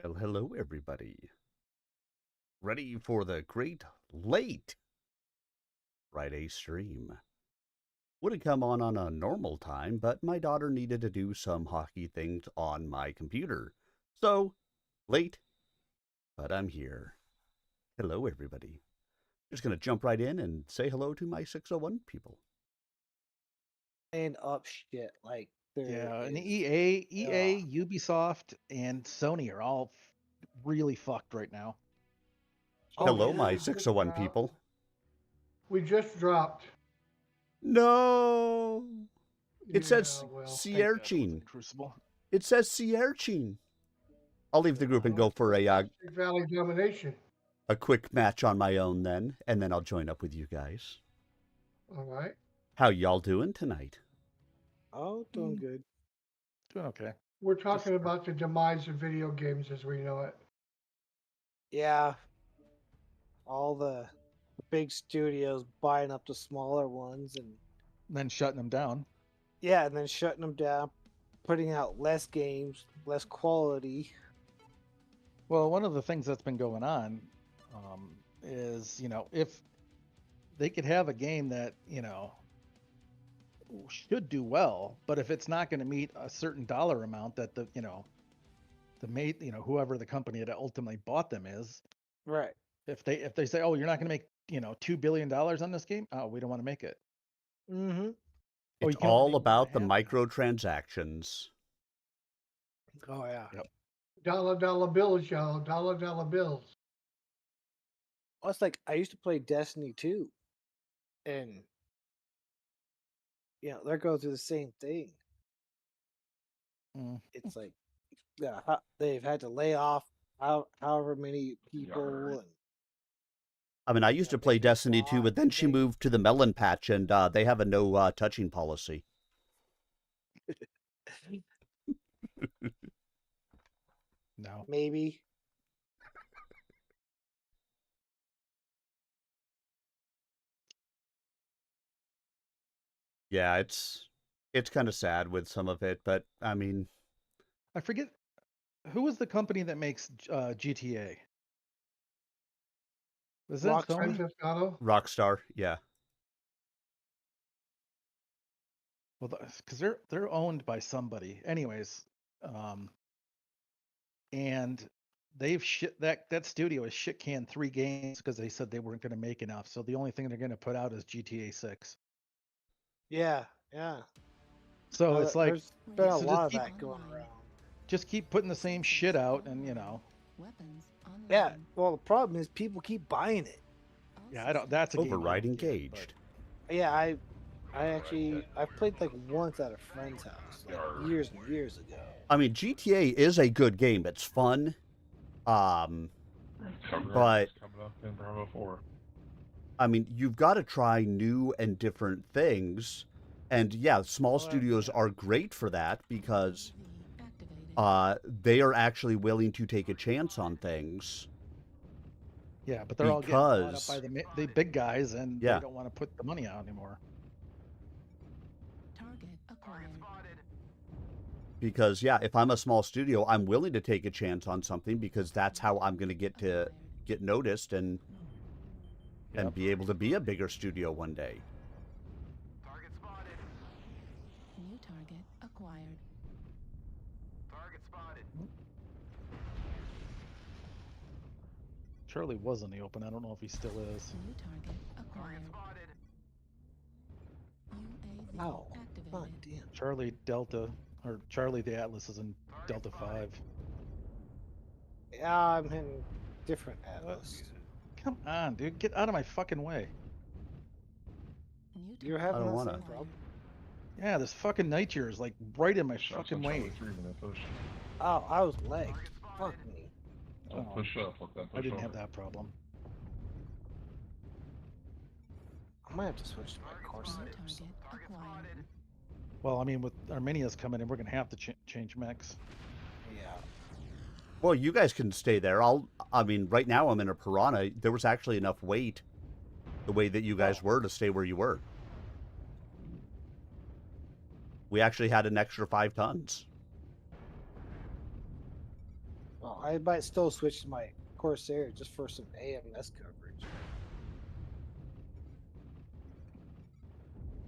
Well, hello, everybody. Ready for the great late Friday stream. Would have come on a normal time, but my daughter needed to do some hockey things on my computer. So, late, but I'm here. Hello, everybody. Just going to jump right in and say hello to my 601 people. And up shit like Yeah, and is. EA, Ubisoft, and Sony are all really fucked right now. Hello, yeah. my 601 people. We just dropped. No! It says well, Thank God it wasn't Sierchin. Crucible. It says Sierchin. I'll leave the group and go for Big Valley domination. a quick match on my own then, and then I'll join up with you guys. All right. How y'all doing tonight? Oh, doing good. Doing okay. We're talking about the demise of video games as we know it. Yeah. All the big studios buying up the smaller ones and Then shutting them down. yeah, and then shutting them down, putting out less games, less quality. Well, one of the things that's been going on is, if they could have a game that, should do well, but if it's not going to meet a certain dollar amount that whoever the company that ultimately bought them is, Right. if they say, oh, you're not going to make, $2 billion on this game, oh, we don't want to make it. Mm-hmm. It's all about the microtransactions. Oh yeah. Yep. Dollar bills, y'all. Dollar bills. Well, it's like I used to play Destiny 2, and they're going through the same thing. It's like, yeah, they've had to lay off however many people. And I mean, I used to play Destiny 2, but then she moved to the melon patch, and they have a no touching policy. No. Maybe. Yeah, it's kind of sad with some of it, but I mean, I forget who was the company that makes GTA. Was that Sony? Rockstar, yeah. Well, because they're owned by somebody, anyways, and they've that studio has shit canned 3 games because they said they weren't going to make enough. So the only thing they're going to put out is GTA 6. Yeah. So it's like there's been a lot of that going around. Just keep putting the same shit out, and Yeah. Well, the problem is people keep buying it. Yeah, I don't. That's a Override engaged. Yeah, I played like once at a friend's house, like years and years ago. I mean, GTA is a good game. It's fun. But I mean, you've got to try new and different things. And yeah, small studios are great for that because they are actually willing to take a chance on things. Yeah, but they're all getting bought up by the big guys, and they don't want to put the money out anymore. Target acquired. Because yeah, if I'm a small studio, I'm willing to take a chance on something because that's how I'm going to get noticed and be able to be a bigger studio one day. Target spotted. New target acquired. Target spotted. Charlie was in the open. I don't know if he still is. New target acquired. UAV activated. Oh, damn. Charlie Delta, or Charlie the Atlas is in Delta 5. Yeah, I'm in different Atlas. Come on, dude. Get out of my fucking way. You're having the same problem. Yeah, this fucking night year is like right in my fucking way. Oh, I was lagged. Fuck me. Oh, push up. I didn't have that problem. I might have to switch to my core settings. Well, I mean, with Arminia's coming in, we're gonna have to change mechs. Yeah. Well, you guys can stay there. I mean, right now I'm in a Piranha. There was actually enough weight, the way that you guys were, to stay where you were. We actually had an extra 5 tons. Oh, I might still switch to my Corsair just for some AMS coverage.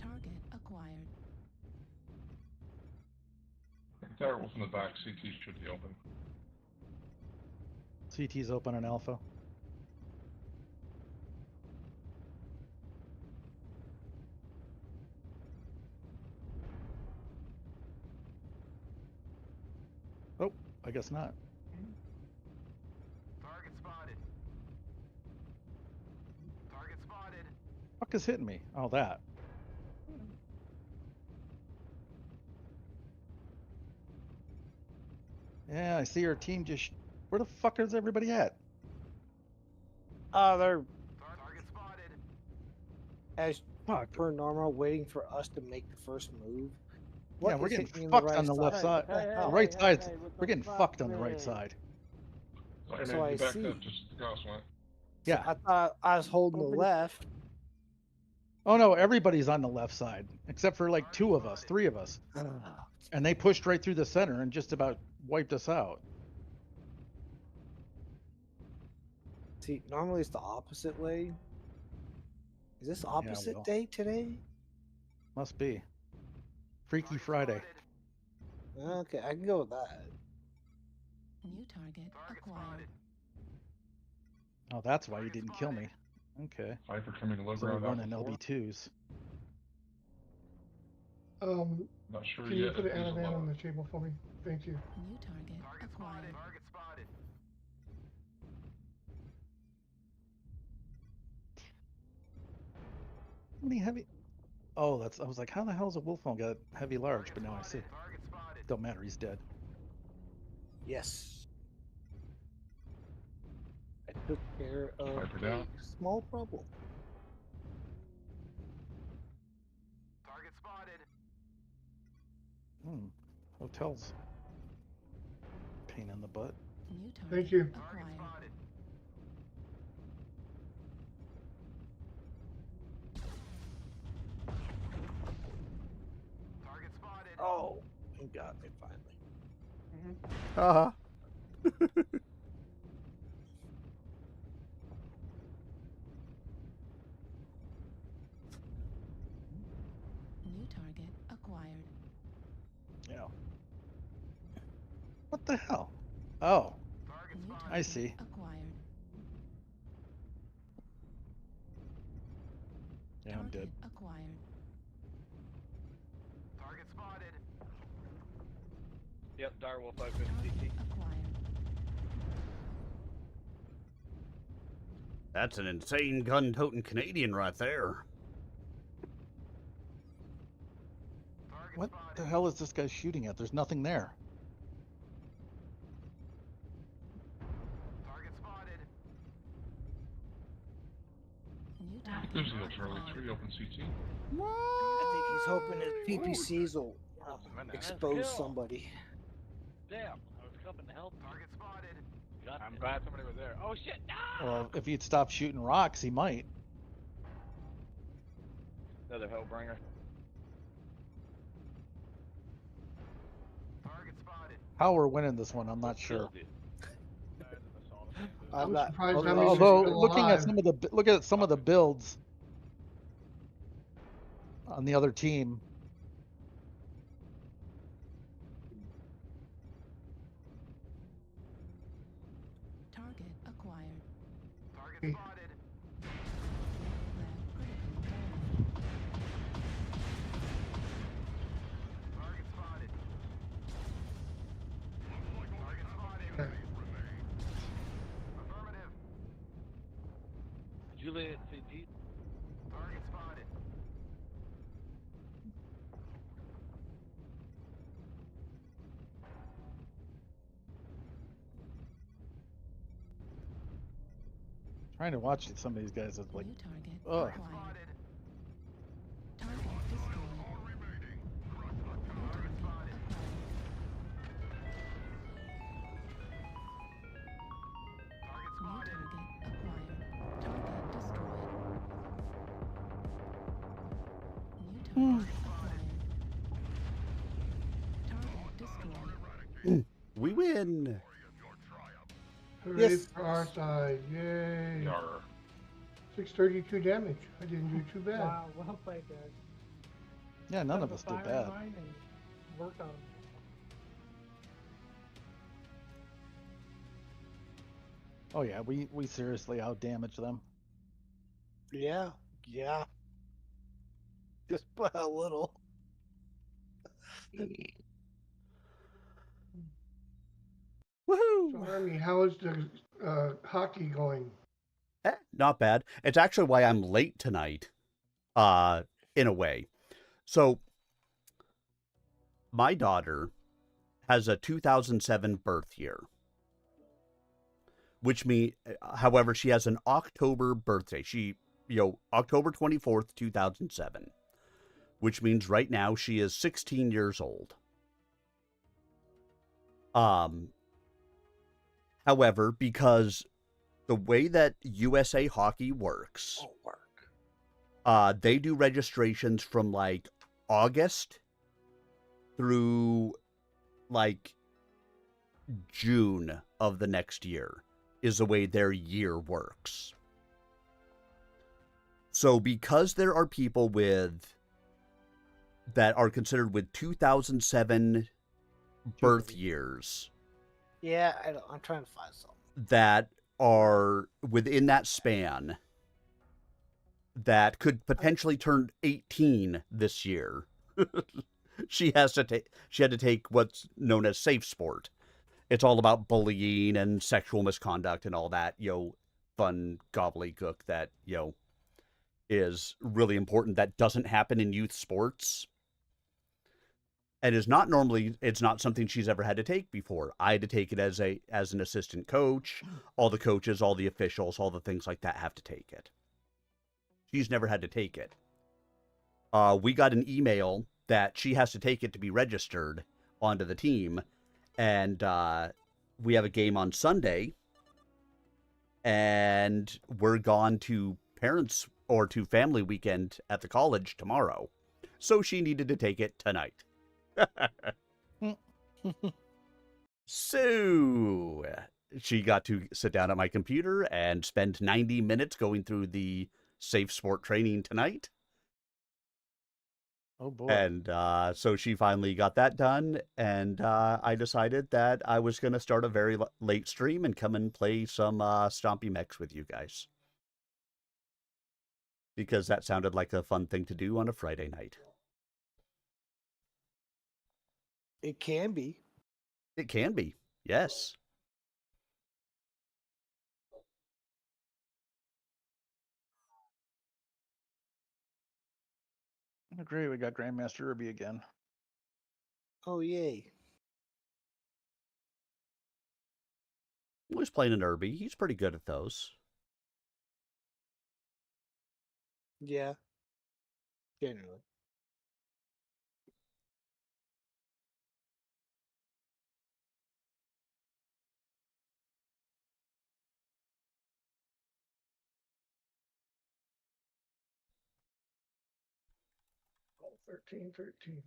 Target acquired. Direwolf in the back. CT should be open. CT's open on Alpha. Oh, I guess not. Target spotted. Target spotted. Fuck is hitting me? Oh, that. Yeah, I see our team just. Where the fuck is everybody at? They're Target spotted. as Fuck. per normal, waiting for us to make the first move. Yeah, What we're is getting hitting you in fucked on the right left side. What the The hell? right side's. We're getting fucked on the right side. Sorry, So man, I you backed see. up just as the cross went. So Yeah. I thought I was holding the left. Oh no, everybody's on the left side except for like 2 of us, 3 of us, and they pushed right through the center and just about wiped us out. See, normally it's the opposite way. Is this opposite well. day today? Must be. Freaky Friday. Okay, I can go with that. New target acquired. Oh, that's why you didn't kill me. Okay. Viper coming to low So we're ground running Alpha 4. LB2s. Not sure Can you yet put if an he's Anavan on alone. the table for me? Thank you. New target acquired. Target spotted. How many heavy? Oh, that's. I was like, how the hell's a Wolfhound got heavy large? But now I see. Target spotted. Don't matter. He's dead. Yes. I took care of Viper a down. small problem. Target spotted. Hotels. Pain in the butt. New target Thank you. acquired. Spotted. Target spotted. Oh, you got me finally. Haha. New target acquired. Yeah. What the hell? Oh, Target New spotted. I target see. acquired. Yeah, I'm Target dead. acquired. Target spotted. Yep, Direwolf open. Target CT. acquired. That's an insane gun-toting Canadian right there. Target What spotted. the hell is this guy shooting at? There's nothing there. Target spotted. New target There's no Charlie acquired. 3 open CT. I think he's hoping his PPCs will expose kill. somebody. Damn, I was coming to help. Target spotted. I'm glad somebody was there. Oh shit! No! Well, if he'd stop shooting rocks, he might. Another Hellbringer. Target spotted. How we're winning this one, I'm not sure. Killed it. I'm I'm not. surprised how okay, many are Although still looking at alive. some of the builds on the other team, Target acquired. Target spotted. Lab critical damage. Target spotted. Target spotted. Affirmative. Juliet CT. Target spotted. trying to watch some of these guys is like, New target ugh. acquired. Spotted. Target destroyed. New target acquired. Target New spotted. target acquired. Target destroyed. New target acquired. Target destroyed. We win. Hooray Yes. for our side. Yay. Yarr. 632 damage. I didn't do too bad. Wow, well played, guys. Yeah, none Set of up us a did fire bad. line and work on 'em. Oh yeah, we seriously outdamaged them. Yeah. Yeah. Just by a little. Woohoo! So, Army, how is the hockey going? Not bad. It's actually why I'm late tonight, in a way. So, my daughter has a 2007 birth year, which means, however, she has an October birthday. October 24th, 2007, which means right now she is 16 years old. However, because the way that USA Hockey works, they do registrations from like August through like June of the next year is the way their year works. So because there are people that are considered with 2007 birth years Yeah, I'm trying to find something. that are within that span that could potentially turn 18 this year. She had to take what's known as safe sport. It's all about bullying and sexual misconduct and all that, fun gobbledygook that, is really important that doesn't happen in youth sports. And it's not something she's ever had to take before. I had to take it as an assistant coach. All the coaches, all the officials, all the things like that have to take it. She's never had to take it. We got an email that she has to take it to be registered onto the team. And we have a game on Sunday. And we're gone to parents or to family weekend at the college tomorrow. So she needed to take it tonight. So she got to sit down at my computer and spend 90 minutes going through the safe sport training tonight. Oh boy. And so she finally got that done. And I decided that I was going to start a very late stream and come and play some stompy mechs with you guys. Because that sounded like a fun thing to do on a Friday night. It can be. It can be, yes. Great, we got Grandmaster Ruby again. Oh, yay. He was playing an Irby. He's pretty good at those. Yeah. Generally. Oh, 13.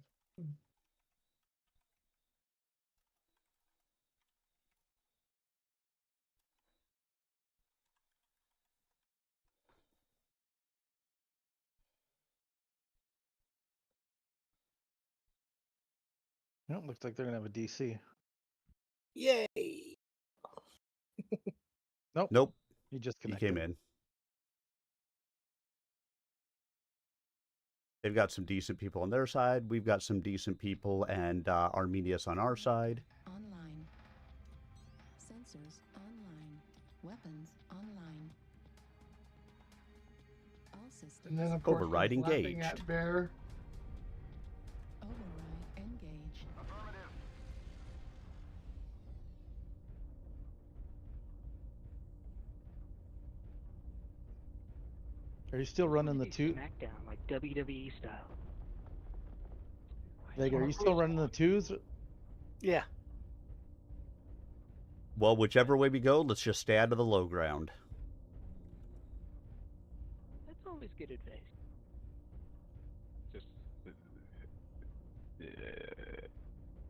No, it looks like they're gonna have a DC. Yay. Nope, He just he connected. came in. They've got some decent people on their side. We've got some decent people and Arminius on our side. Online. Sensors online. Weapons online. All systems. And then, of course, Override he's laughing engaged. at Bear. Override engaged. Are you still running the two? SmackDown, like WWE style. Like, are you still running the twos? Yeah. Well, whichever way we go, let's just stay out of the low ground. That's always good advice. Just.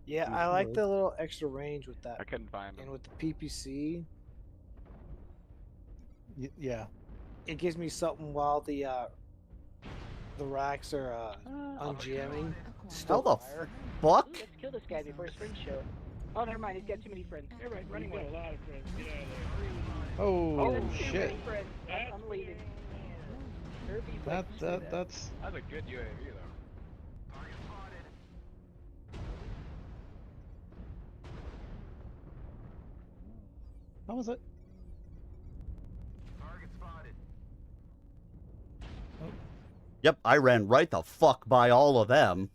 Yeah, I like the little extra range with that. I couldn't find And them. with the PPC, Yeah. It gives me something while the racks are unjamming. How Still the fire. fuck? Let's kill this guy before his friends show up. Oh, never mind. He's got too many friends. Never mind. Running away. a lot of friends. Get out of there. Oh, That's too shit. many friends. I'm leaving. Kirby's like, That's That's a good UAV though. Target spotted. how was it? Target spotted. Yep, I ran right the fuck by all of them.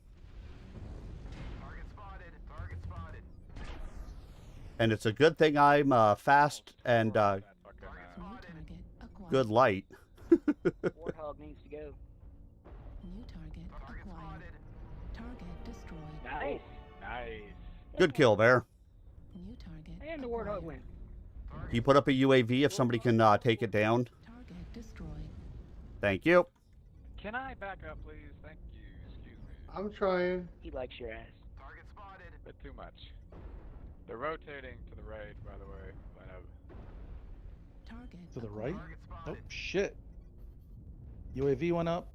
Target spotted. Target spotted. And it's a good thing I'm fast and That fucking, New target acquired. good light. Warthog needs to go. New target Target acquired. spotted. Target destroyed. Nice. nice. Good kill, Bear. New target And the Warthog acquired. wins. Can you put up a UAV if somebody can take it down? Target destroyed. Thank you. Can I back up, please? Thank you. Excuse me. I'm trying. He likes your ass. Target spotted. Bit too much. They're rotating to the right, by the way. Line up. Target To the right? Target Oh, spotted. shit. UAV went up.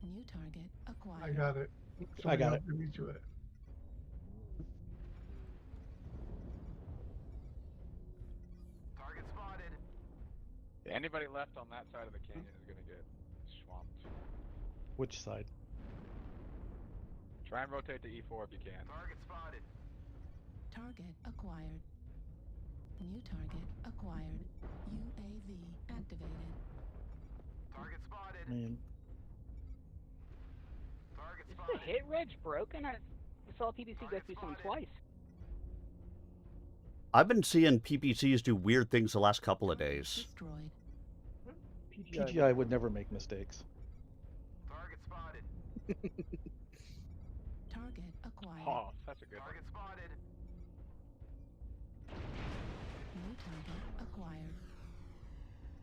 New target acquired. I got it. I got it. Me to it. Target spotted. Anybody left on that side of the canyon is gonna get swamped. Which side? Try and rotate to E4 if you can. Target spotted. Target acquired. New target acquired. UAV activated. Target I spotted. mean, Target Is the spotted. hit reg broken? I saw PBC go through something twice. I've been seeing PPCs do weird things the last couple of Target days. Destroyed. PGI would never make mistakes. Target spotted. Target acquired. Oh, such a good one. Target spotted. New target acquired.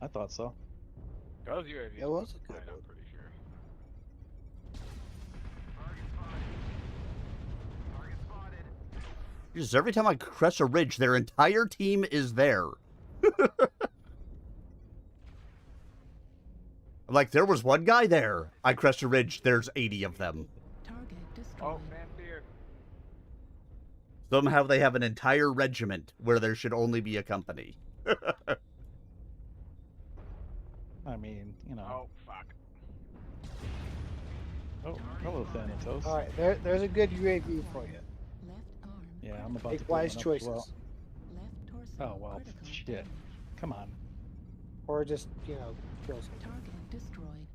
I thought so. Those UAVs. It was a good I'm one. pretty sure. Target spotted. Target spotted. Jesus, every time I crest a ridge, their entire team is there. Like, there was one guy there. I crest a ridge, there's 80 of them. Target Oh, destroyed. Fanfear. Somehow they have an entire regiment where there should only be a company. I mean, you know. Oh, fuck. Oh, hello, Thanatos. All right, there's a good UAV for you. Left arm. Yeah, I'm about to Make put wise one up as choices, well. Left torso. Oh, well, critical shit. damage. Come on. or just kill something. Target destroyed.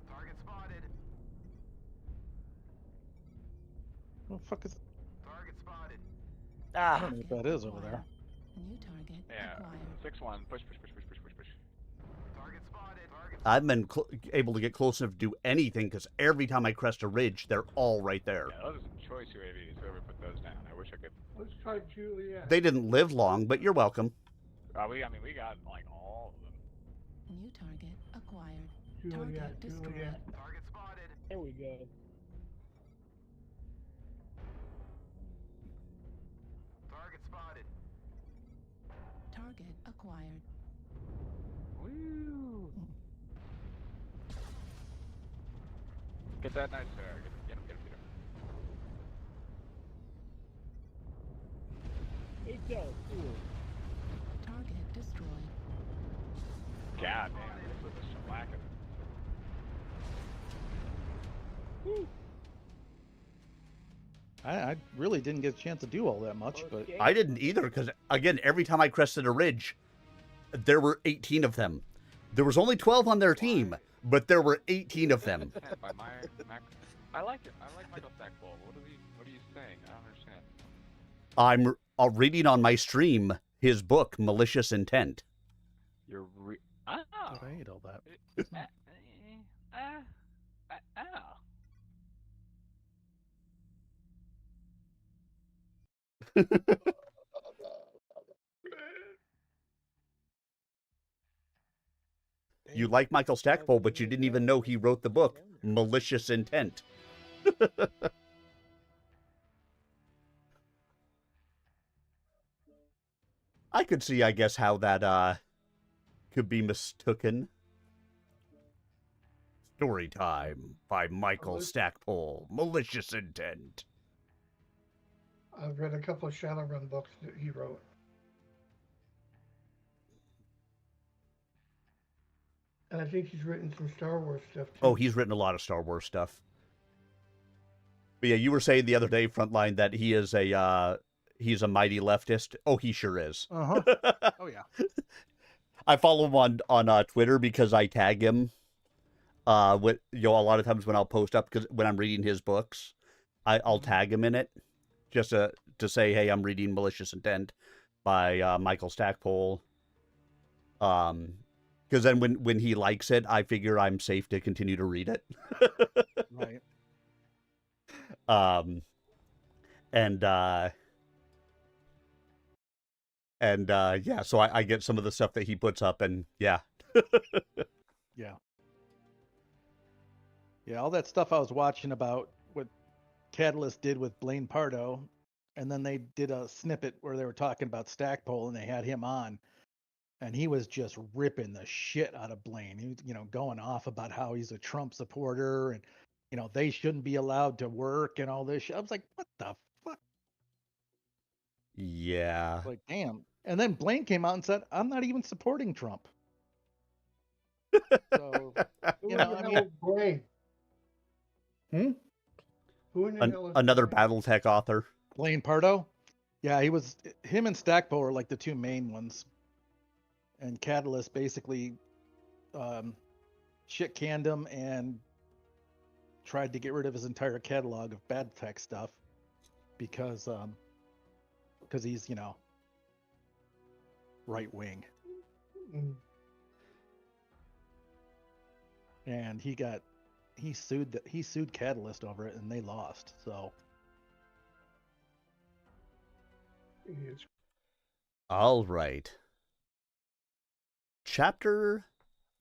Target spotted. What the fuck is? Target spotted. I Ah, don't know what that is over there. New target Yeah. acquired. 6-1. Push, push, push, push, push, push, push. Target spotted. Target I've been able to get close enough to do anything because every time I crest a ridge, they're all right there. Yeah, those are some choice UAVs. Whoever put those down. I wish I could. Let's try Juliet. They didn't live long, but you're welcome. I mean, we got like all of them. New target acquired. Juliet. Target destroyed. Juliet. Target spotted. There we go. Target spotted. Target acquired. Woo! Get that nice, get him, get him, get him. It does. Target destroyed. God damn, this was a shellacking. I really didn't get a chance to do all that much, but I didn't either because, again, every time I crested a ridge, there were 18 of them. There was only 12 on their team, but there were 18 of them. By my Mac. I like it. I like Michael Stackpole. What are you saying? I don't understand. I'm reading on my stream his book, Malicious Intent. You're I ate all that. Oh. You like Michael Stackpole, but you didn't even know he wrote the book, Malicious Intent. I could see, I guess, how that could be mistaken. Story time by Michael Stackpole. Malicious Intent. I've read a couple of Shadowrun books that he wrote. And I think he's written some Star Wars stuff too. Oh, he's written a lot of Star Wars stuff. But yeah, you were saying the other day, Frontline, that he's a mighty leftist. Oh, he sure is. Oh yeah. I follow him on Twitter because I tag him. A lot of times when I'll post up, because when I'm reading his books, I'll tag him in it, just to say, hey, I'm reading Malicious Intent by Michael Stackpole. Because then when he likes it, I figure I'm safe to continue to read it. Right. Yeah, so I get some of the stuff that he puts up, and yeah. Yeah. Yeah, all that stuff I was watching about what Catalyst did with Blaine Pardo, and then they did a snippet where they were talking about Stackpole, and they had him on, and he was just ripping the shit out of Blaine. He was, going off about how he's a Trump supporter, and they shouldn't be allowed to work and all this shit. I was like, what the fuck? Yeah. Like, damn. And then Blaine came out and said, I'm not even supporting Trump. So, Who in the hell is Blaine? Who in the hell is another Blaine? BattleTech author? Blaine Pardo? Yeah, him and Stackpole are like the two main ones. And Catalyst basically shit canned him and tried to get rid of his entire catalog of BattleTech stuff because he's, right wing. And he sued Catalyst over it, and they lost. So all right. Chapter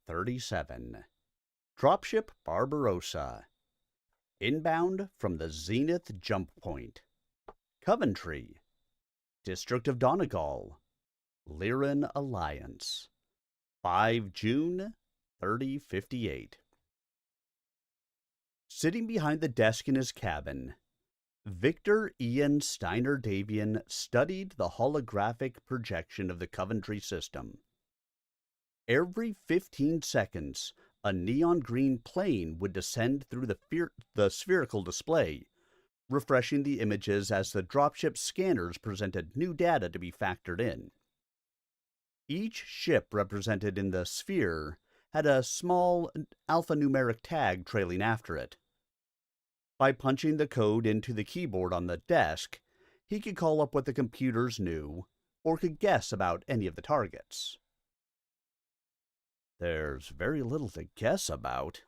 37. Dropship Barbarossa. Inbound from the Zenith Jump Point. Coventry. District of Donegal. Lyran Alliance. 5 June 3058. Sitting behind the desk in his cabin, Victor Ian Steiner Davian studied the holographic projection of the Coventry system. Every 15 seconds, a neon green plane would descend through the spherical display, refreshing the images as the dropship scanners presented new data to be factored in. Each ship represented in the sphere had a small alphanumeric tag trailing after it. By punching the code into the keyboard on the desk, he could call up what the computers knew, or could guess about any of the targets. There's very little to guess about.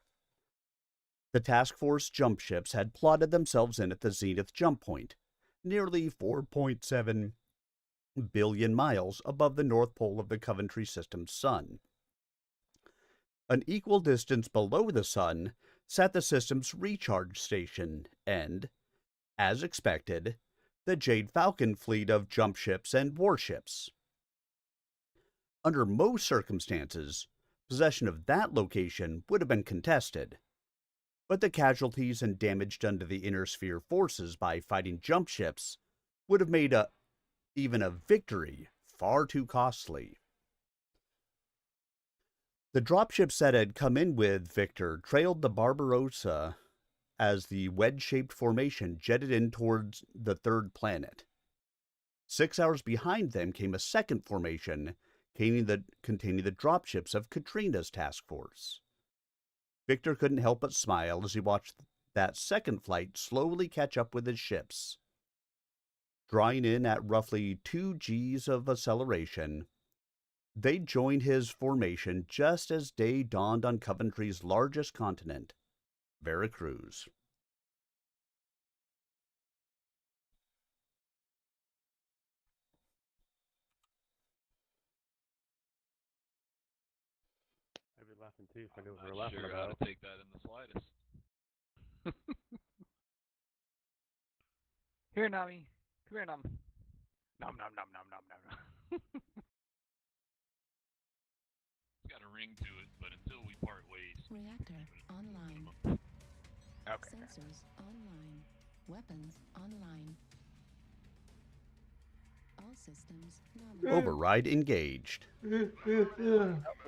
The task force jump ships had plotted themselves in at the Zenith jump point, nearly 4.7 billion miles above the North Pole of the Coventry system's sun. An equal distance below the sun sat the system's recharge station and, as expected, the Jade Falcon fleet of jump ships and warships. Under most circumstances, possession of that location would have been contested, but the casualties and damage done to the inner sphere forces by fighting jump ships would have made even a victory far too costly. The dropships that had come in with Victor trailed the Barbarossa as the wedge-shaped formation jetted in towards the third planet. 6 hours behind them came a second formation containing the dropships of Katrina's task force. Victor couldn't help but smile as he watched that second flight slowly catch up with his ships. Drawing in at roughly 2 Gs of acceleration, they joined his formation just as day dawned on Coventry's largest continent, Veracruz. I'd be laughing too if I knew what we were I'm not laughing sure about. how to take that in the slightest. Here, Nami. Come here, Nom. Nom nom nom nom nom nom. ring to it, but until we part ways. Reactor online. Okay. Sensors online. Weapons online. All systems nominal. Override engaged. We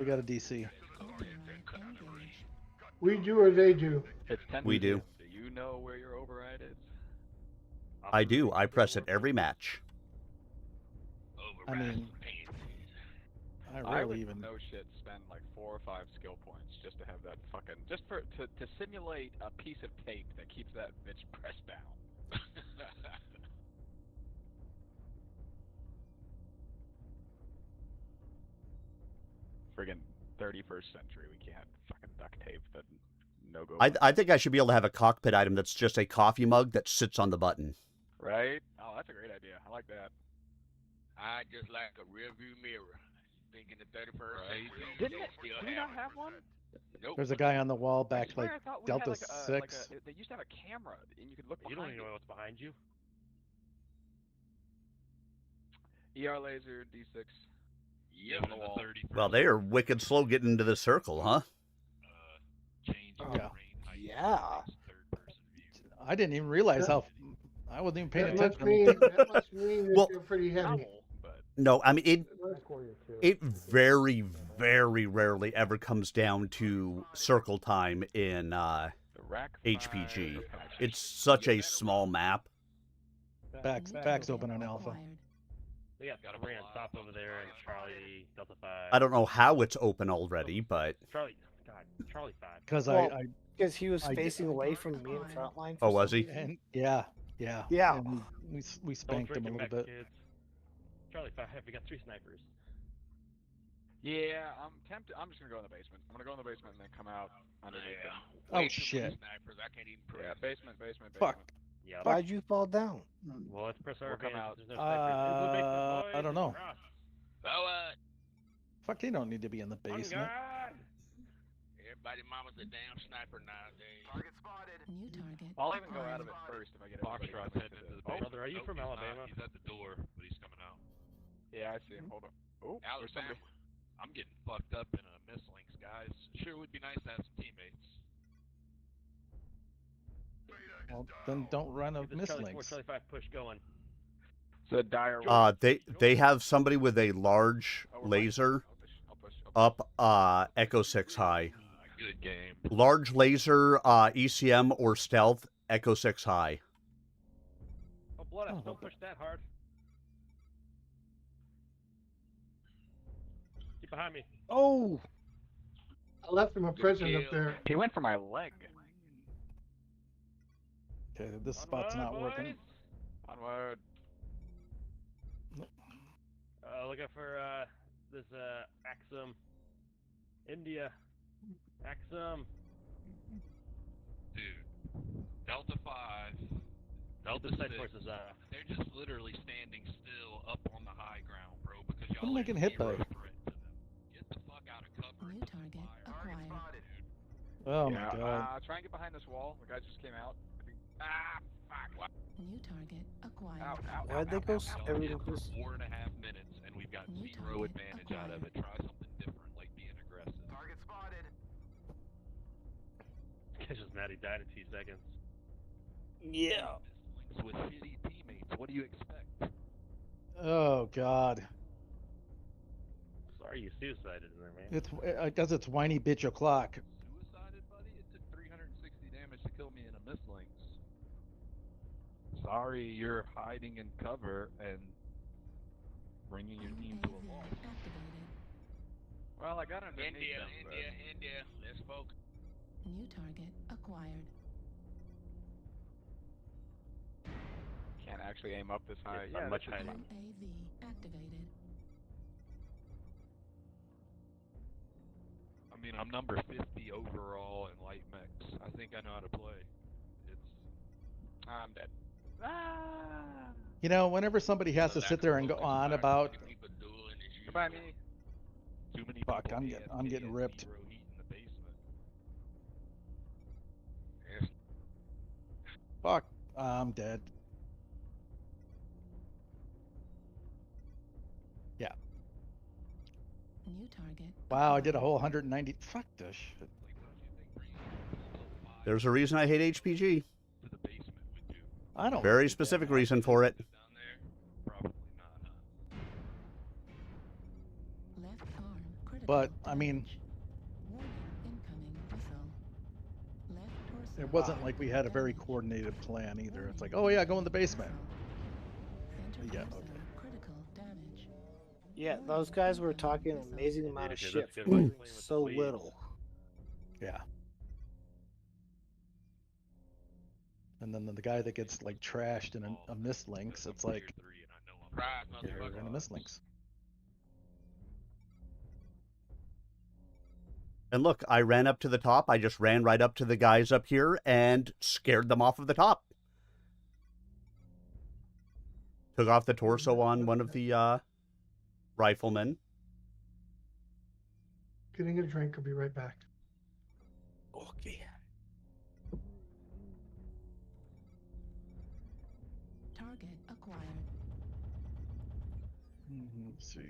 got a DC. Override engaged. We do or they do? It's 10 We do. Do you know where your override is? I do. I press it every match. I mean, I I rarely would even. no shit spend like 4 or 5 skill points just to have that fucking to simulate a piece of tape that keeps that bitch pressed down. Friggin' 31st century, we can't fucking duct tape the no go. I think I should be able to have a cockpit item that's just a coffee mug that sits on the button. Right? Oh, that's a great idea. I like that. I just like a rear view mirror. Thinking the 31st century. Didn't it? Do we not have one? Nope. There's a guy on the wall I back swear like I thought we Delta had like 6. they used to have a camera and you could look You don't behind even know what's behind you. ER laser, D6. Yep. On the wall. Well, they are wicked slow getting into the circle, huh? Yeah. Yeah. I didn't even realize how. I wasn't even paying That must attention. mean that must mean that Well- you're pretty heavy. Owl, but No, I mean Let's- it very, very rarely ever comes down to circle time in the rack HPG. fire- It's such a small map. Back's open on Alpha. Acquired. They got three on top over there, and Charlie, Delta 5. I don't know how it's open already, but Charlie, God, Charlie 5. Because Well, I Because he was I- facing away from me in frontline. Oh, was he? and yeah. Yeah. And we spanked him a little bit. Kids. Charlie 5, we got 3 snipers. Yeah, I'm tempted. I'm just gonna go in the basement. I'm gonna go in the basement and then come out underneath them. Oh shit! Snipers, I can't even Yeah, press. basement. Fuck. Yeah. Why'd you fall down? Well, let's press our We'll come advantage. out. There's no snipers. Into the basement, boys. I don't know. Cross. Forward. Fuck, you don't need to be in the On basement. guard. Everybody mama's a damn sniper nowadays. Target spotted. New target. I'll even go acquired. out of it first if I get Foxtrot's everybody heading close into the to basement. Brother, are you Nope, from he's not. Alabama? He's at the door, but he's coming out. Yeah, I see him. Hold on. Oh, there's Alabama. somebody. I'm getting fucked up in a mislinks, guys. Sure would be nice to have some teammates. Well, then don't run a Get this Charlie 4, mislinks. Charlie 5 push going. It's a dire. they have somebody with a large laser I'll push. up Echo 6 high. Good game. Large laser ECM or stealth Echo 6 high. Oh, blood Oh, up. Don't push that hard. Keep behind me. Oh, I left him a present up there. He went for my leg. Okay, this spot's not working. Onward. Looking for this Axum. India. Axum. Dude. Delta 5. Delta This side 6. force is They're just literally standing still up on the high ground, bro, because What y'all am I are getting hit zero by? threat to them. Get the fuck out of cover. New and target fire. acquired. Spotted. Oh yeah, my god. try and get behind this wall. The guy just came out. I think. Fuck. New target acquired. Ow. why'd they go? Y'all Everyone did for goes. 4.5 minutes, and we've got New zero target advantage out of it. Try something different, like being aggressive. Target spotted. This guy's just mad he died in 2 seconds. Yeah. Links with shitty teammates. What do you expect? Oh god. Sorry you suicided in there, man. It's because it's whiny bitch o'clock. Suicided, buddy? It took 360 damage to kill me in a mislinks. Sorry, you're hiding in cover and bringing your team to a UAV loss. activated. Well, I got underneath India, them. India. Let's focus. New target acquired. Can't actually aim up this high. It's Yeah, much this is higher. fine. UAV activated. I mean, I'm number 50 overall in light mechs. I think I know how to play. It's I'm dead. You know, whenever somebody has to sit there and go on about Goodbye, me. too many Fuck, people I'm AFK getting- I'm getting and ripped. zero heat in the basement. fuck, I'm dead. New target. Wow, I did a acquired. whole 190. Fuck this shit. There's a reason I hate HPG. To the basement would do. I don't. Very think that specific happened. reason for it. Down there? Probably not, huh? Left arm critical. But I mean, damage. Warning, incoming missile. Left torso. it wasn't like we had a very damage. coordinated plan either. It's like, Warning, oh yeah, go in the basement. Center Yeah, torso, okay. critical damage. Yeah, those guys were talking an amazing amount of Okay, shit that's good. for Like, doing playing with the so lead. little. Yeah. And then the guy that gets like trashed in a mislinks, it's like, Tier 3 and I know I'm Surprise, yeah, we're motherfucker. gonna mislinks. And look, I ran up to the top. I just ran right up to the guys up here and scared them off of the top. Took off the torso on one of the riflemen. Getting a drink. I'll be right back. Okay. Target acquired. Let's see.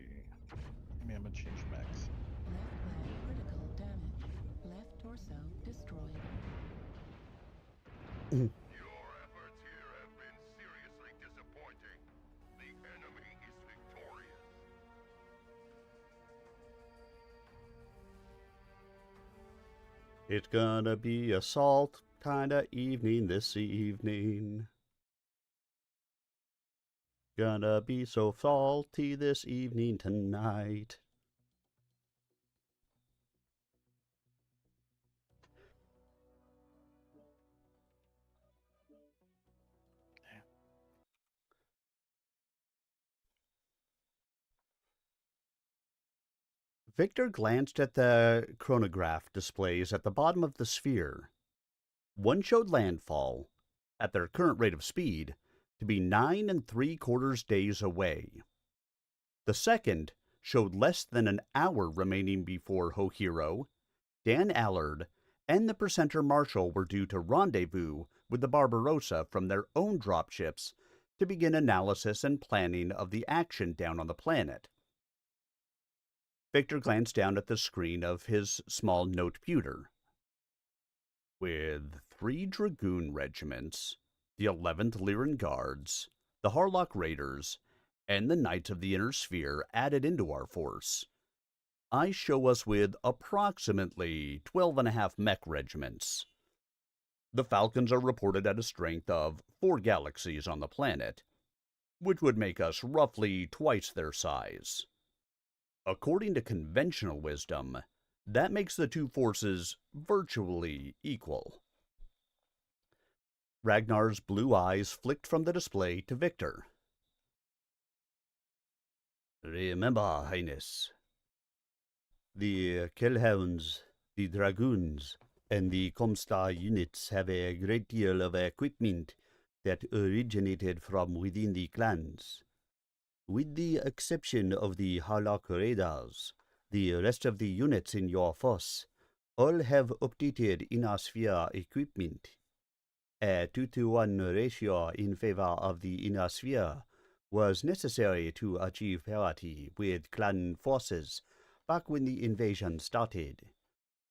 Maybe I'm gonna change max. Left leg critical damage. Left torso destroyed. Your efforts here have been seriously disappointing. The enemy is victorious. It's gonna be a salt kind of evening this evening. Gonna be so salty this evening tonight. Victor glanced at the chronograph displays at the bottom of the sphere. One showed landfall, at their current rate of speed, to be 9 3/4 days away. The second showed less than an hour remaining before Hohiro, Dan Allard, and the presenter Marshall were due to rendezvous with the Barbarossa from their own dropships to begin analysis and planning of the action down on the planet. Victor glanced down at the screen of his small noteputer. With 3 Dragoon regiments, the 11th Lyran Guards, the Harlock Raiders, and the Knights of the Inner Sphere added into our force, I show us with approximately 12.5 mech regiments. The Falcons are reported at a strength of 4 galaxies on the planet, which would make us roughly twice their size. According to conventional wisdom, that makes the two forces virtually equal. Ragnar's blue eyes flicked from the display to Victor. Remember, Highness, the Kellhounds, the Dragoons, and the Comstar units have a great deal of equipment that originated from within the clans. With the exception of the Harlock Raiders, the rest of the units in your force all have updated Inner Sphere equipment. A 2-to-1 ratio in favor of the Inner Sphere was necessary to achieve parity with clan forces back when the invasion started.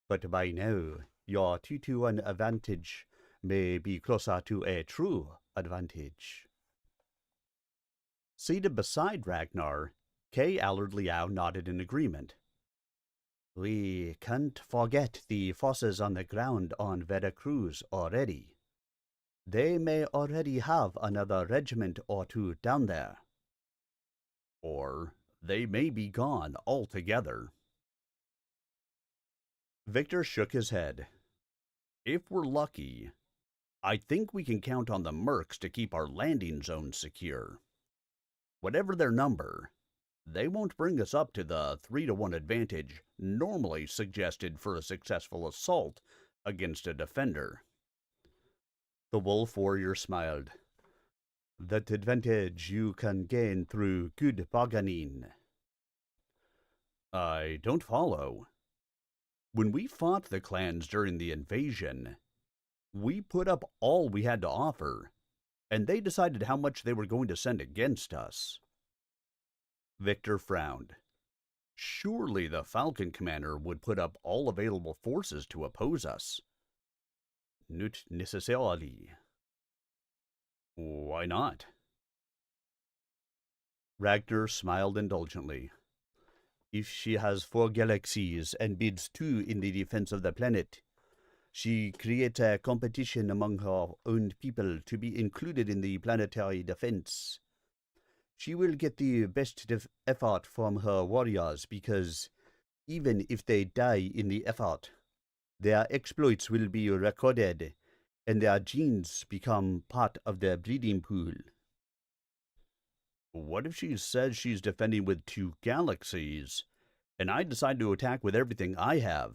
But by now, your 2-to-1 advantage may be closer to a true advantage. Seated beside Ragnar, Kay Allard Liao nodded in agreement. We can't forget the forces on the ground on Veracruz already. They may already have another regiment or two down there. Or they may be gone altogether. Victor shook his head. If we're lucky, I think we can count on the mercs to keep our landing zone secure. Whatever their number, they won't bring us up to the 3-to-1 advantage normally suggested for a successful assault against a defender. The wolf warrior smiled. That advantage you can gain through good bargaining. I don't follow. When we fought the clans during the invasion, we put up all we had to offer, and they decided how much they were going to send against us. Victor frowned. Surely the Falcon Commander would put up all available forces to oppose us. Not necessarily. Why not? Ragnar smiled indulgently. If she has 4 galaxies and bids 2 in the defense of the planet, she creates a competition among her own people to be included in the planetary defense. She will get the best effort from her warriors because even if they die in the effort, their exploits will be recorded and their genes become part of their breeding pool. What if she says she's defending with 2 galaxies, and I decide to attack with everything I have?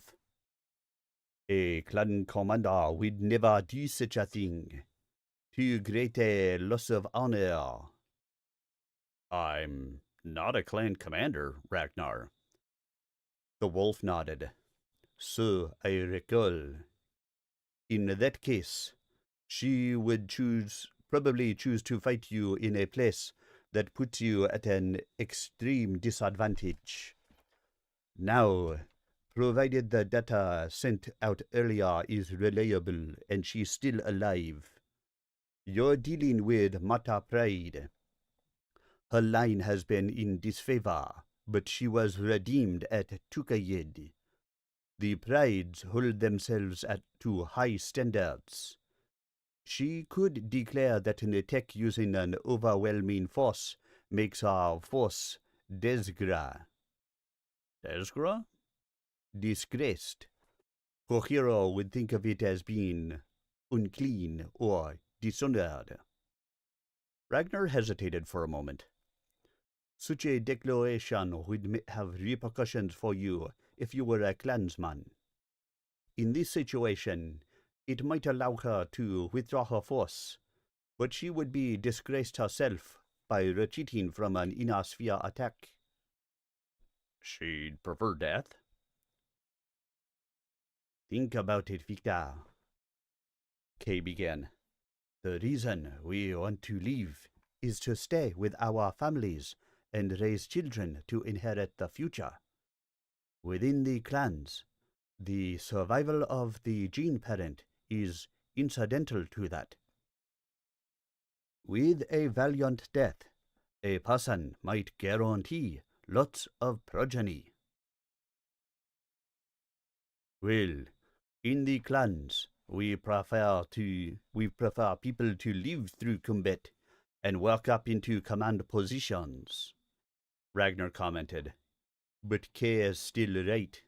A clan commander would never do such a thing. Too great a loss of honor. I'm not a clan commander, Ragnar. The wolf nodded. So I recall. In that case, she would probably choose to fight you in a place that puts you at an extreme disadvantage. Now, provided the data sent out earlier is reliable and she's still alive, you're dealing with Mata Pride. Her line has been in disfavor, but she was redeemed at Tukayed. The Prides hold themselves to high standards. She could declare that an attack using an overwhelming force makes our force Desgra. Desgra? Disgraced. Her hero would think of it as being unclean or dishonored. Ragnar hesitated for a moment. Such a declaration would have repercussions for you if you were a clansman. In this situation, it might allow her to withdraw her force, but she would be disgraced herself by retreating from an inner sphere attack. She'd prefer death? Think about it, Victor. Kay began. The reason we want to leave is to stay with our families and raise children to inherit the future. Within the clans, the survival of the gene parent is incidental to that. With a valiant death, a person might guarantee lots of progeny. Well, in the clans, we prefer people to live through combat and work up into command positions, Ragnar commented. But Kay is still right.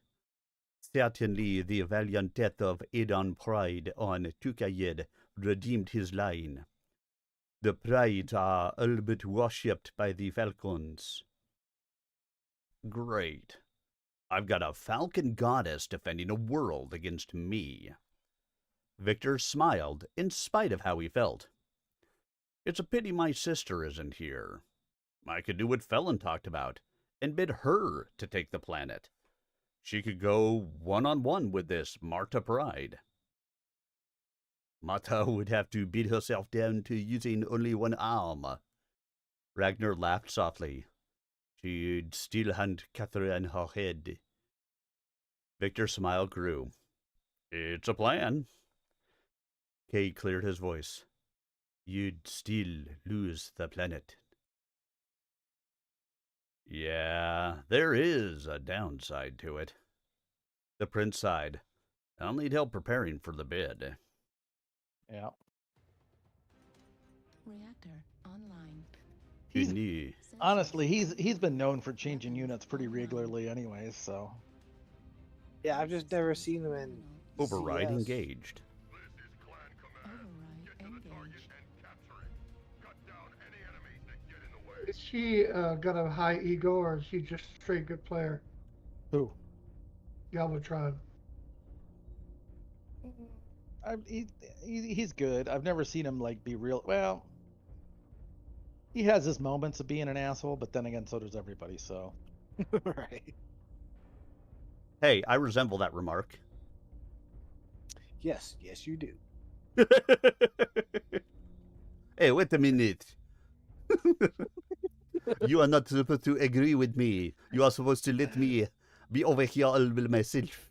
Certainly the valiant death of Adon Pride on Tukayed redeemed his line. The Prides are all but worshipped by the Falcons. Great. I've got a Falcon goddess defending a world against me. Victor smiled in spite of how he felt. It's a pity my sister isn't here. I could do what Felon talked about and bid her to take the planet. She could go one-on-one with this Marta Pride. Marta would have to beat herself down to using only one arm. Ragnar laughed softly. She'd still hand Catherine her head. Victor's smile grew. It's a plan. Kay cleared his voice. You'd still lose the planet. Yeah, there is a downside to it. The prince sighed. I'll need help preparing for the bid. Yeah. Reactor online. Honestly, he's been known for changing units pretty regularly anyways, so. Yeah, I've just never seen him in Override CS. engaged. Is she got a high ego, or is she just a straight good player? Who? Galvatron. He's good. I've never seen him like be real. Well, he has his moments of being an asshole, but then again, so does everybody. So. Right. Hey, I resemble that remark. Yes, you do. Hey, wait a minute. You are not supposed to agree with me. You are supposed to let me be over here all by myself.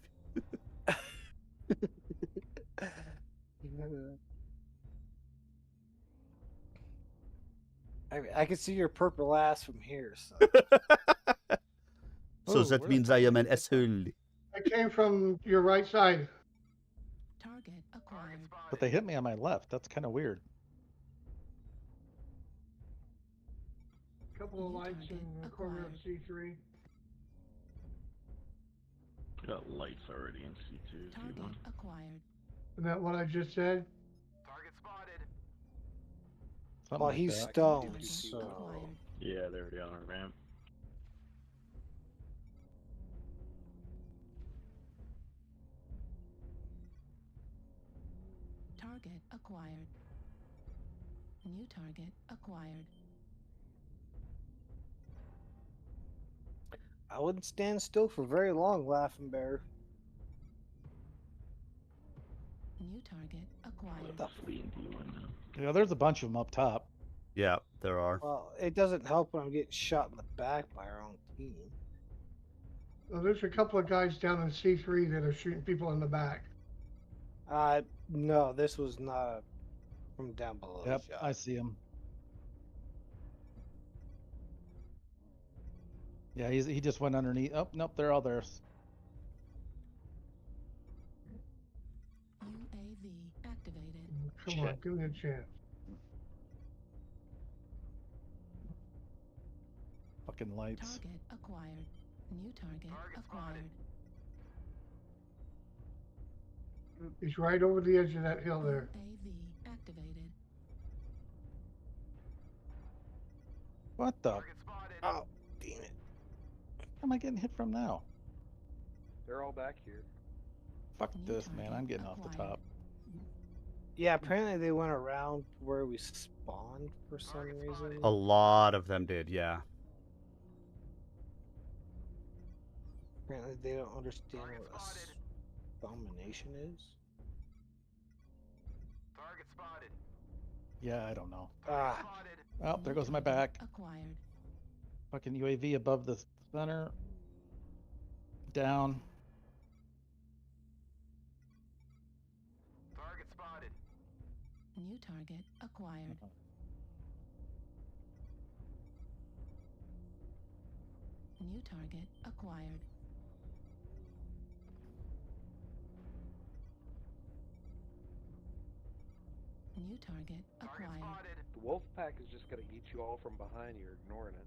I can see your purple ass from here. So. So Ooh, that where the means fuck I did am I an get that from? asshole. I came from your right side. Target acquired. But they hit me on my left. That's kind of weird. Couple of New lights in target the corner of acquired. C3. Got lights already in C2. Target acquired. Isn't that what I just said? Something Well, like he's that. stoned, Target so. acquired. Yeah, they're already on our ramp. Target acquired. New target acquired. I wouldn't stand still for very long, Laughing Bear. New target acquired. Fleeing D1 now. Yeah, there's a bunch of them up top. Yeah, there are. Well, it doesn't help when I'm getting shot in the back by our own team. Well, there's a couple of guys down in C3 that are shooting people in the back. No, this was not from down below. Yep, shot. I see him. Yeah, he just went underneath. Oh, nope, they're all there. UAV activated. Come on, give me a chance. Fucking lights. Target acquired. New target acquired. He's right over the edge of that hill there. UAV activated. What the? Oh, damn it. Where am I getting hit from now? They're all back here. Fuck this, man. I'm getting off the top. Yeah, apparently they went around where we spawned for some reason. A lot of them did, yeah. Apparently they don't understand what a domination is. Yeah, I don't know. Ah, Oh, there goes my back. Acquired. Fucking UAV above the center. Down. New target acquired. New target acquired. New target acquired. The wolf pack is just gonna eat you all from behind. You're ignoring it.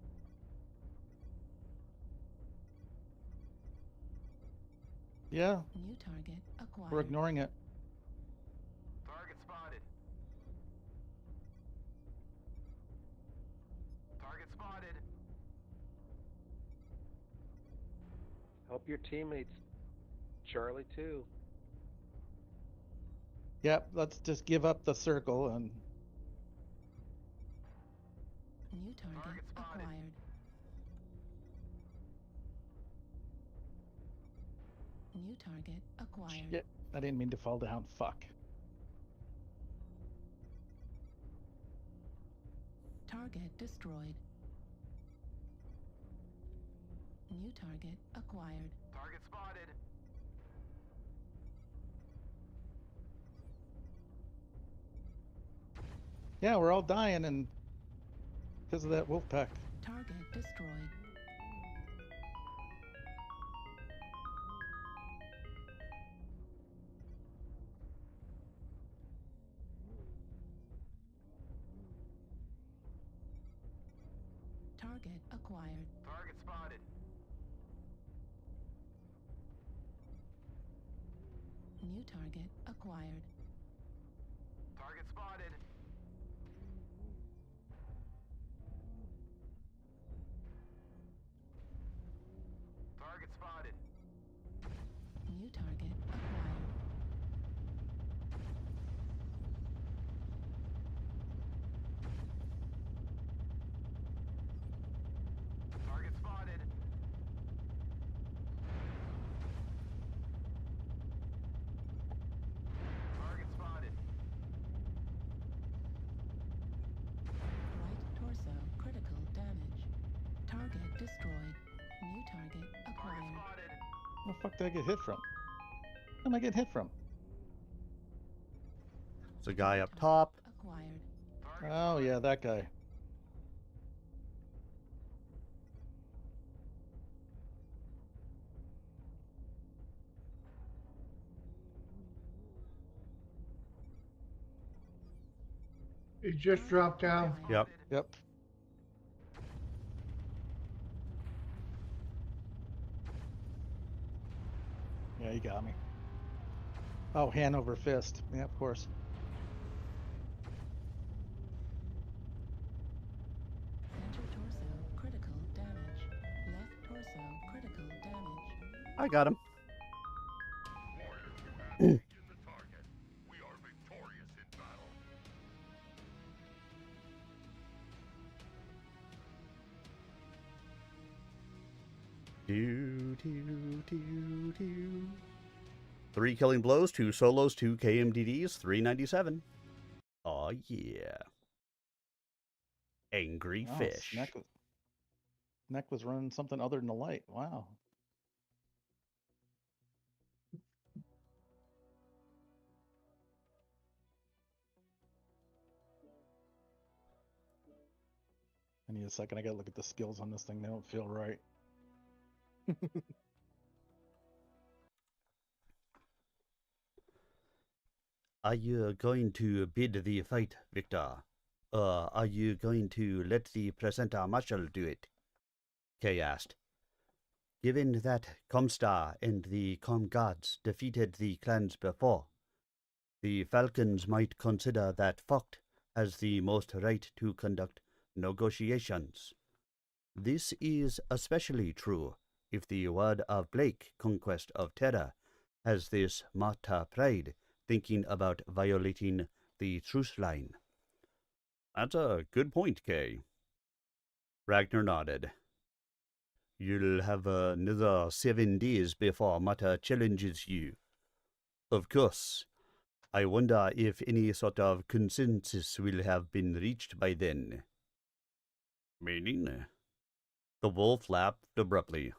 Yeah, New target acquired. we're ignoring it. Help your teammates, Charlie, too. Yep, let's just give up the circle and New target acquired. New target acquired. shit. I didn't mean to fall down. Fuck. Target destroyed. New target acquired. Yeah, we're all dying and because of that wolf pack. Target destroyed. Target acquired. New target acquired. New target acquired. Where the fuck did I get hit from? Where am I getting hit from? It's a guy up top. Acquired. Oh, yeah, that guy. He just dropped down. Yep. Yep. Yeah, he got me. Oh, hand over fist. Yeah, of course. Center torso, critical damage. Left torso, critical damage. I got him. Warriors, you have taken the target. We are victorious in battle. Do. 3 killing blows, 2 solos, 2 KMDDs, 397. Oh yeah. Angry Oh, fish. Neck was running something other than the light. Wow. I need a second. I gotta look at the skills on this thing. They don't feel right. Are you going to bid the fight, Victor? Or are you going to let the presenter marshal do it? Kay asked. Given that Comstar and the Comgods defeated the clans before, the Falcons might consider that Vogt has the most right to conduct negotiations. This is especially true if the word of Blake, Conquest of Terra, has this Marta Pride thinking about violating the truce line. That's a good point, Kay. Ragnar nodded. You'll have another 7 days before Marta challenges you. Of course, I wonder if any sort of consensus will have been reached by then. Meaning? The wolf laughed abruptly.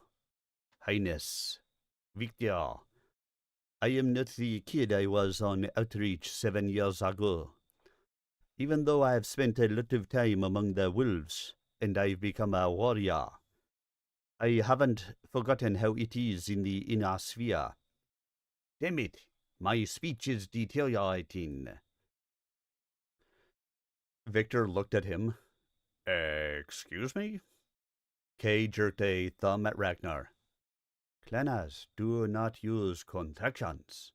Highness, Victor, I am not the kid I was on outreach 7 years ago. Even though I have spent a lot of time among the wolves, and I've become a warrior, I haven't forgotten how it is in the inner sphere. Damn it, my speech is deteriorating. Victor looked at him. Excuse me? Kay jerked a thumb at Ragnar. Clanners do not use contractions.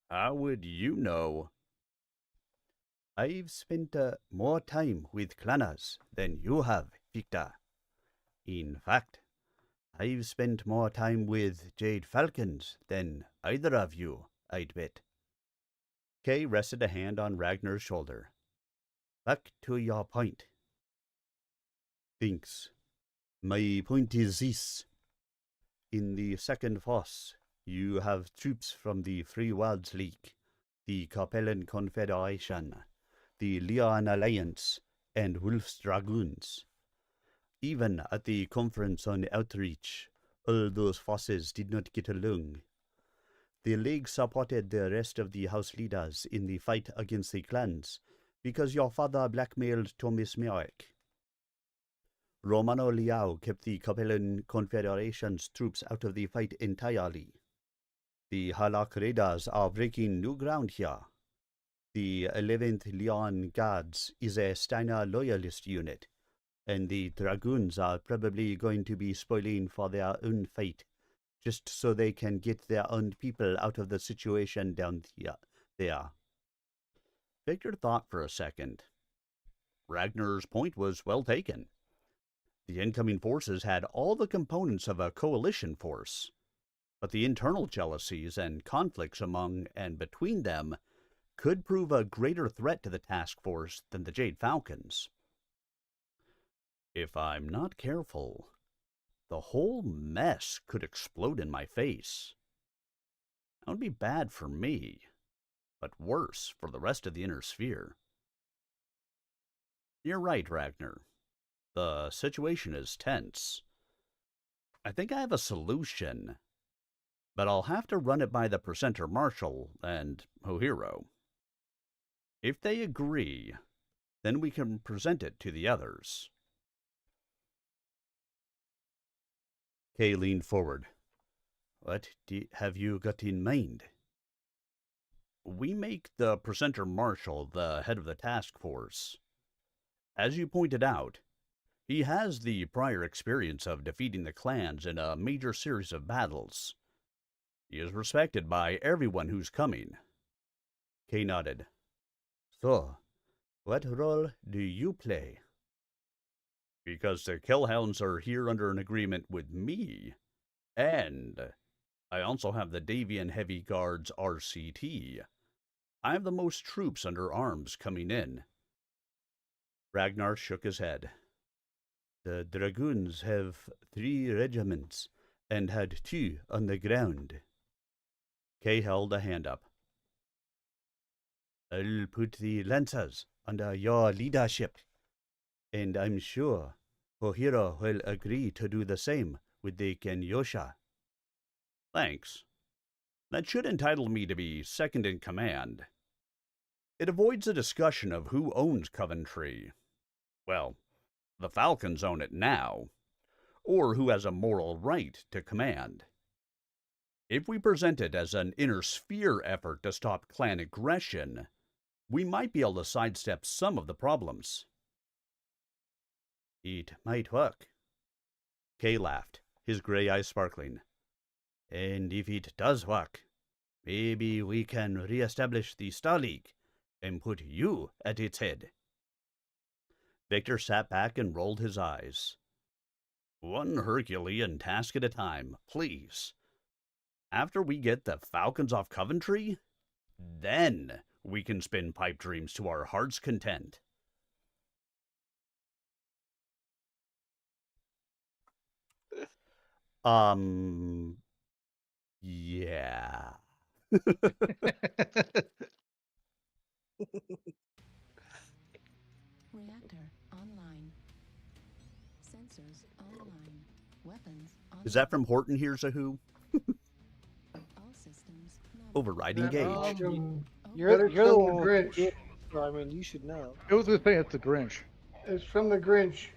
How would you know? I've spent more time with clanners than you have, Victor. In fact, I've spent more time with Jade Falcons than either of you, I'd bet. Kay rested a hand on Ragnar's shoulder. Back to your point. Thanks. My point is this. In the Second Force, you have troops from the Free Worlds League, the Capellan Confederation, the Leon Alliance, and Wolf's Dragoons. Even at the conference on outreach, all those forces did not get along. The League supported the rest of the House leaders in the fight against the clans because your father blackmailed Thomas Merrick. Romano Liao kept the Capellan Confederation's troops out of the fight entirely. The Halak Raiders are breaking new ground here. The 11th Leon Guards is a Steiner loyalist unit, and the Dragoons are probably going to be spoiling for their own fate, just so they can get their own people out of the situation down there. Victor thought for a second. Ragnar's point was well taken. The incoming forces had all the components of a coalition force, but the internal jealousies and conflicts among and between them could prove a greater threat to the task force than the Jade Falcons. If I'm not careful, the whole mess could explode in my face. That would be bad for me, but worse for the rest of the inner sphere. You're right, Ragnar. The situation is tense. I think I have a solution, but I'll have to run it by the Presenter Marshal and Hohiro. If they agree, then we can present it to the others. Kay leaned forward. What have you got in mind? We make the Presenter Marshal the head of the task force. As you pointed out, he has the prior experience of defeating the clans in a major series of battles. He is respected by everyone who's coming. Kay nodded. So, what role do you play? Because the Killhounds are here under an agreement with me, and I also have the Davian Heavy Guards RCT. I have the most troops under arms coming in. Ragnar shook his head. The Dragoons have 3 regiments and had 2 on the ground. Kay held a hand up. I'll put the Lancers under your leadership, and I'm sure Hohiro will agree to do the same with the Kenyosha. Thanks. That should entitle me to be second in command. It avoids a discussion of who owns Coventry. Well, the Falcons own it now, or who has a moral right to command. If we present it as an inner sphere effort to stop clan aggression, we might be able to sidestep some of the problems. It might work. Kay laughed, his gray eyes sparkling. And if it does work, maybe we can re-establish the Star League and put you at its head. Victor sat back and rolled his eyes. One Herculean task at a time, please. After we get the Falcons off Coventry, then we can spin pipe dreams to our heart's content. Yeah. Reactor online. Sensors online. Weapons online. Is that from Horton Hears a Who? All systems Overriding gauge. You're the one with Grinch. the kid, so I mean, you should know. I was going to say it's the Grinch. It's from the Grinch.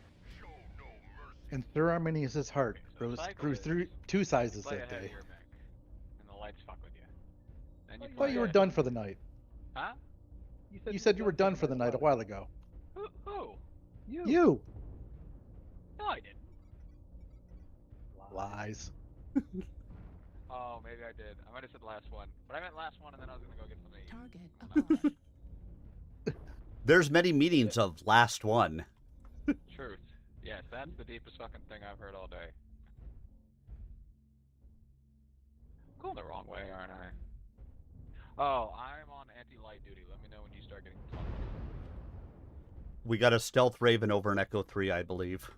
And Sir Arminius' heart grew through 2 sizes that day. And the lights fuck with you. Then I thought you were done for the night. Huh? You said you were done for the night a while ago. Who? You! No, I didn't. Lies. Oh, maybe I did. I might have said last one. But I meant last one, and then I was going to go get something to eat. Target applied. There's many meanings of last one. Truth. Yes, that's the deepest fucking thing I've heard all day. I'm going the wrong way, aren't I? Oh, I'm on anti-light duty. Let me know when you start getting fun. We got a stealth Raven over in Echo 3, I believe.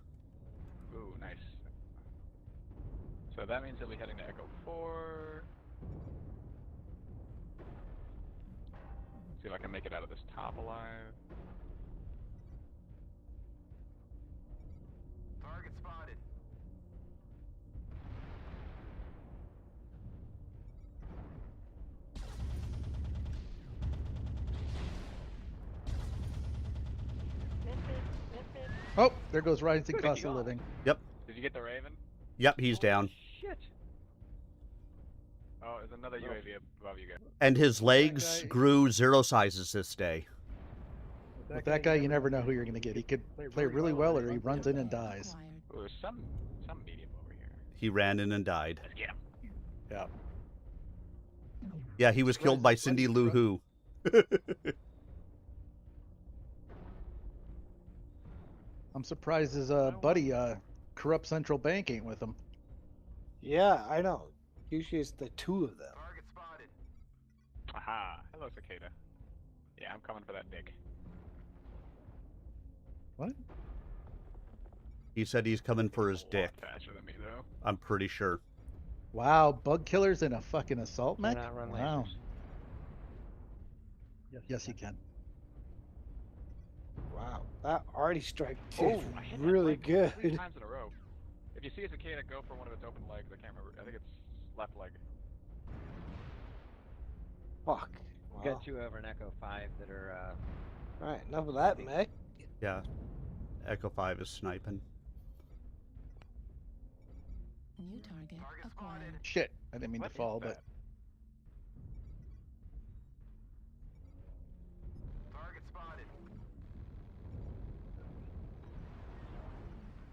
Ooh, nice. So that means he'll be heading to Echo 4. See if I can make it out of this top alive. Target spotted. Oh, there goes rising Where'd cost he of go? living. Yep. Did you get the Raven? Yep, he's down. Shit. Oh, there's another UAV above you guys. And his legs guy- grew 0 sizes this day. With that guy, you never know who you're going to get. He could play really well, or he runs in and dies. Acquired. Oh, there's some medium over here. He ran in and died. Let's get him. Yeah. Yeah, he was killed by Cindy Lou Who. I'm surprised his buddy, Corrupt Central Bank, ain't with him. Yeah, I know. Usually it's the 2 of them. Target spotted. Aha. Hello, Cicada. Yeah, I'm coming for that dick. What? He said he's coming for his A lot dick. faster than me, though. I'm pretty sure. Wow, bug killers in a fucking assault mech? Cannot run Wow. lasers. Yes, you can. Wow, that arty strike Oh, did I hit that really leg good. 3 times in a row. If you see a cicada go for one of its open legs, I can't remember. I think it's left leg. Fuck. We got two over an Echo 5 that are, Alright, enough of that, mech. Yeah. Echo 5 is sniping. New target acquired. Shit, I didn't mean What to fall, is but that? Target spotted.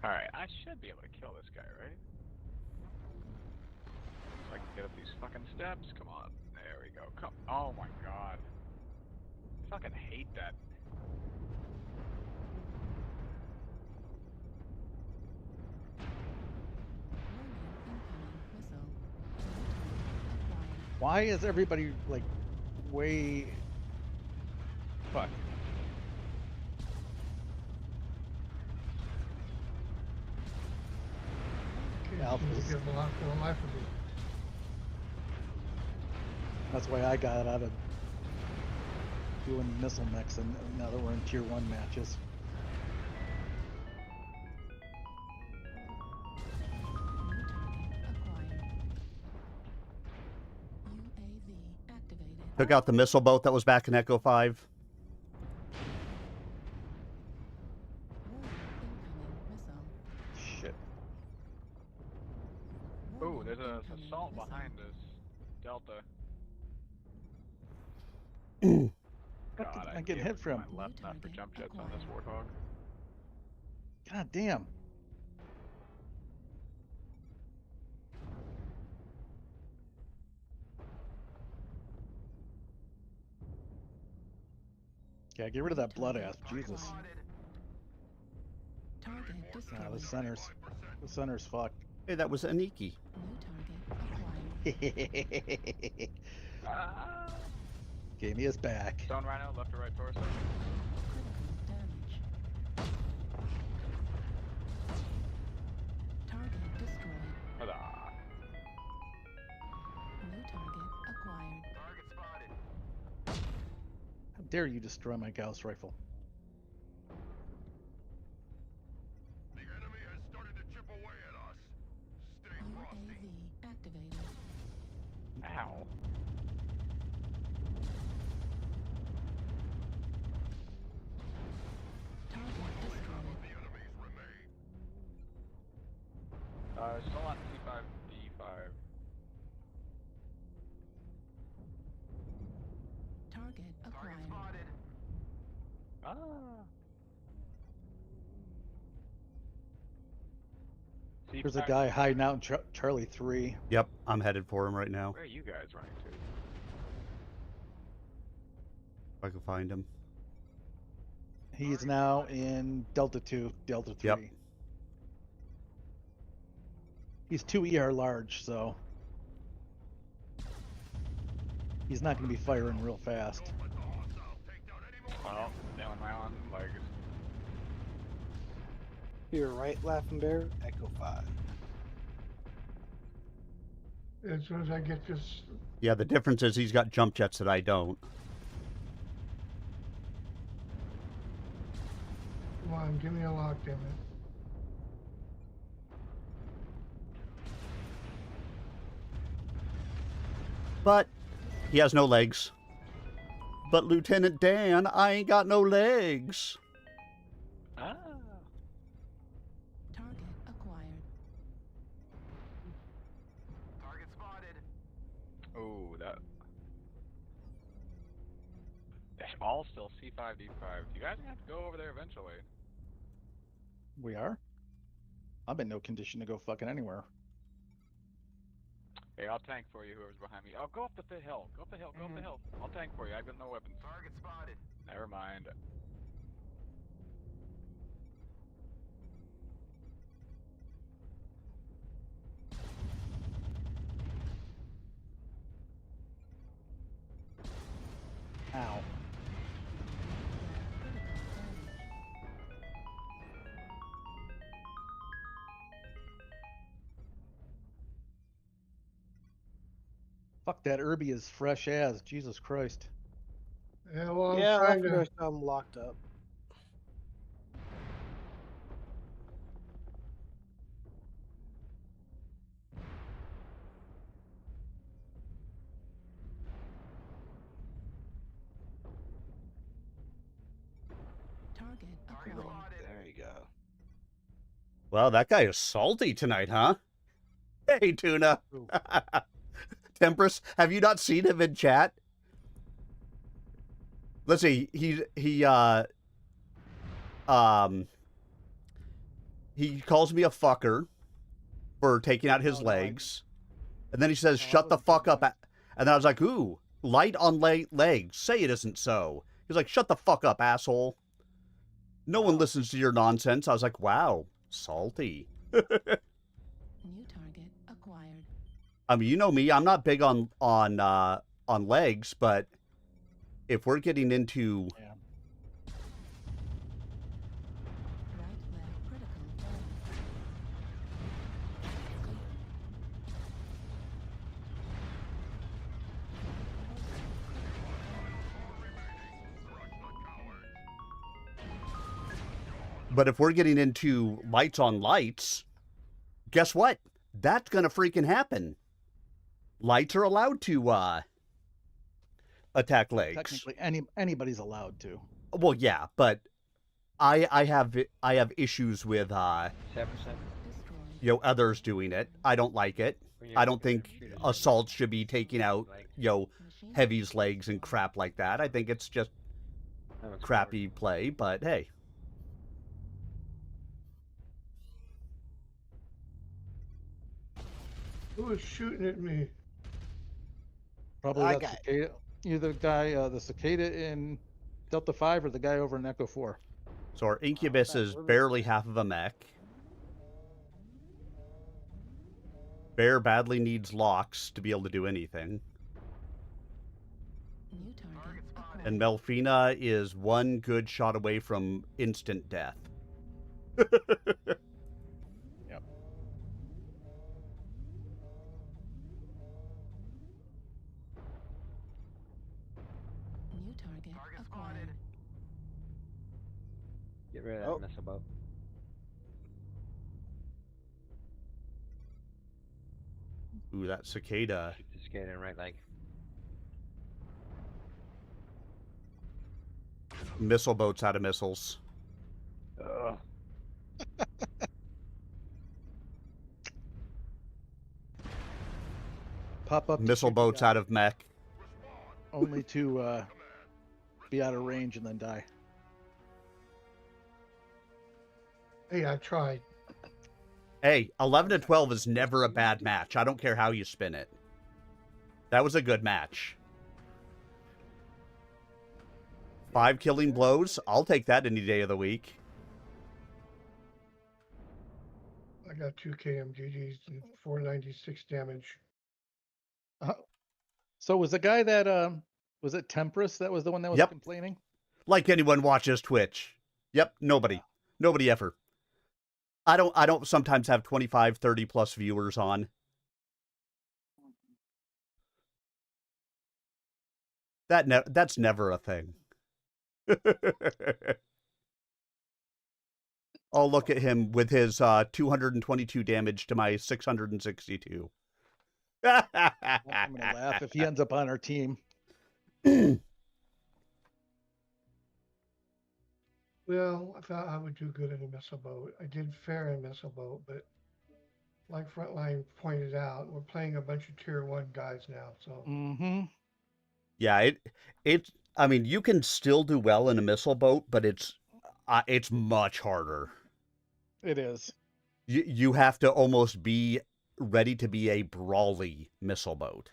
Alright, I should be able to kill this guy, right? So I can get up these fucking steps. Come on. There we go. Come. Oh my god. I fucking hate that. why is everybody like way? Fuck. Alpha's. Give a lot for the life of me. That's why I got out of doing missile mechs, and now that we're in tier 1 matches. Took out the missile boat that was back in Echo 5. Shit. Ooh, there's a assault behind us. Delta. God, I get hit from? My left not for jump jets on this warthog. God damn. Yeah, get rid of that blood ass. Jesus. Target Ah, destroyed. the center's fucked. Hey, that was Aniki. New target acquired. Gave me his back. Stone Rhino, left or right torso. Target destroyed. Ta-da. New target acquired. Target spotted. How dare you destroy my Gauss rifle? The enemy has started to chip away at us. Stay frosty. UAV activated. Ow. Target destroyed. The enemies remain. Still on C5, D5. Target acquired. Spotted. Ah. There's a C5. guy hiding out in Charlie 3. Yep, I'm headed for him right now. Where are you guys running to? If I can find him. He's now in Delta 2, Delta 3. Yep. He's 2 ER large, so he's not going to be firing real fast. Well, down my own legs. You're right, Laughing Bear. Echo 5. As soon as I get this, Yeah, the difference is he's got jump jets that I don't. come on, give me a lock, damn it. But he has no legs. But Lieutenant Dan, I ain't got no legs. Ah. Target acquired. Target spotted. Oh, that. They're all still C5, D5. You guys are gonna have to go over there eventually. We are? I'm in no condition to go fucking anywhere. Hey, I'll tank for you, whoever's behind me. Oh, go up the hill. Go up the hill. Go up the hill. I'll tank for you. I've got no weapons. Target spotted. Never mind. Ow. Fuck, that Irby is fresh as. Jesus Christ. Yeah, well, Yeah, I'm trying Laughing to. Bear's got 'em locked up. Well, that guy is salty tonight, huh? Hey, Tuna. Tempress, have you not seen him in chat? Let's see. He calls me a fucker for taking out his legs. And then he says, shut the fuck up. And then I was like, ooh, light on legs. Say it isn't so. He's like, shut the fuck up, asshole. No one listens to your nonsense. I was like, wow, salty. New target acquired. I mean, you know me. I'm not big on legs, but if we're getting into... Right leg critical damage. But if we're getting into lights on lights, guess what? That's going to freaking happen. Lights are allowed to attack legs. Technically, anybody's allowed to. Well, yeah, but I have issues with others doing it. I don't like it. I don't think assaults should be taking out heavy's legs and crap like that. I think it's just crappy play, but hey. Who is shooting at me? Probably that cicada. Either the guy, the cicada in Delta 5 or the guy over in Echo 4. So our Incubus is barely half of a mech. Bear badly needs locks to be able to do anything. New target acquired. And Melfina is one good shot away from instant death. Yep. New target acquired. Get rid of that missile boat. Ooh, that cicada. Shoot the cicada in right leg. Missile boats out of missiles. Ugh. Pop up. Missile boats out of mech. Only to be out of range and then die. Hey, I tried. Hey, 11 to 12 is never a bad match. I don't care how you spin it. That was a good match. 5 killing blows. I'll take that any day of the week. I got 2 KMGGs and 496 damage. So was the guy that was it Tempress that was the one that was Yep. complaining? Like anyone watches Twitch. Yep, nobody. Nobody ever. I don't sometimes have 25, 30 plus viewers on. That's never a thing. I'll look at him with his 222 damage to my 662. I'm gonna laugh if he ends up on our team. Well, I thought I would do good in a missile boat. I did fair in missile boat, but like Frontline pointed out, we're playing a bunch of tier 1 guys now, so. Mm-hmm. Yeah, I mean, you can still do well in a missile boat, but it's much harder. It is. You have to almost be ready to be a brawly missile boat.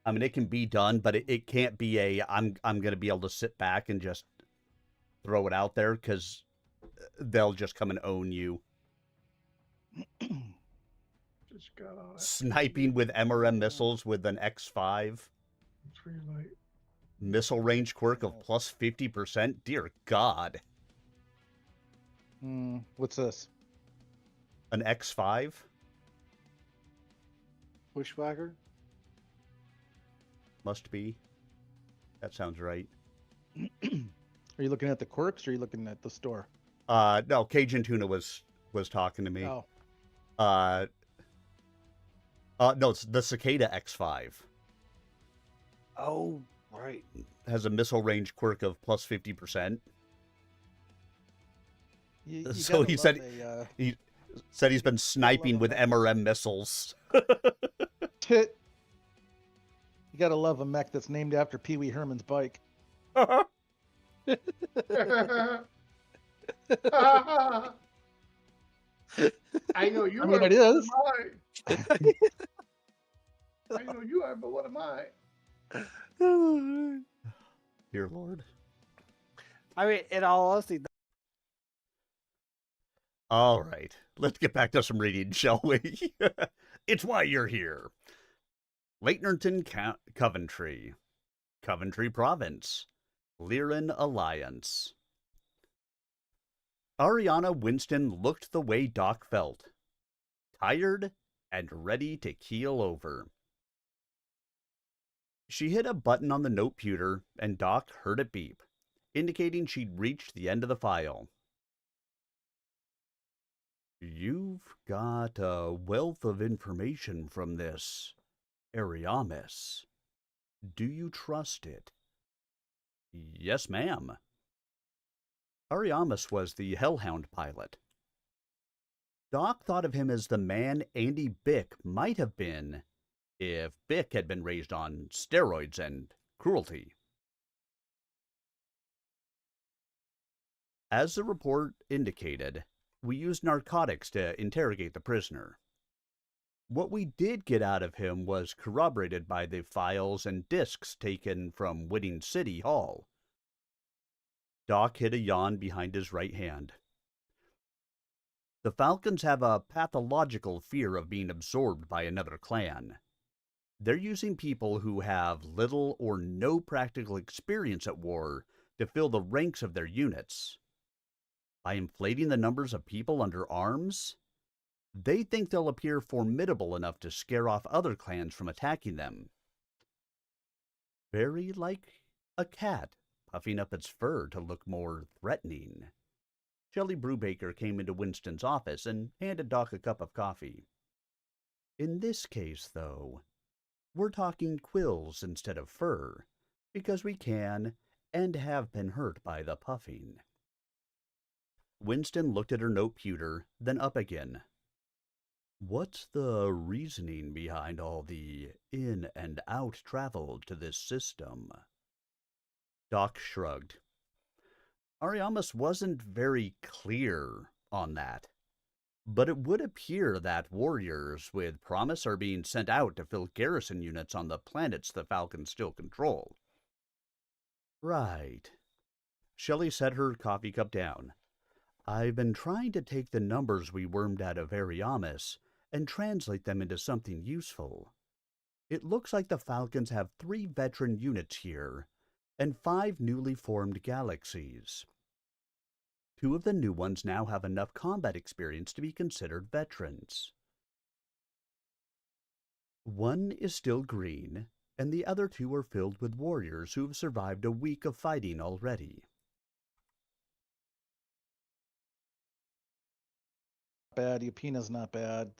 I mean, it can be done, but it can't be a I'm going to be able to sit back and just throw it out there, because they'll just come and own you. Just got on it. Sniping with MRM missiles with an X5. 3 light. Missile range quirk of plus 50%. Dear God. What's this? An X5? Bushwhacker? Must be. That sounds right. Are you looking at the quirks or are you looking at the store? No, Cajun Tuna was talking to me. Oh. No, it's the Cicada X5. Oh, right. Has a missile range quirk of plus 50%. You So gotta he love said a, he said he's been sniping a with mech. MRM missiles. You gotta love a mech that's named after Pee Wee Herman's bike. I know you I mean, are, it but what is. am I? I know you are, but what am I? Dear Lord. I mean, in all honesty, All right, let's get back to some reading, shall we? It's why you're here. Leightonton, Coventry. Coventry Province. Lyran Alliance. Ariana Winston looked the way Doc felt. Tired and ready to keel over. She hit a button on the noteputer, and Doc heard it beep, indicating she'd reached the end of the file. You've got a wealth of information from this Ariamis. Do you trust it? Yes, ma'am. Ariamis was the Hellhound pilot. Doc thought of him as the man Andy Bick might have been if Bick had been raised on steroids and cruelty. As the report indicated, we used narcotics to interrogate the prisoner. What we did get out of him was corroborated by the files and discs taken from Whitting City Hall. Doc hid a yawn behind his right hand. The Falcons have a pathological fear of being absorbed by another clan. They're using people who have little or no practical experience at war to fill the ranks of their units. By inflating the numbers of people under arms, they think they'll appear formidable enough to scare off other clans from attacking them. Very like a cat puffing up its fur to look more threatening. Shelley Brubaker came into Winston's office and handed Doc a cup of coffee. In this case, though, we're talking quills instead of fur, because we can and have been hurt by the puffing. Winston looked at her noteputer, then up again. What's the reasoning behind all the in and out travel to this system? Doc shrugged. Ariamis wasn't very clear on that, but it would appear that warriors with promise are being sent out to fill garrison units on the planets the Falcons still control. Right. Shelley set her coffee cup down. I've been trying to take the numbers we wormed out of Ariamis and translate them into something useful. It looks like the Falcons have 3 veteran units here and 5 newly formed galaxies. 2 of the new ones now have enough combat experience to be considered veterans. 1 is still green, and the other 2 are filled with warriors who have survived a week of fighting already. Bad. Yupina's not bad.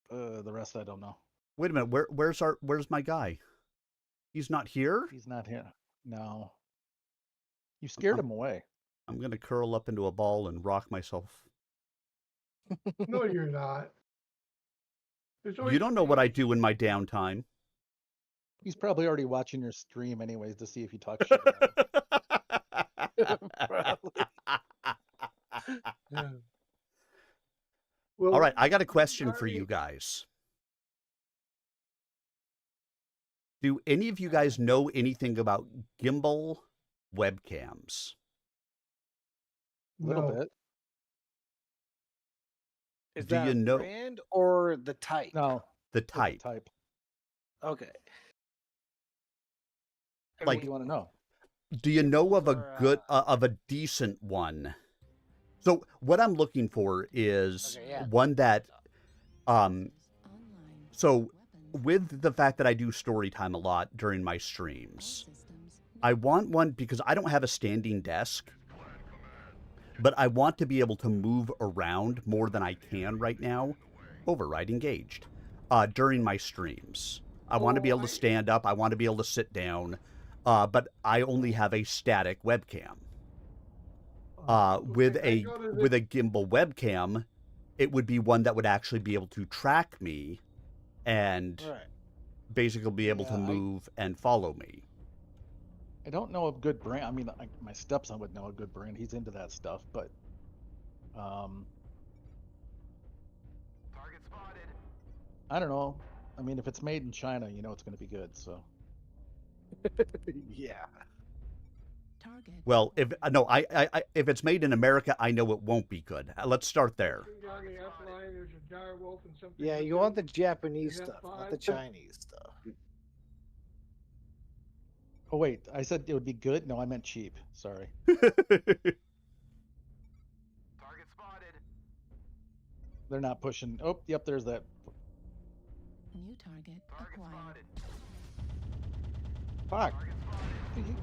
The rest I don't know. Wait a minute, where's my guy? He's not here? He's not here. No. You scared him away. I'm gonna curl up into a ball and rock myself. No, you're not. You don't know what I do in my downtime. He's probably already watching your stream anyways to see if you talk shit about him. Well, all right, I got a question for you guys. Do any of you guys know anything about gimbal webcams? A little bit. Is Do that you a know brand or the type? No. the type? Type. Okay. Like, Like, what do you want to know? do you know of a good, of a decent one? So what I'm looking for is one that, so with the fact that I do story time a lot during my streams, I want one because I don't have a standing desk, but I want to be able to move around more than I can right now. Override engaged. During my streams. I want to be able to stand up. I want to be able to sit down. But I only have a static webcam. With Okay, I a go to with a gimbal webcam, it would be one that would actually be able to track me and Right. basically be able to Yeah, move and follow me. I don't know a good brand. I mean, my stepson would know a good brand. He's into that stuff, but Target spotted. I don't know. I mean, if it's made in China, you know it's going to be good. So Yeah. Target. Well, if no, if it's made in America, I know it won't be good. Let's start there. Something down the F line, there's a dire wolf and something. Yeah, to you do. want the Japanese Is that stuff, not five? the Chinese stuff. oh wait, I said it would be good. No, I meant cheap. Sorry. Target spotted. They're not pushing. Oh, yep, there's that. New target acquired. Fuck. Target spotted. Dude,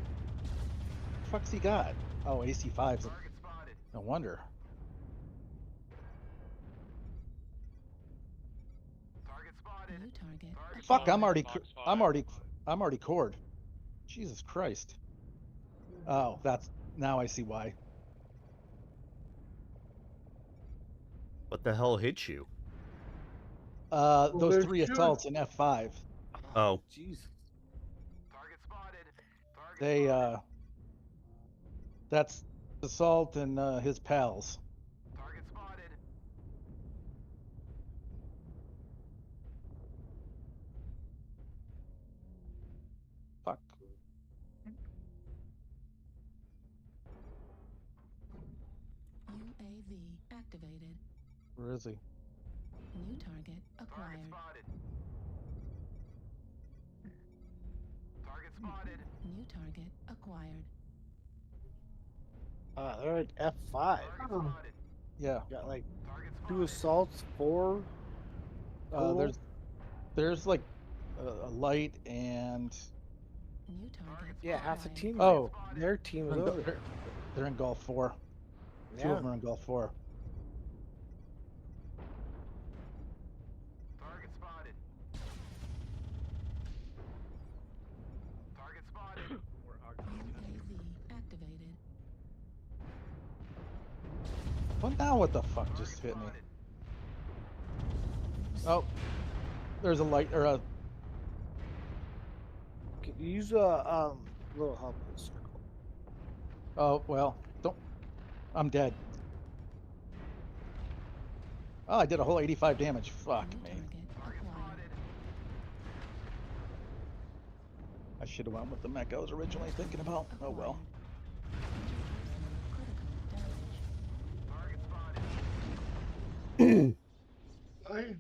fuck's he got? Oh, AC5s. Target spotted. No wonder. Target spotted. New target. Fuck, acquired. I'm already cored. Jesus Christ. Oh, now I see why. What the hell hit you? Those there's 3 two. assaults in F5. Oh, Jesus. Target spotted. Target They spotted. that's assault and his pals. Target spotted. Fuck. UAV activated. Where is he? New target acquired. Target spotted. Target spotted. New target acquired. They're at F5. Target spotted. Yeah. Got like Target 2 spotted. assaults, 4. Total? There's like a light and New target. Yeah, half the acquired. team. oh, Their team is over there. they're in Gulf 4. Two Yeah. of them are in Gulf 4. Target spotted. Target spotted. UAV activated. Well, now what the fuck just hit me? Oh, there's a light or a. Can you use a little help in the circle? Oh well, don't. I'm dead. Oh, I did a whole 85 damage. Fuck New me. target acquired. I should have went with the mech I was originally thinking about. Oh well. Target spotted. I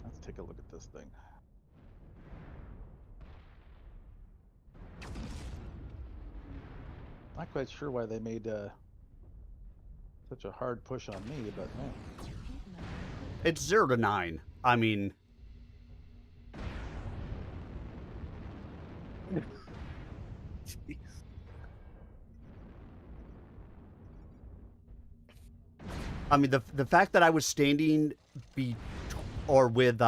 Let's take a look at this thing. Not quite sure why they made such a hard push on me, but man. it's 0 to 9. I mean, Jeez. the fact that I was standing with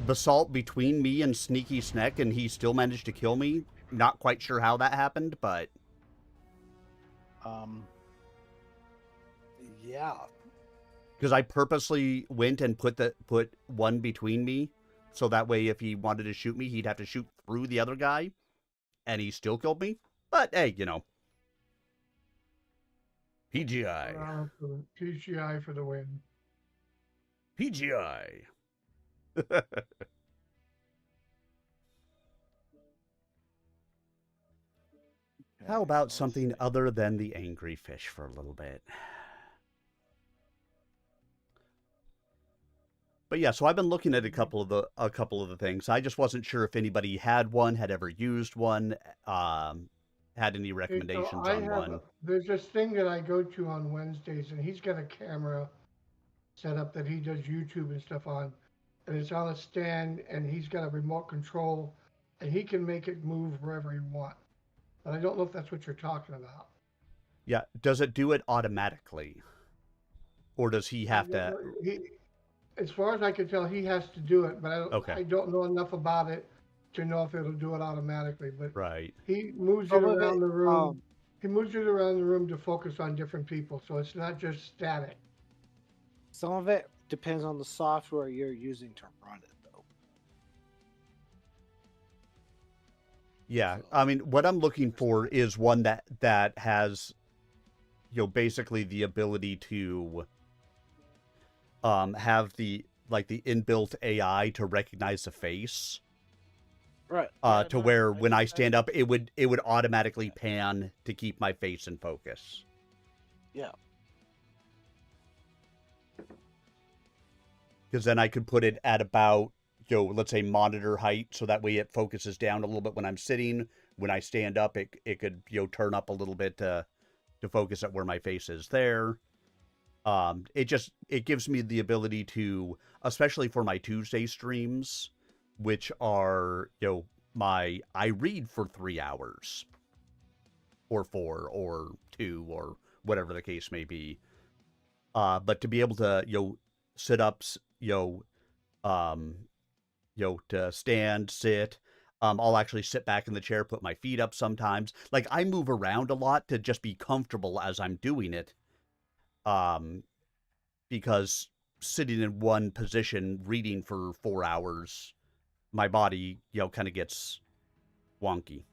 Basalt between me and Sneaky Sneck, and he still managed to kill me. Not quite sure how that happened, but Yeah. because I purposely went and put one between me, so that way if he wanted to shoot me, he'd have to shoot through the other guy, and he still killed me. But hey, PGI. PGI for the win. PGI. How about something other than the angry fish for a little bit? But yeah, so I've been looking at a couple of the things. I just wasn't sure if anybody had one, had ever used one, had any recommendations on one. There's this thing that I go to on Wednesdays, and he's got a camera set up that he does YouTube and stuff on, and it's on a stand, and he's got a remote control, and he can make it move wherever he wants. But I don't know if that's what you're talking about. Yeah, does it do it automatically, or does he have to? as far as I can tell, he has to do it, but Okay. I don't know enough about it to know if it'll do it automatically. But Right. he moves it Some of around it, the room. He moves it around the room to focus on different people, so it's not just static. some of it depends on the software you're using to run it, though. Yeah. I mean, what I'm looking for is one that has, basically the ability to have the inbuilt AI to recognize the face. Right. To where when I stand up, it would automatically pan to keep my face in focus. Yeah. Because then I could put it at about, let's say monitor height, so that way it focuses down a little bit when I'm sitting. When I stand up, it could turn up a little bit to focus at where my face is there. It gives me the ability to, especially for my Tuesday streams, which are I read for 3 hours, or 4, or 2, or whatever the case may be. But to be able to sit ups, to stand, sit. I'll actually sit back in the chair, put my feet up sometimes. Like, I move around a lot to just be comfortable as I'm doing it. Because sitting in one position reading for 4 hours, my body, kind of gets wonky.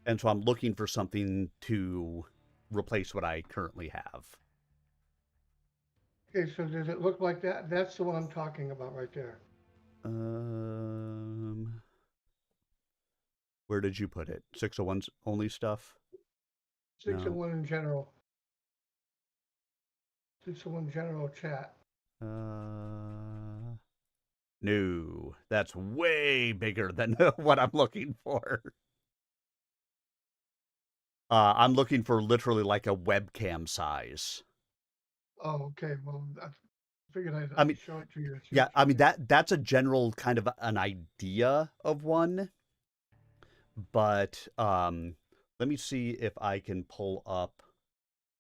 And so I'm looking for something to replace what I currently have. Okay, so does it look like that? That's the one I'm talking about right there. Where did you put it? 601's only stuff? 601 in general. 601 general chat. No, that's way bigger than what I'm looking for. I'm looking for literally like a webcam size. Oh, okay. Well, I figured I'd I mean, show it to you. yeah, I mean that's a general kind of an idea of one. But let me see if I can pull up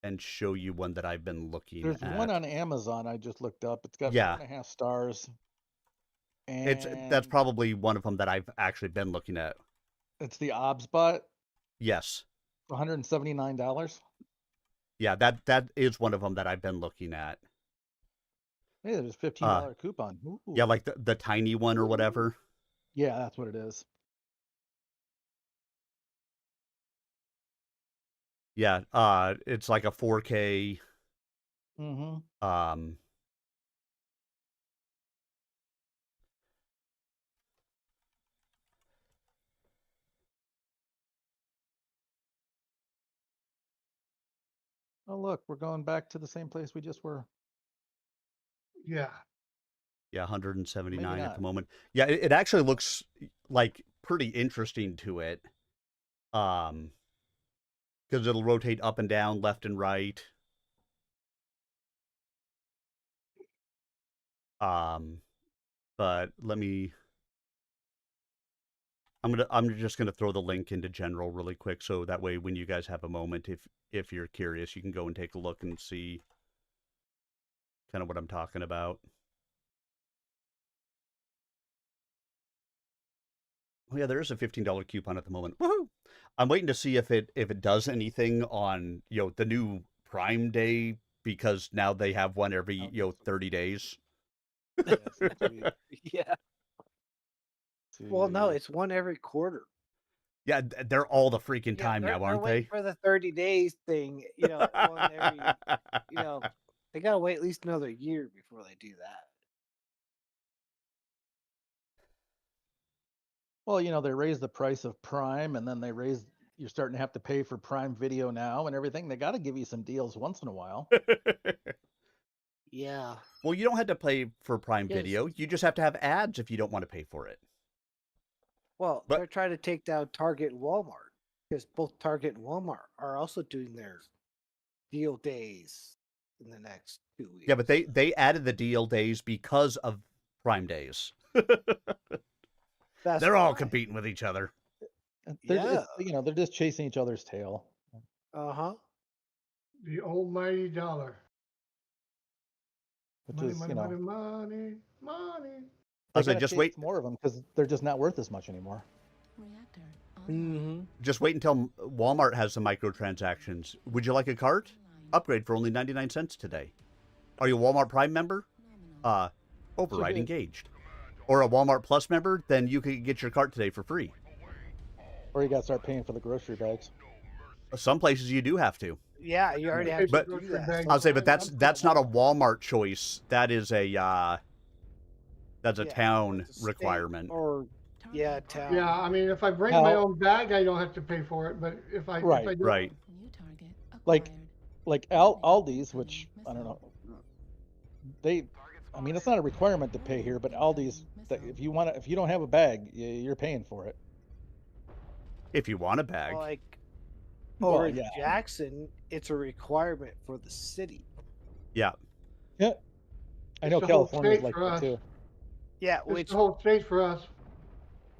and show you one that I've been looking There's at. one on Amazon I just looked up. It's got 4.5 stars. And That's probably one of them that I've actually been looking at. It's the OBSBot. Yes. $179. Yeah, that is one of them that I've been looking at. Hey, there's a $15 coupon. Ooh. Yeah, like the tiny one or whatever. Yeah, that's what it is. Yeah, it's like a 4K. Mm-hmm. Oh, look, we're going back to the same place we just were. Yeah. Yeah, 179 Maybe at not. the moment. Yeah, it actually looks like pretty interesting to it. Because it'll rotate up and down, left and right. But let me. I'm just gonna throw the link into general really quick, so that way when you guys have a moment, if you're curious, you can go and take a look and see kind of what I'm talking about. Oh yeah, there is a $15 coupon at the moment. Woohoo! I'm waiting to see if it does anything on the new Prime Day, because now they have one every 30 days. Yeah. Well, no, it's one every quarter. Yeah, they're all the freaking time now, aren't waiting they? for the 30 days thing, one every, they gotta wait at least another year before they do that. Well, they raised the price of Prime, and then you're starting to have to pay for Prime Video now and everything. They got to give you some deals once in a while. Yeah. Well, you don't have to pay for Prime Yes. Video. You just have to have ads if you don't want to pay for it. Well, they're trying to take down Target and Walmart, because both Target and Walmart are also doing their deal days in the next 2 weeks. Yeah, but they added the deal days because of Prime Days. They're all competing with each other. They're just chasing each other's tail. Uh-huh. The almighty dollar. Which Money, is, money, money, money, money. I They're said, gonna just chase wait. more of them because they're just not worth as much anymore. Just wait until Walmart has some microtransactions. Would you like a cart? Upgrade for only 99 cents today. Are you a Walmart Prime member? Override engaged. Or a Walmart Plus member? Then you can get your cart today for free. Or you gotta start paying for the grocery bags. Some places you do have to. Yeah, you already have to do that. I'll say, but that's not a Walmart choice. That is a that's a town requirement. Or town. Yeah, I mean, if I bring my own bag, I don't have to pay for it. But if I do, Right. Like Aldi's, which I don't know, I mean, it's not a requirement to pay here, but Aldi's, if you don't have a bag, you're paying for it. If you want a bag. Or in Jackson, it's a requirement for the city. Yeah. Yeah. I know California's like that too. Yeah, it's the whole state for us.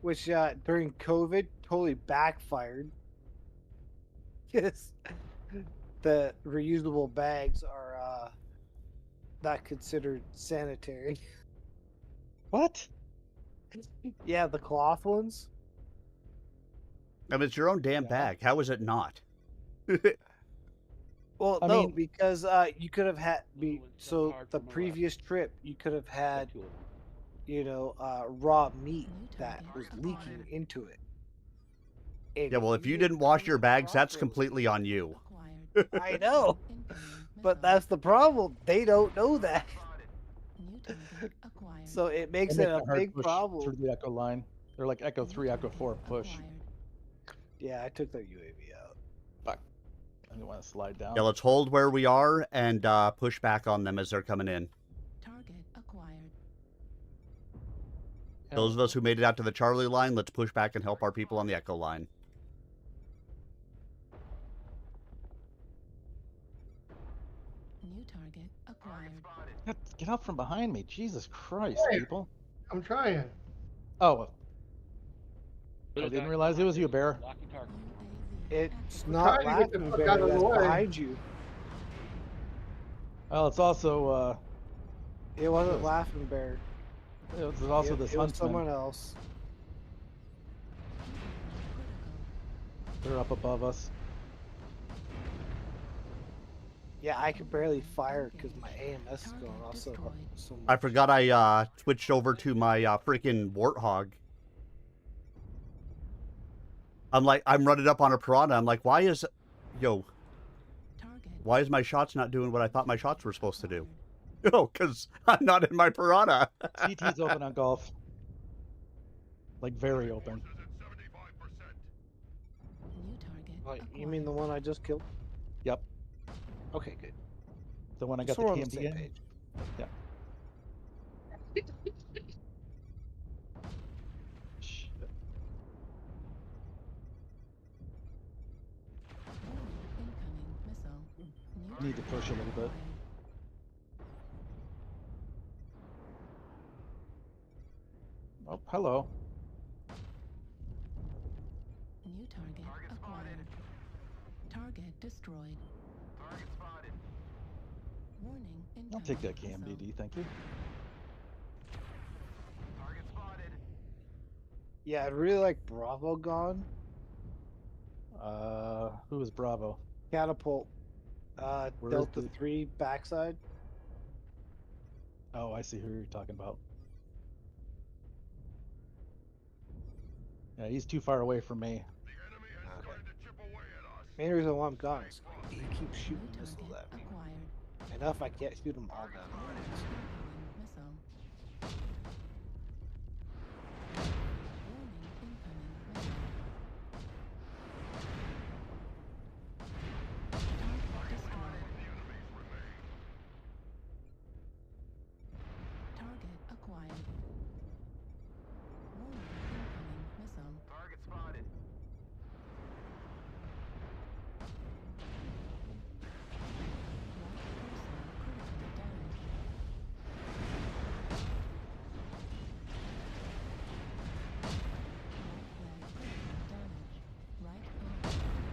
Which during COVID totally backfired. Yes. The reusable bags are not considered sanitary. What? Yeah, the cloth ones. I mean, it's your own damn bag. How is it not? Well, because you could have had the previous trip you could have had, raw meat that was leaking into it. Yeah, well, if you didn't wash your bags, that's completely on you. I know, but that's the problem. They don't know that, so it makes it a big problem. Through the Echo line, they're like Echo 3, Echo 4 push. Yeah, I took the UAV out. Fuck. I don't want to slide down. Yeah, let's hold where we are and push back on them as they're coming in. Target acquired. Those of us who made it out to the Charlie line, let's push back and help our people on the Echo line. New target acquired. Get out from behind me. Jesus Christ, people. I'm trying. Oh. I didn't realize it was you, Bear. It's not Laughing Bear that's behind you. Well, it's also it wasn't Laughing Bear. It was also this It was huntsman. someone else. They're up above us. Yeah, I can barely fire because my AMS is going off so much. I forgot I switched over to my freaking Warthog. I'm running up on a Piranha. I'm like, why is my shots not doing what I thought my shots were supposed to do? Oh, because I'm not in my Piranha. CT's open on golf. Like, very open. You mean the one I just killed? Yep. Okay, good. The one I got So the we're on the TMD same in? page. Yeah. Need to push a little bit. Oh, hello. New target acquired. Target destroyed. Target spotted. Warning. I'll take that KMDD, thank you. Target spotted. Yeah, I'd really like Bravo gone. Who is Bravo? Catapult. Where Delta is the- 3 backside. Oh, I see who you're talking about. Yeah, he's too far away from me. Main reason why I'm gone is he keeps shooting missiles at me. Enough, I can't shoot them all down. Target acquired. Warning, incoming missile. Target spotted.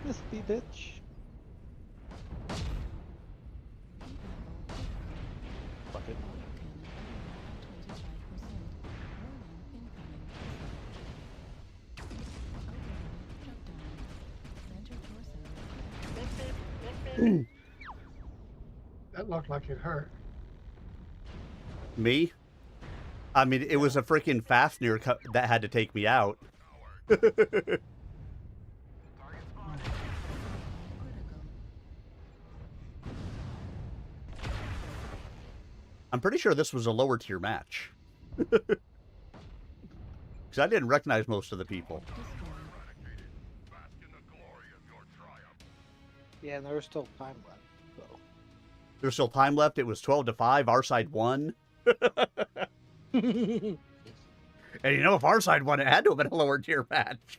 Crispy bitch. Fuck it. That looked like it hurt. Me? I mean, it was a freaking Fafnir that had to take me out. I'm pretty sure this was a lower tier match. Because I didn't recognize most of the people. Yeah, and there's still time left. So. There's still time left. It was 12-5. Our side won. And you know, if our side won, it had to have been a lower tier match.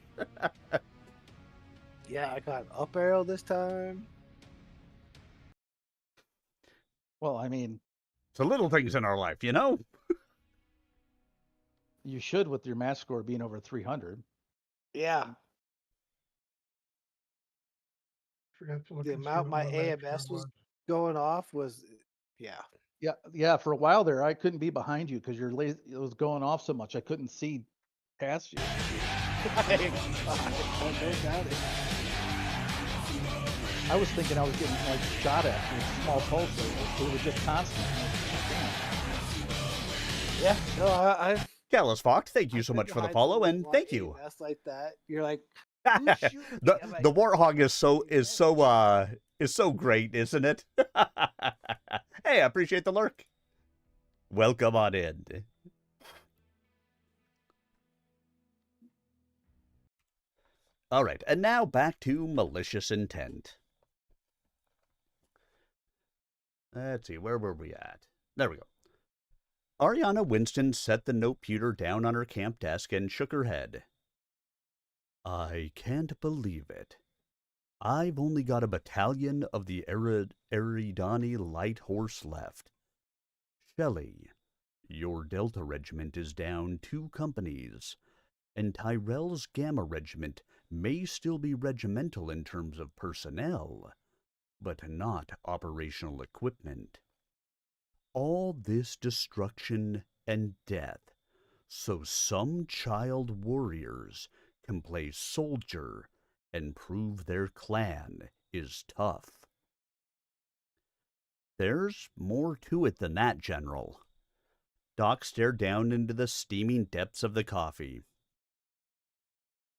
Yeah, I got up arrow this time. Well, I mean, it's the little things in our life, you know? You should with your match score being over 300. Yeah. Forgot to look The and see amount what my match AMS score was going off was, yeah. Yeah. For a while there, I couldn't be behind you because your laser it was going off so much I couldn't see past you. I was thinking I was getting like shot at with small pulses. It was just constant. Yeah. No, I Callous Fox, thank you so much for the follow, and thank you. AMS like that. You're like, the Warthog is so great, isn't it? Hey, I appreciate the lurk. Welcome on in. All right, and now back to Malicious Intent. Let's see, where were we at? There we go. Ariana Winston set the note pewter down on her camp desk and shook her head. I can't believe it. I've only got a battalion of the Eridani Light Horse left. Shelley, your Delta Regiment is down 2 companies, and Tyrell's Gamma Regiment may still be regimental in terms of personnel, but not operational equipment. All this destruction and death, so some child warriors can play soldier and prove their clan is tough. There's more to it than that, General. Doc stared down into the steaming depths of the coffee.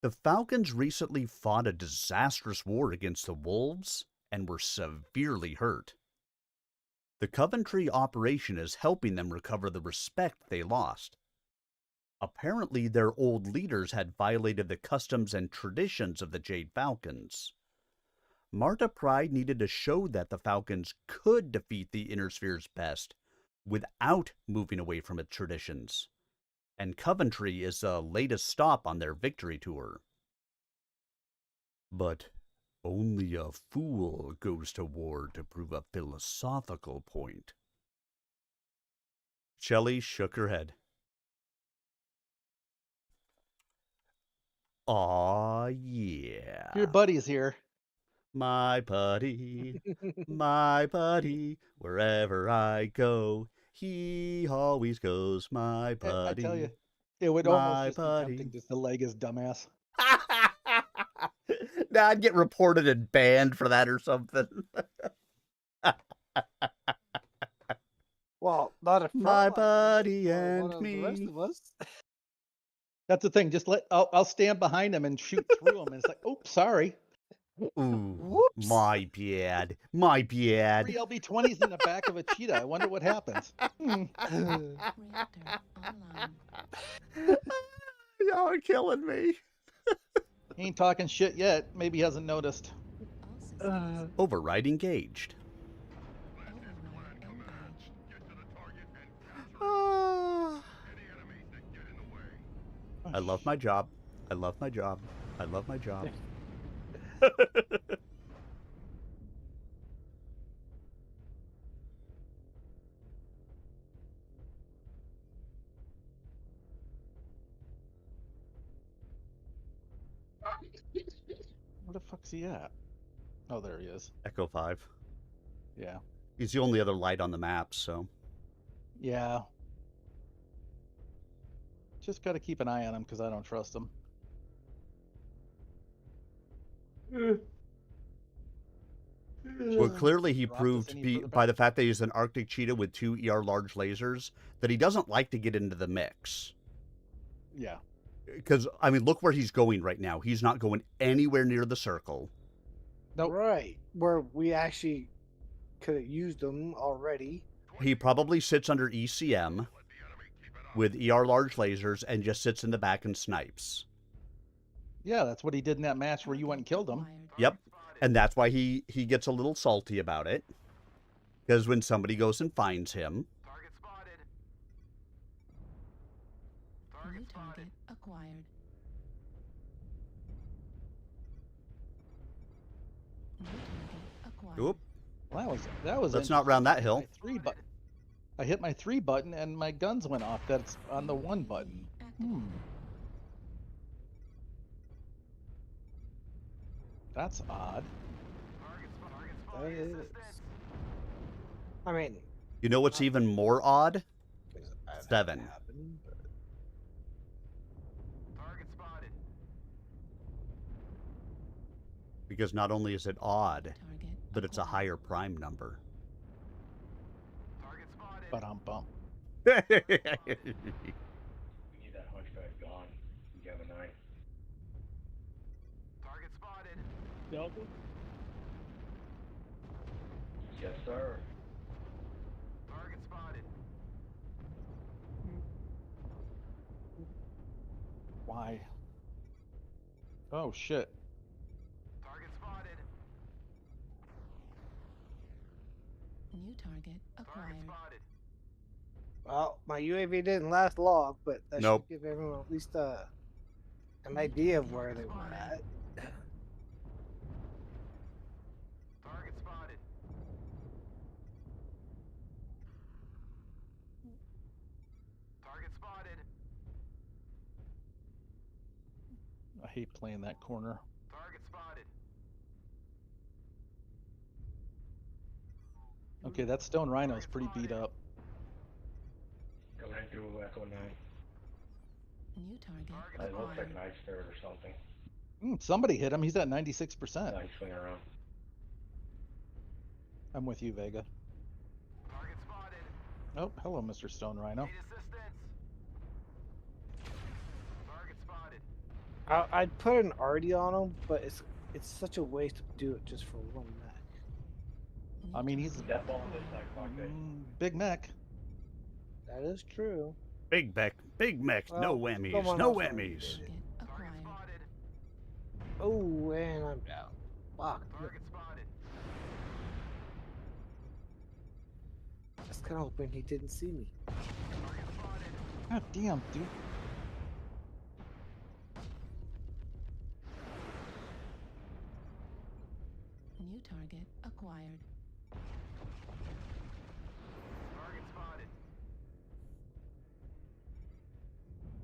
The Falcons recently fought a disastrous war against the Wolves and were severely hurt. The Coventry operation is helping them recover the respect they lost. Apparently, their old leaders had violated the customs and traditions of the Jade Falcons. Marta Pride needed to show that the Falcons could defeat the Inner Sphere's best without moving away from its traditions. And Coventry is the latest stop on their victory tour. But only a fool goes to war to prove a philosophical point. Shelley shook her head. Aw, yeah. Your buddy's here. My buddy, wherever I go, he always goes, my buddy. I tell you, it would almost just be tempting just to leg his dumbass. Nah, I'd get reported and banned for that or something. Well, not if my buddy and one me. Of the rest of us. That's the thing. Just I'll stand behind him and shoot through him, and it's like, oh, sorry. Ooh, whoops. My bad. 3 LB-20s in the back of a cheetah. I wonder what happens. Y'all are killing me. He ain't talking shit yet. Maybe he hasn't noticed. Override engaged. I love my job. I love my job. I love my job. Where the fuck's he at? Oh, there he is. Echo 5. Yeah. He's the only other light on the map, so. Yeah. Just got to keep an eye on him because I don't trust him. Well, clearly he drop this proved any further by back? the fact that he's an Arctic cheetah with 2 ER large lasers that he doesn't like to get into the mix. Yeah. Because, I mean, look where he's going right now. He's not going anywhere near the circle. Nope. Right. Where we actually could have used them already. He probably sits under ECM with ER large lasers and just sits in the back and snipes. Yeah, that's what he did in that match where you went and killed him. Yep. And that's why he gets a little salty about it. Because when somebody goes and finds him, New target acquired. New target acquired. oop, Well, that was. let's not round that hill. I hit my 3 button and my guns went off. That's on the 1 button. That's odd. That is. I mean, You know what's even more odd? 7. Because not only is it odd, but it's a higher prime number. Ba-dum-bum. We need that hunchback gone. You have a 9. Delta? Yes, sir. Why? Oh, shit. New target acquired. well, my UAV didn't last long, but that Nope. should give everyone at least an idea of where they were at. I hate playing that corner. Okay, that stone rhino is pretty beat up. Go ahead and do Echo 9. New target It looks like acquired. Night Spirit or something. Somebody hit him. He's at 96%. Nice swing around. I'm with you, Vega. Oh, hello, Mr. Stone Rhino. I'd put an arty on him, but it's such a waste to do it just for one mech. I mean, he's Death ball on this side, Clock big mech. That is true. Big mech, no Well, whammies, someone no else already whammies. did it. Acquired. Oh, and I'm down. Fuck. I was kind of hoping he didn't see me. God damn, dude. New target acquired.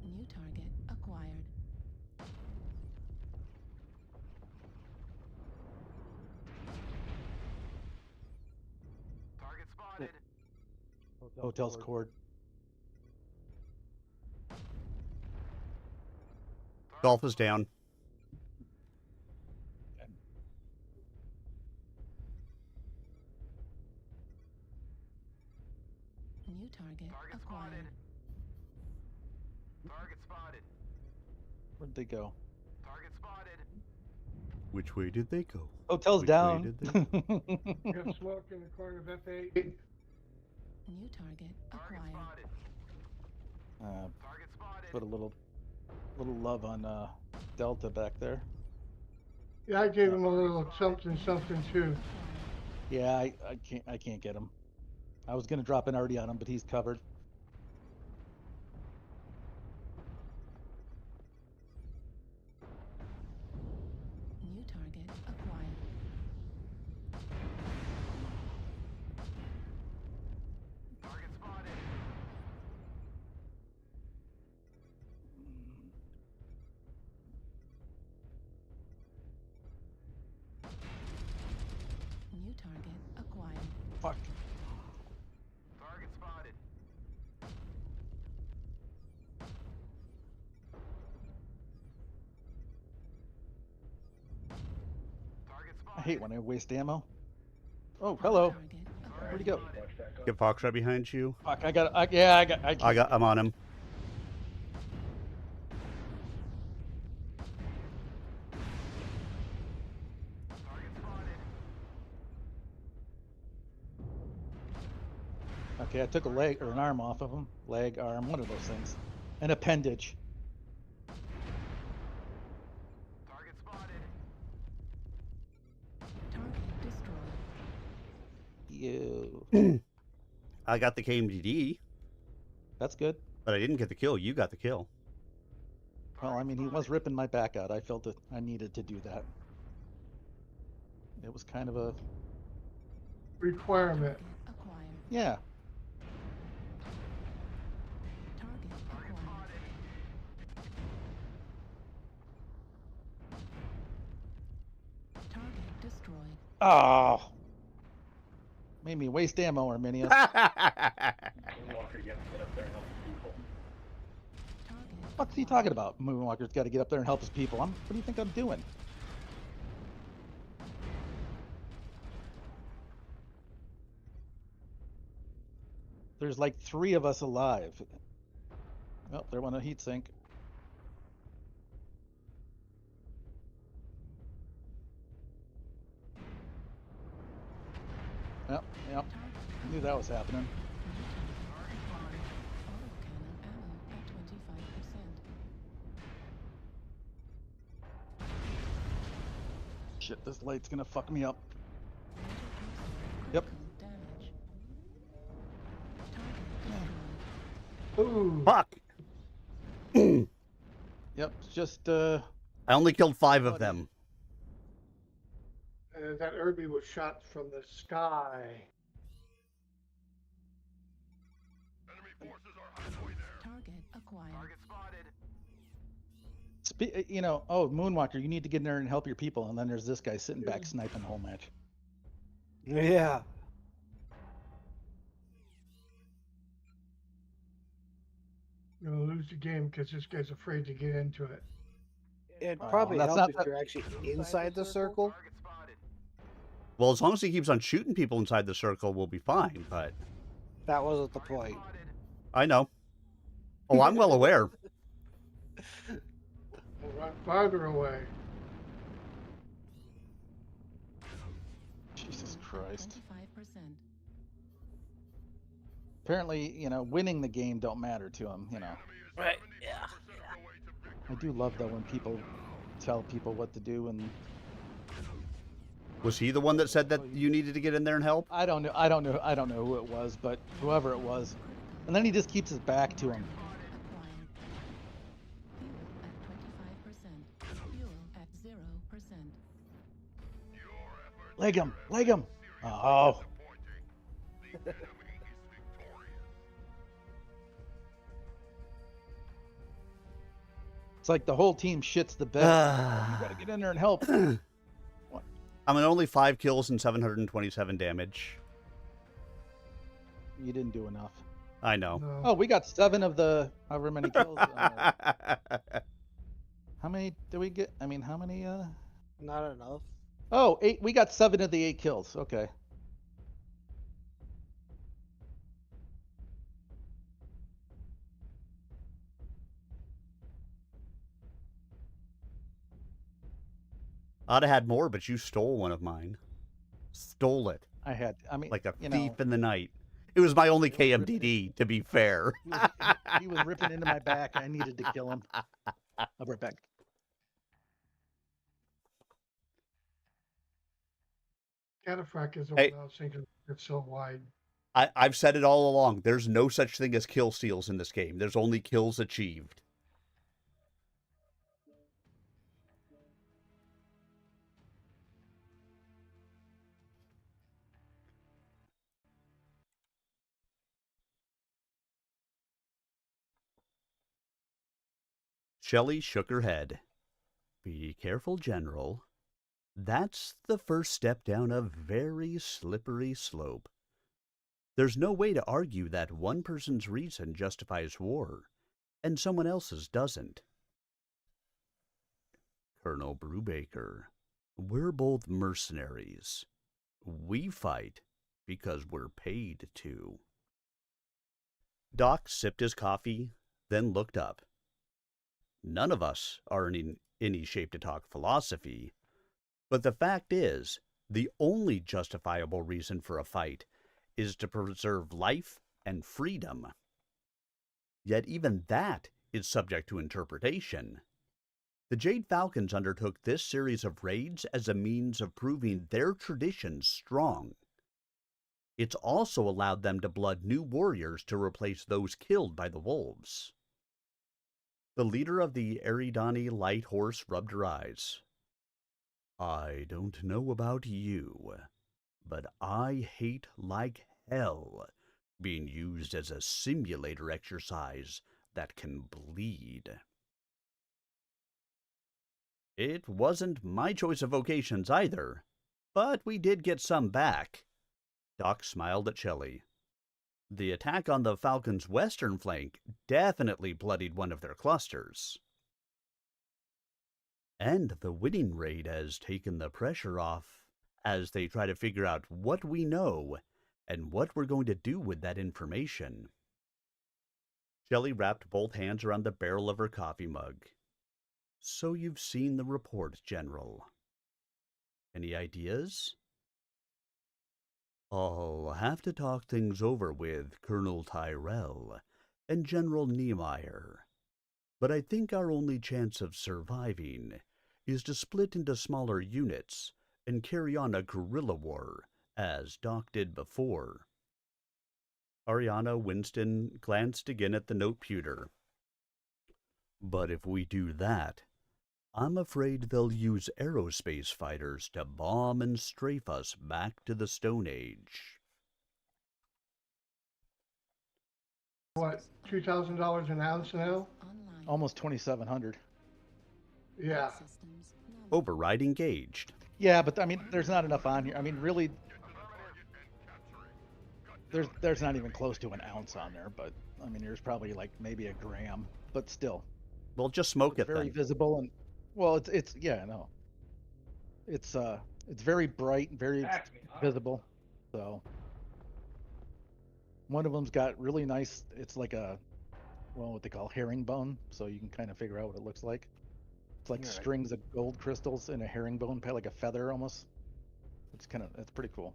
New target acquired. Hotel's cord. Golf is down. New target acquired. Where'd they go? Which way did they go? Hotel's Which way down. did they go? You have smoke in the corner of F8. New target acquired. Put a little love on Delta back there. Yeah, I gave him a little something too. Yeah, I can't get him. I was gonna drop an arty on him, but he's covered. New target acquired. New target acquired. Fuck. I hate when I waste ammo. Oh, hello. Where'd he go? Get Fox right behind you. Fuck, I'm on him. Okay, I took a leg or an arm off of him. Leg, arm, one of those things. An appendage. Target spotted. Target destroyed. You. I got the KMDD. That's good. But I didn't get the kill. You got the kill. Well, I mean, he was ripping my back out. I felt that I needed to do that. It was kind of a requirement. Yeah. Target acquired. Target destroyed. Oh. Made me waste ammo, Arminius. What's he talking about? Moonwalker's got to get up there and help his people. What do you think I'm doing? There's like 3 of us alive. Oh, there went a heat sink. Yep, yep. I knew that was happening. Shit, this light's gonna fuck me up. Yep. Ooh. Fuck. Yep, just I only killed 5 of them. That Irby was shot from the sky. Enemy forces are halfway there. Target acquired. Target spotted. you know, oh, Moonwalker, you need to get in there and help your people. And then there's this guy sitting back sniping the whole match. Yeah. You're gonna lose the game because this guy's afraid to get into it. It'd probably that's help not if you're actually inside the circle. Well, as long as he keeps on shooting people inside the circle, we'll be fine, but... That wasn't the point. I know. Oh, I'm well aware. Run farther away. Jesus Christ. 25%. Apparently, you know, winning the game don't matter to him, you know. Right, yeah. I do love, though, when people tell people what to do and... Was he the one that said that you needed to get in there and help? I don't know who it was, but whoever it was. And then he just keeps his back to him. Fuel at 25%. Fuel at 0%. Leg him! Leg him! Oh. It's like the whole team shits the bed. You gotta get in there and help. I'm at only 5 kills and 727 damage. You didn't do enough. I know. No. Oh, we got 7 of the however many kills. How many did we get? I mean, how many? Not enough. Oh, 8. We got 7 of the 8 kills. Okay. I'd have had more, but you stole one of mine. Stole it. I mean, like a you thief know, in the night. It was my only KMDD, to be fair. he was ripping into my back. I needed to kill him. I'll be right back. Cataphract is the Hey. one I was thinking it's so wide. I've said it all along. There's no such thing as kill steals in this game. There's only kills achieved. Shelley shook her head. Be careful, General. That's the first step down a very slippery slope. There's no way to argue that one person's reason justifies war, and someone else's doesn't. Colonel Brubaker, we're both mercenaries. We fight because we're paid to. Doc sipped his coffee, then looked up. None of us are in any shape to talk philosophy, but the fact is, the only justifiable reason for a fight is to preserve life and freedom. Yet even that is subject to interpretation. The Jade Falcons undertook this series of raids as a means of proving their traditions strong. It's also allowed them to blood new warriors to replace those killed by the wolves. The leader of the Eridani Light Horse rubbed her eyes. I don't know about you, but I hate like hell being used as a simulator exercise that can bleed. It wasn't my choice of vocations either, but we did get some back. Doc smiled at Shelley. The attack on the Falcons' western flank definitely bloodied one of their clusters. And the winning raid has taken the pressure off as they try to figure out what we know and what we're going to do with that information. Shelley wrapped both hands around the barrel of her coffee mug. So you've seen the report, General. Any ideas? I'll have to talk things over with Colonel Tyrell and General Niemeyer, but I think our only chance of surviving is to split into smaller units and carry on a guerrilla war, as Doc did before. Ariana Winston glanced again at the note pewter. But if we do that, I'm afraid they'll use aerospace fighters to bomb and strafe us back to the Stone Age. What, $2,000 an ounce now? Almost 2,700. Yeah. Override engaged. Yeah, but I mean, there's not enough on here. I mean, really, there's not even close to an ounce on there. But I mean, there's probably like maybe a gram. But still. Well, just smoke it then. Very visible and well, it's yeah, no. It's very bright, very visible. So one of them's got really nice. It's like a, well, what they call herringbone. So you can kind of figure out what it looks like. It's like strings of gold crystals in a herringbone, like a feather almost. It's pretty cool.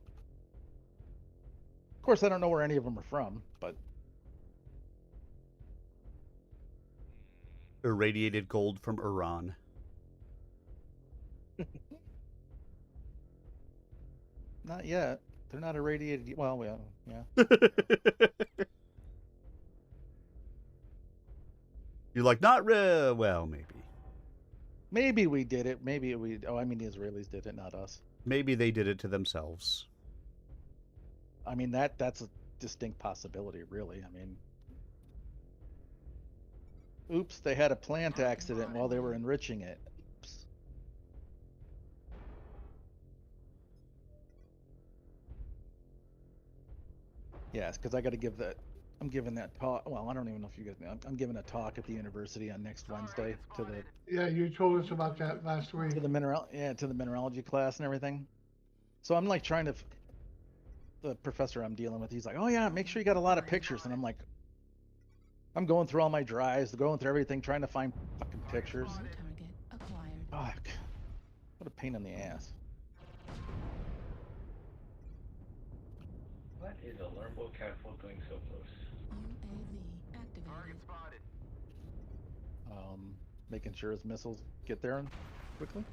Of course, I don't know where any of them are from, but irradiated gold from Iran. Not yet. They're not irradiated. Well, yeah. You're like, not well, maybe. Maybe we did it. Maybe we. Oh, I mean, the Israelis did it, not us. Maybe they did it to themselves. I mean, that's a distinct possibility, really. I mean, oops, they had a plant accident while they were enriching it. Oops. Yes, because I got to give that. I'm giving that talk. Well, I don't even know if you guys know. I'm giving a talk at the university on next Wednesday to the. Yeah, you told us about that last week. To the mineralogy class and everything. So I'm like trying to. The professor I'm dealing with, he's like, "Oh yeah, make sure you got a lot of pictures," and I'm like, I'm going through all my drives, going through everything, trying to find fucking pictures. Fuck. What a pain in the ass. What is a learnable catapult doing so close? UAV activated. Target spotted. Making sure his missiles get there quickly.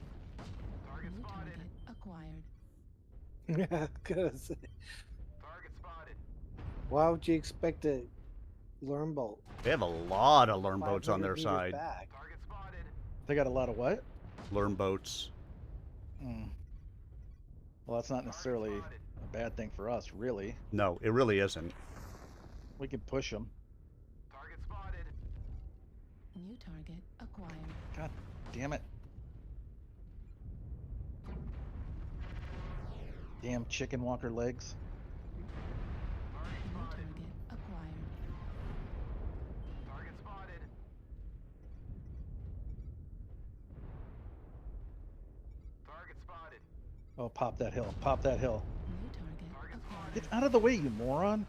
Target New spotted. target acquired. Yeah, because Target spotted. why would you expect a learn bolt? They have a lot of learn boats on 500 their meters side. back. Target spotted. They got a lot of what? Learn boats. Well, that's not necessarily a bad thing for us, really. No, it really isn't. We can push them. Target spotted. New target acquired. God damn it. Damn chicken walker legs. New target acquired. Target spotted. Target spotted. Oh, pop that hill. Pop that hill. New Get out of the way, you moron.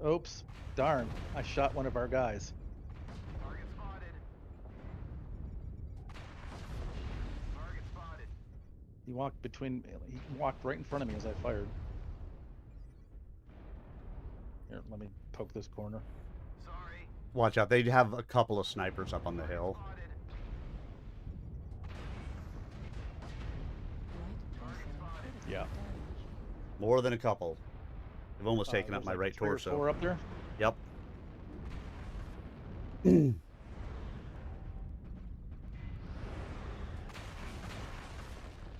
Oops. Darn. I shot one of our guys. He walked right in front of me as I fired. Here, let me poke this corner. Watch out. They have a couple of snipers up on the hill. Yeah. More than a couple. They've almost taken up there's my like right 3 or torso. 4 up there? Yep.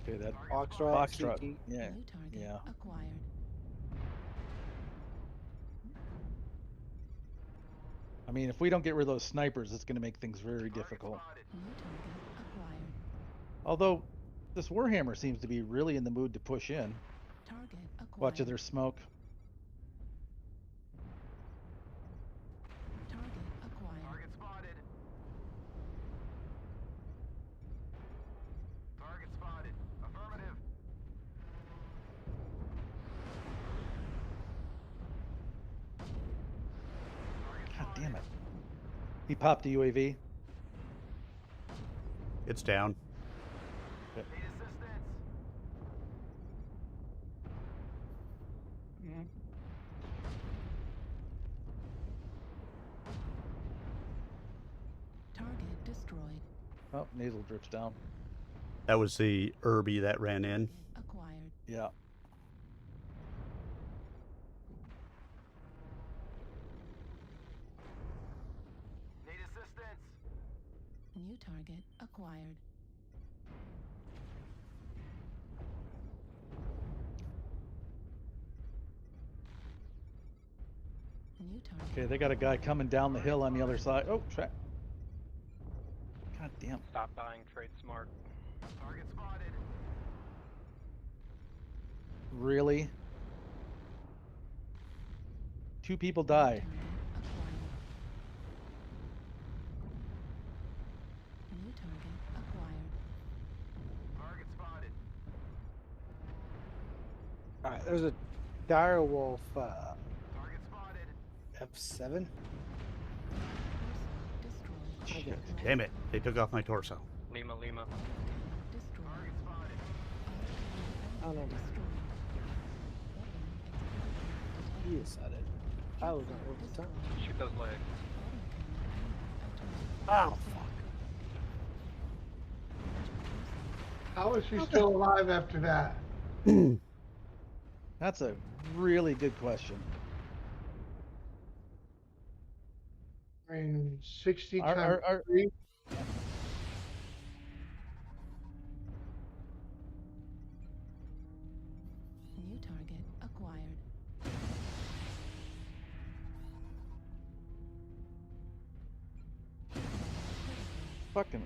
Okay, that Foxtrot. CT. Yeah. New target Yeah. acquired. I mean, if we don't get rid of those snipers, it's going to make things very difficult. New target acquired. Although, this Warhammer seems to be really in the mood to push in. Target acquired. Watch it, there's smoke. Target acquired. Target spotted. Target spotted. Affirmative. God damn it. He popped the UAV. It's down. Okay. Need assistance. Target destroyed. Oh, nasal drips down. That was the Irby that ran in. Acquired. Yeah. Need assistance. New target acquired. New target. Okay, they got a guy coming down the hill on the other side. Oh, track. God damn. Stop dying, trade smart. Target spotted. Really? 2 people die. Target acquired. New target acquired. Target spotted. Alright, there's a direwolf Target spotted. F7. Destroyed. Shit. Damn it. They took off my torso. Lima. Destroyed. Target spotted. Oh no, he is at it. I was not worth the time. Shoot those legs. Oh fuck. How is she still alive after that? That's a really good question. I mean, 60 Our- times our- 3. New target acquired. Fucking.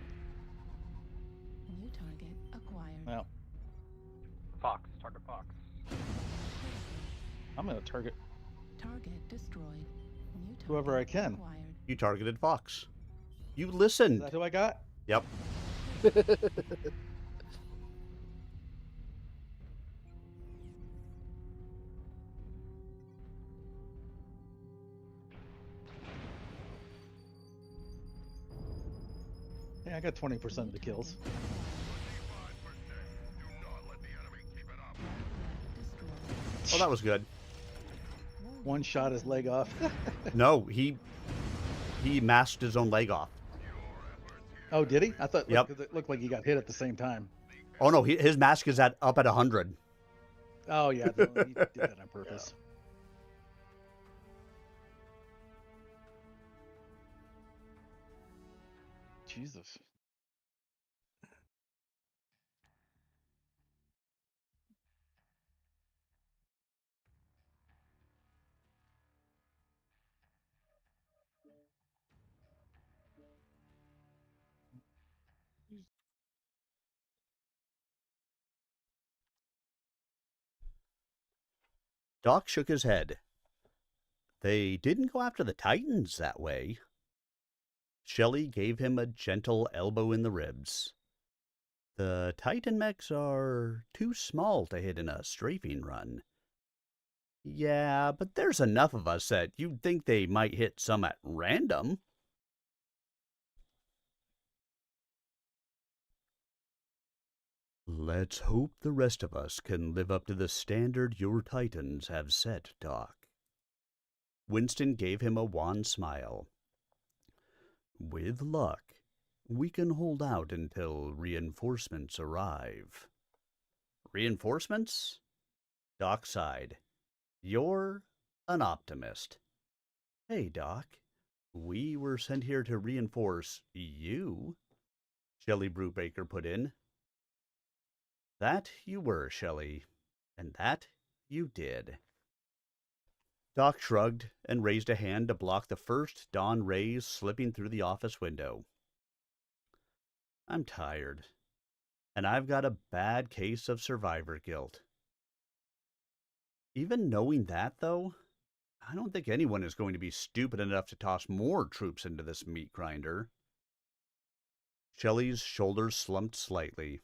New target acquired. Well, Fox. Target Fox. I'm going to target Target destroyed. New target whoever I can. acquired. You targeted Fox. You Is listened. that who I got? Yep. Yeah, I got 20% of the kills. Do not let the enemy keep it up. Oh, that was good. One shot his leg off. No, he masked his own leg off. Oh, did he? I thought Yep. it looked like he got hit at the same time. Oh no, his mask is up at 100. Oh, yeah. He did that on purpose. Jesus. Doc shook his head. They didn't go after the Titans that way. Shelley gave him a gentle elbow in the ribs. The Titan mechs are too small to hit in a strafing run. Yeah, but there's enough of us that you'd think they might hit some at random. Let's hope the rest of us can live up to the standard your Titans have set, Doc. Winston gave him a wan smile. With luck, we can hold out until reinforcements arrive. Reinforcements? Doc sighed. You're an optimist. Hey, Doc, we were sent here to reinforce you, Shelley Brubaker put in. That you were, Shelley, and that you did. Doc shrugged and raised a hand to block the first dawn rays slipping through the office window. I'm tired, and I've got a bad case of survivor guilt. Even knowing that, though, I don't think anyone is going to be stupid enough to toss more troops into this meat grinder. Shelley's shoulders slumped slightly.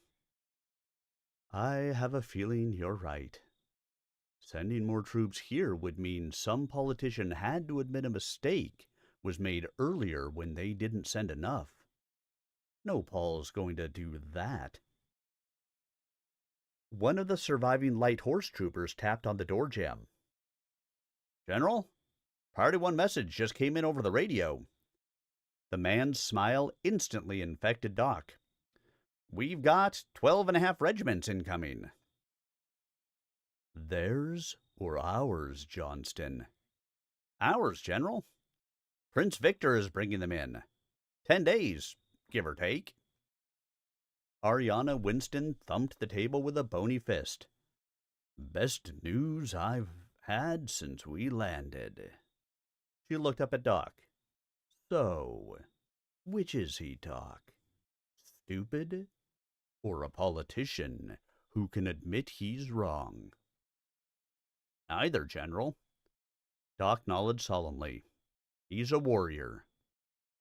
I have a feeling you're right. Sending more troops here would mean some politician had to admit a mistake was made earlier when they didn't send enough. No Paul's going to do that. One of the surviving light horse troopers tapped on the door jamb. General, Party 1 message just came in over the radio. The man's smile instantly infected Doc. We've got 12.5 regiments incoming. Theirs or ours, Johnston? Ours, General. Prince Victor is bringing them in. 10 days, give or take. Ariana Winston thumped the table with a bony fist. Best news I've had since we landed. She looked up at Doc. So, which is he, Doc? Stupid? Or a politician who can admit he's wrong? Neither, General. Doc nodded solemnly. He's a warrior.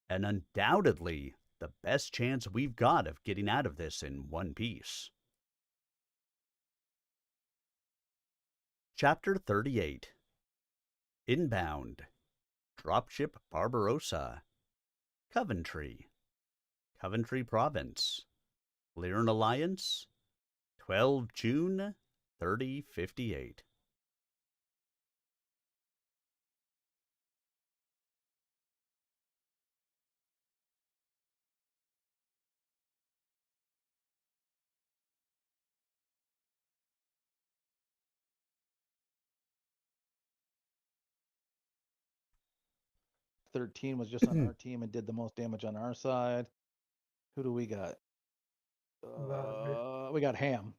And undoubtedly the best chance we've got of getting out of this in one piece. Chapter 38. Inbound. Dropship Barbarossa. Coventry. Coventry Province. Lyran Alliance. 12 June 3058. "13 was just on our team and did the most damage on our side." Who do we got? We got Ham.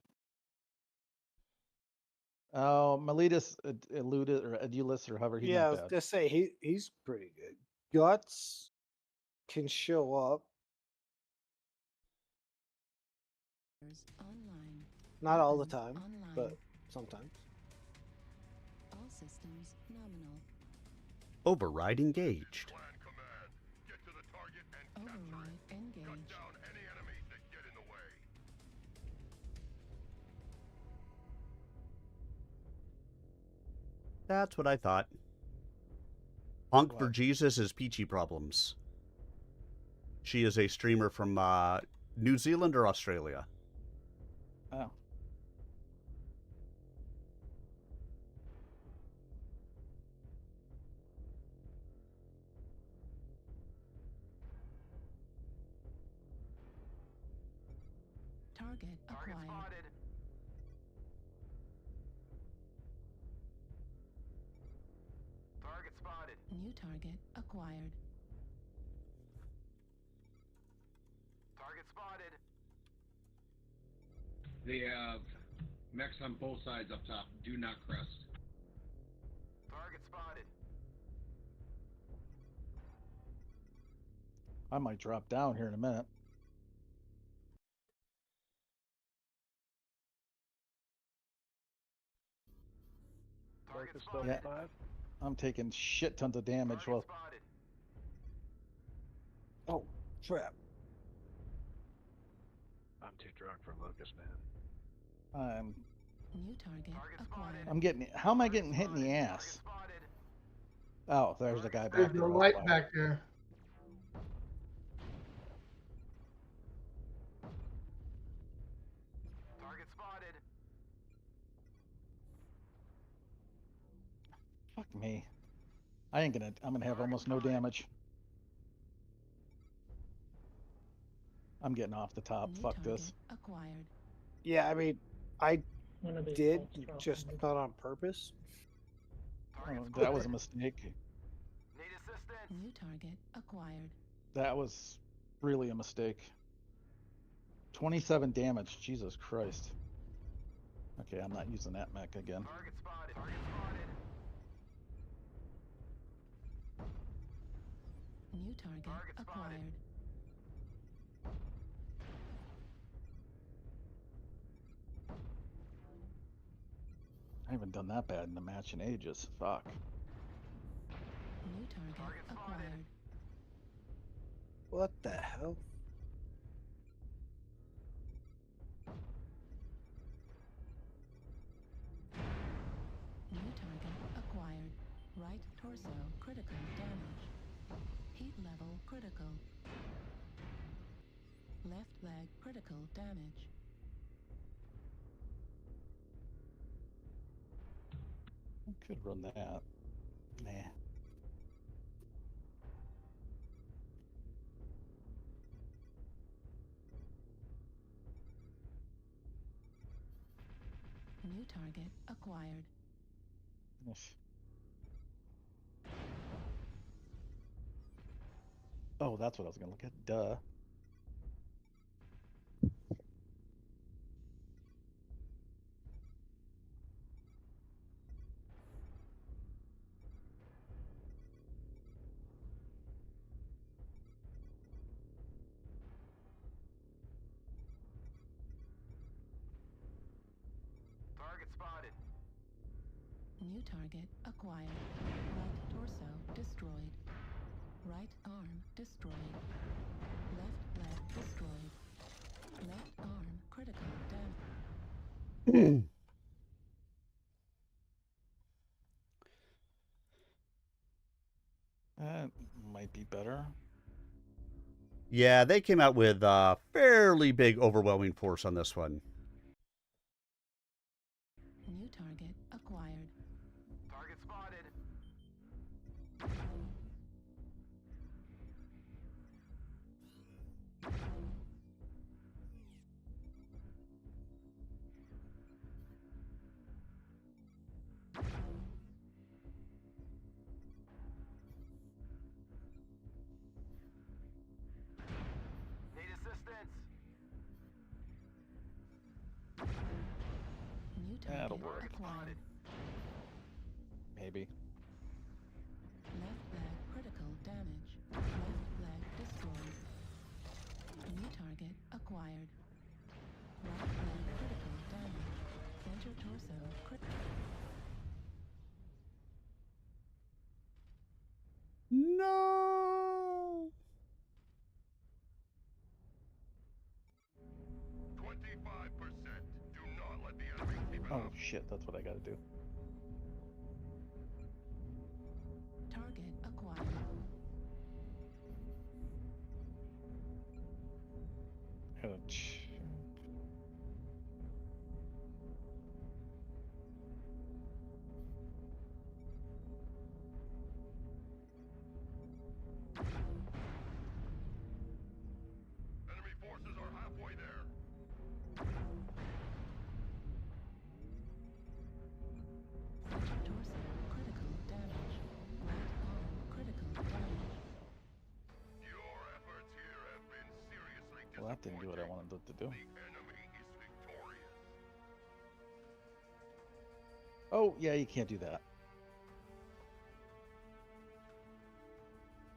Oh, Miletus eluded or Edulus or however. He's Yeah, I not was bad. gonna say he's pretty good. Guts can show up. Online. Not all the Weapons time, online. but sometimes. All systems nominal. Override engaged. Override engaged. That's what I thought. Honk for What? Jesus is Peachy Problems. She is a streamer from New Zealand or Australia. Oh. Target acquired. Target spotted. New target acquired. Target spotted. They have mechs on both sides up top. Do not crest. Target spotted. I might drop down here in a minute. Target Yeah, spotted. I'm taking shit tons of damage. Well, Oh, crap. I'm I'm too drunk for Locust, man. New target acquired. I'm getting. How am I getting hit in the ass? Oh, there's the guy back There's there. no all light fire. back there. Target spotted. Fuck me. I'm gonna have almost no damage. I'm getting off the top. New Fuck target this. acquired. Yeah, I mean, I One of these did, bolts dropped just on me. not on purpose. Oh, that was a mistake. Need assistance. New target acquired. That was really a mistake. 27 damage. Jesus Christ. Okay, I'm not using that mech again. Target spotted. Target spotted. New target acquired. I haven't done that bad in a match in ages. Fuck. New target acquired. What the hell? New target acquired. Right torso critical damage. Heat level critical. Left leg critical damage. I could run that. Nah. New target acquired. Yes. Oh, that's what I was gonna look at. Duh. Target spotted. New target acquired. Right torso destroyed. Right arm destroyed. Left leg destroyed. Left arm critical damage. That might be better. Yeah, they came out with a fairly big overwhelming force on this one. New target acquired. Target spotted. Need assistance. New That'll target work. acquired. Maybe. Left leg critical damage. Left leg destroyed. New target acquired. Right leg critical damage. Center torso critical. No. 25%. Do not let the enemy keep it Oh up. shit, that's what I gotta do. Target acquired. Ouch. Enemy forces are halfway there. Center torso critical damage. Right arm critical damage. Your efforts here have been seriously Well, that didn't do what I wanted it to do. The enemy is victorious. Oh, yeah, you can't do that.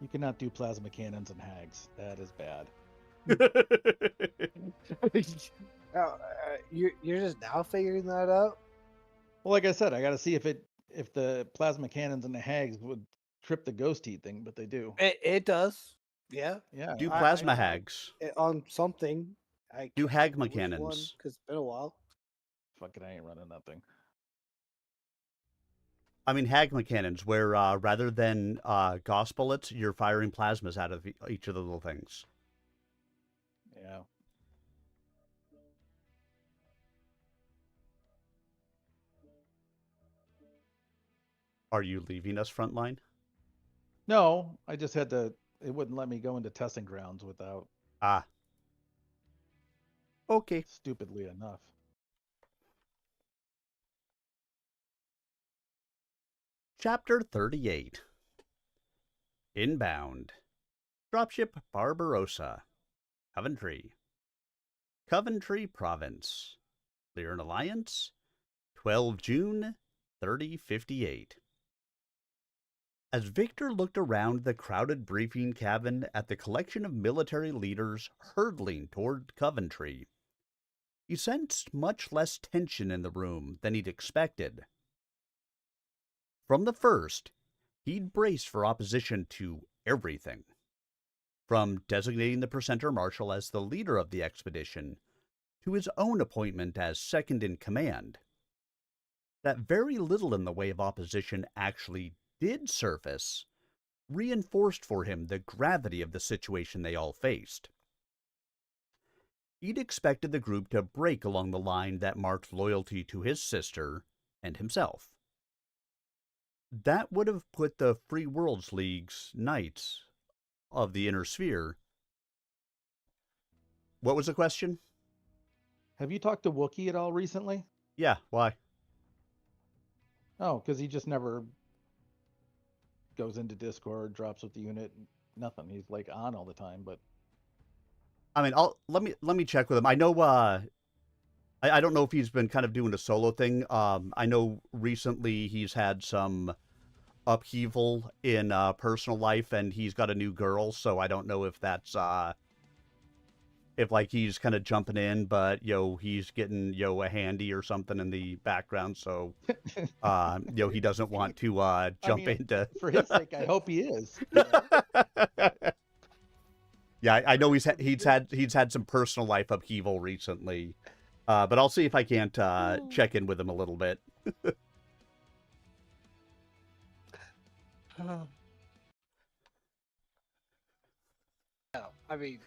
You cannot do plasma cannons and hags. That is bad. You're just now figuring that out? Well, like I said, I gotta see if the plasma cannons and the hags would trip the ghost heat thing, but they do. It does. Yeah. Yeah. Do plasma hags. On something. I Do can't Hagma remember which one, cannons. 'cause it's been a while. Fucking, I ain't running nothing. I mean, Hagma cannons, where rather than gauss bullets, you're firing plasmas out of each of the little things. Yeah. Are you leaving us, Frontline? No, I just had to. It wouldn't let me go into testing grounds without. Ah. Okay. Stupidly enough. Chapter 38. Inbound. Dropship Barbarossa. Coventry Province. Lyran Alliance. 12 June 3058. As Victor looked around the crowded briefing cabin at the collection of military leaders hurtling toward Coventry, he sensed much less tension in the room than he'd expected. From the first, he'd braced for opposition to everything. From designating the Presenter Marshal as the leader of the expedition, to his own appointment as second in command. That very little in the way of opposition actually did surface reinforced for him the gravity of the situation they all faced. He'd expected the group to break along the line that marked loyalty to his sister and himself. That would have put the Free Worlds League's Knights of the Inner Sphere. What was the question? Have you talked to Wookiee at all recently? Yeah, why? Oh, because he just never goes into Discord, drops with the unit, nothing. He's like on all the time, but I mean, let me check with him. I know I don't know if he's been kind of doing a solo thing. I know recently he's had some upheaval in personal life, and he's got a new girl, so I don't know if that's if like he's kind of jumping in, but he's getting a handy or something in the background, so he doesn't want to jump into. For his sake, I hope he is. Yeah, I know he's had some personal life upheaval recently, but I'll see if I can't check in with him a little bit. I mean,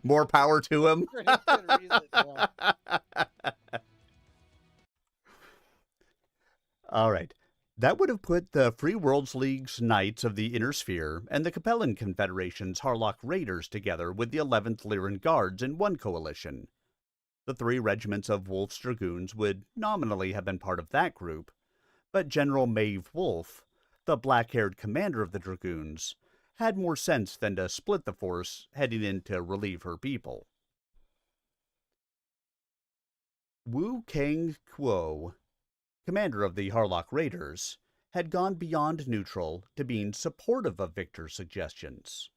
more power to him. For his good reason, yeah. All right. That would have put the Free Worlds League's Knights of the Inner Sphere and the Capellan Confederation's Harlock Raiders together with the 11th Lyran Guards in one coalition. The 3 regiments of Wolf's Dragoons would nominally have been part of that group, but General Maeve Wolf, the black-haired commander of the Dragoons, had more sense than to split the force heading in to relieve her people. Wu Kang Kuo, commander of the Harlock Raiders, had gone beyond neutral to being supportive of Victor's suggestions.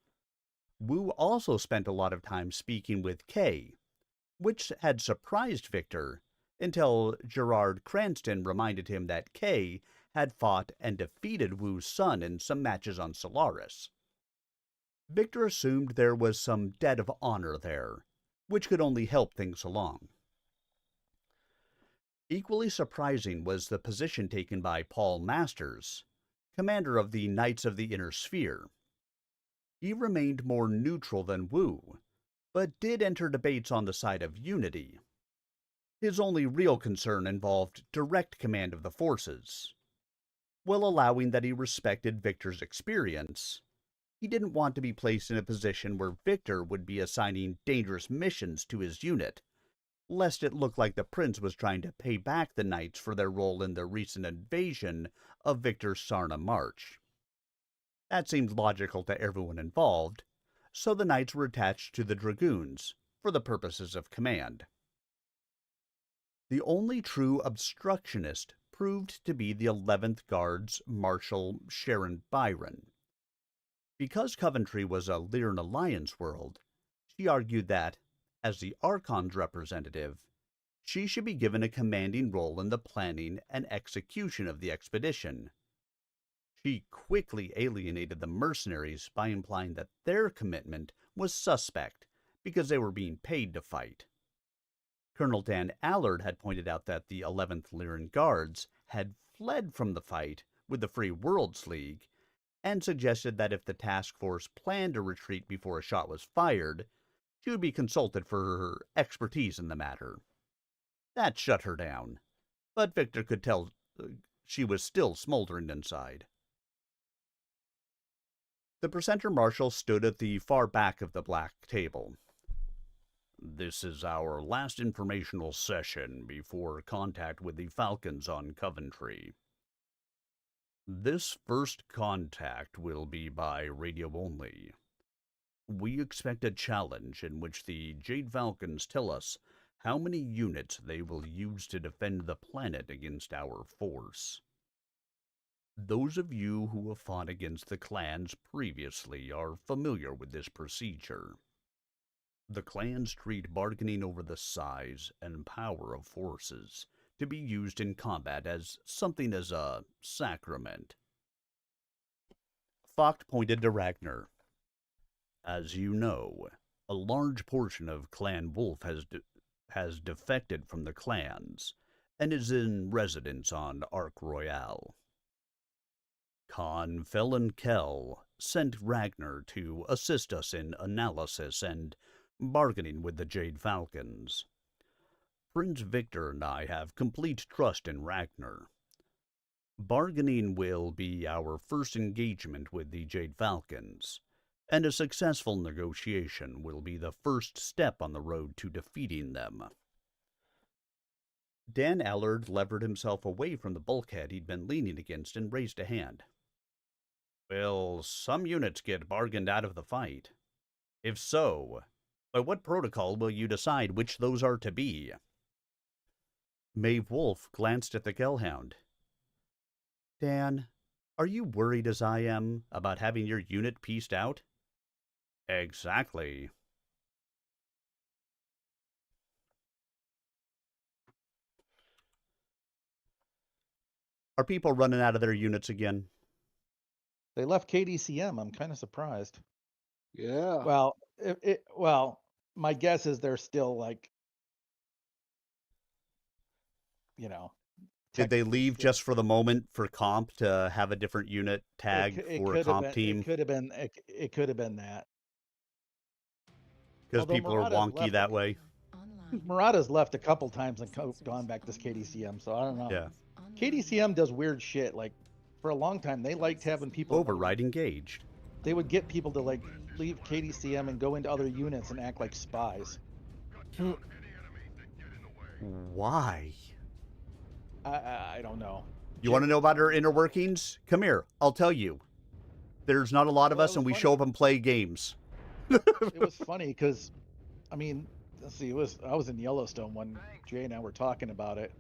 Wu also spent a lot of time speaking with Kay, which had surprised Victor until Gerard Cranston reminded him that Kay had fought and defeated Wu's son in some matches on Solaris. Victor assumed there was some debt of honor there, which could only help things along. Equally surprising was the position taken by Paul Masters, commander of the Knights of the Inner Sphere. He remained more neutral than Wu, but did enter debates on the side of unity. His only real concern involved direct command of the forces. While allowing that he respected Victor's experience, he didn't want to be placed in a position where Victor would be assigning dangerous missions to his unit, lest it look like the prince was trying to pay back the knights for their role in the recent invasion of Victor's Sarna March. That seemed logical to everyone involved, so the knights were attached to the dragoons for the purposes of command. The only true obstructionist proved to be the 11th Guards Marshal Sharon Byron. Because Coventry was a Lyran Alliance world, she argued that, as the Archon's representative, she should be given a commanding role in the planning and execution of the expedition. She quickly alienated the mercenaries by implying that their commitment was suspect because they were being paid to fight. Colonel Dan Allard had pointed out that the 11th Lyran Guards had fled from the fight with the Free Worlds League, and suggested that if the task force planned to retreat before a shot was fired, she would be consulted for her expertise in the matter. That shut her down, but Victor could tell she was still smoldering inside. The presenter marshal stood at the far back of the black table. This is our last informational session before contact with the Falcons on Coventry. This first contact will be by radio only. We expect a challenge in which the Jade Falcons tell us how many units they will use to defend the planet against our force. Those of you who have fought against the clans previously are familiar with this procedure. The clans treat bargaining over the size and power of forces to be used in combat as something as a sacrament. Focht pointed to Ragnar. As you know, a large portion of Clan Wolf has defected from the clans and is in residence on Ark Royale. Khan Felon Kell sent Ragnar to assist us in analysis and bargaining with the Jade Falcons. Prince Victor and I have complete trust in Ragnar. Bargaining will be our first engagement with the Jade Falcons, and a successful negotiation will be the first step on the road to defeating them. Dan Allard levered himself away from the bulkhead he'd been leaning against and raised a hand. Will some units get bargained out of the fight? If so, by what protocol will you decide which those are to be? Maeve Wolf glanced at the Kellhound. Dan, are you worried as I am about having your unit pieced out? Exactly. Are people running out of their units again? They left KDCM. I'm kind of surprised. Yeah. Well, well, my guess is they're still like, you know. Did they leave just for the moment for comp to have a different unit tag for a comp team? It could have been. It could have been that. Because people are wonky that way. Murata's left a couple times and gone back to KDCM, so I don't know. Yeah. KDCM does weird shit. Like, for a long time, they liked having people override engaged. They would get people to like leave KDCM and go into other units and act like spies. Why? I don't know. You want to know about our inner workings? Come here, I'll tell you. There's not a lot of us, and we show up and play games. It was funny because, I mean, let's see, I was in Yellowstone when Jay and I were talking about it,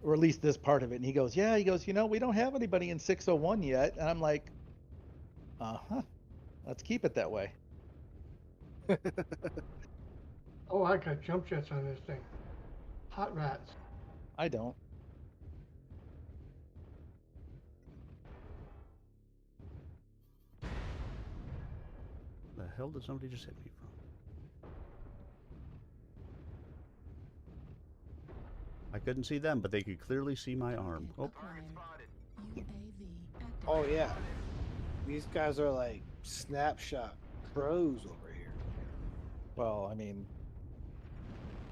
or at least this part of it, and he goes, you know, we don't have anybody in 601 yet, and I'm like, let's keep it that way. Oh, I got jump jets on this thing. Hot rats. I don't. The hell did somebody just hit me from? I couldn't see them, but they could clearly see my arm. Oh. Oh yeah. These guys are like snapshot pros over here. Well, I mean,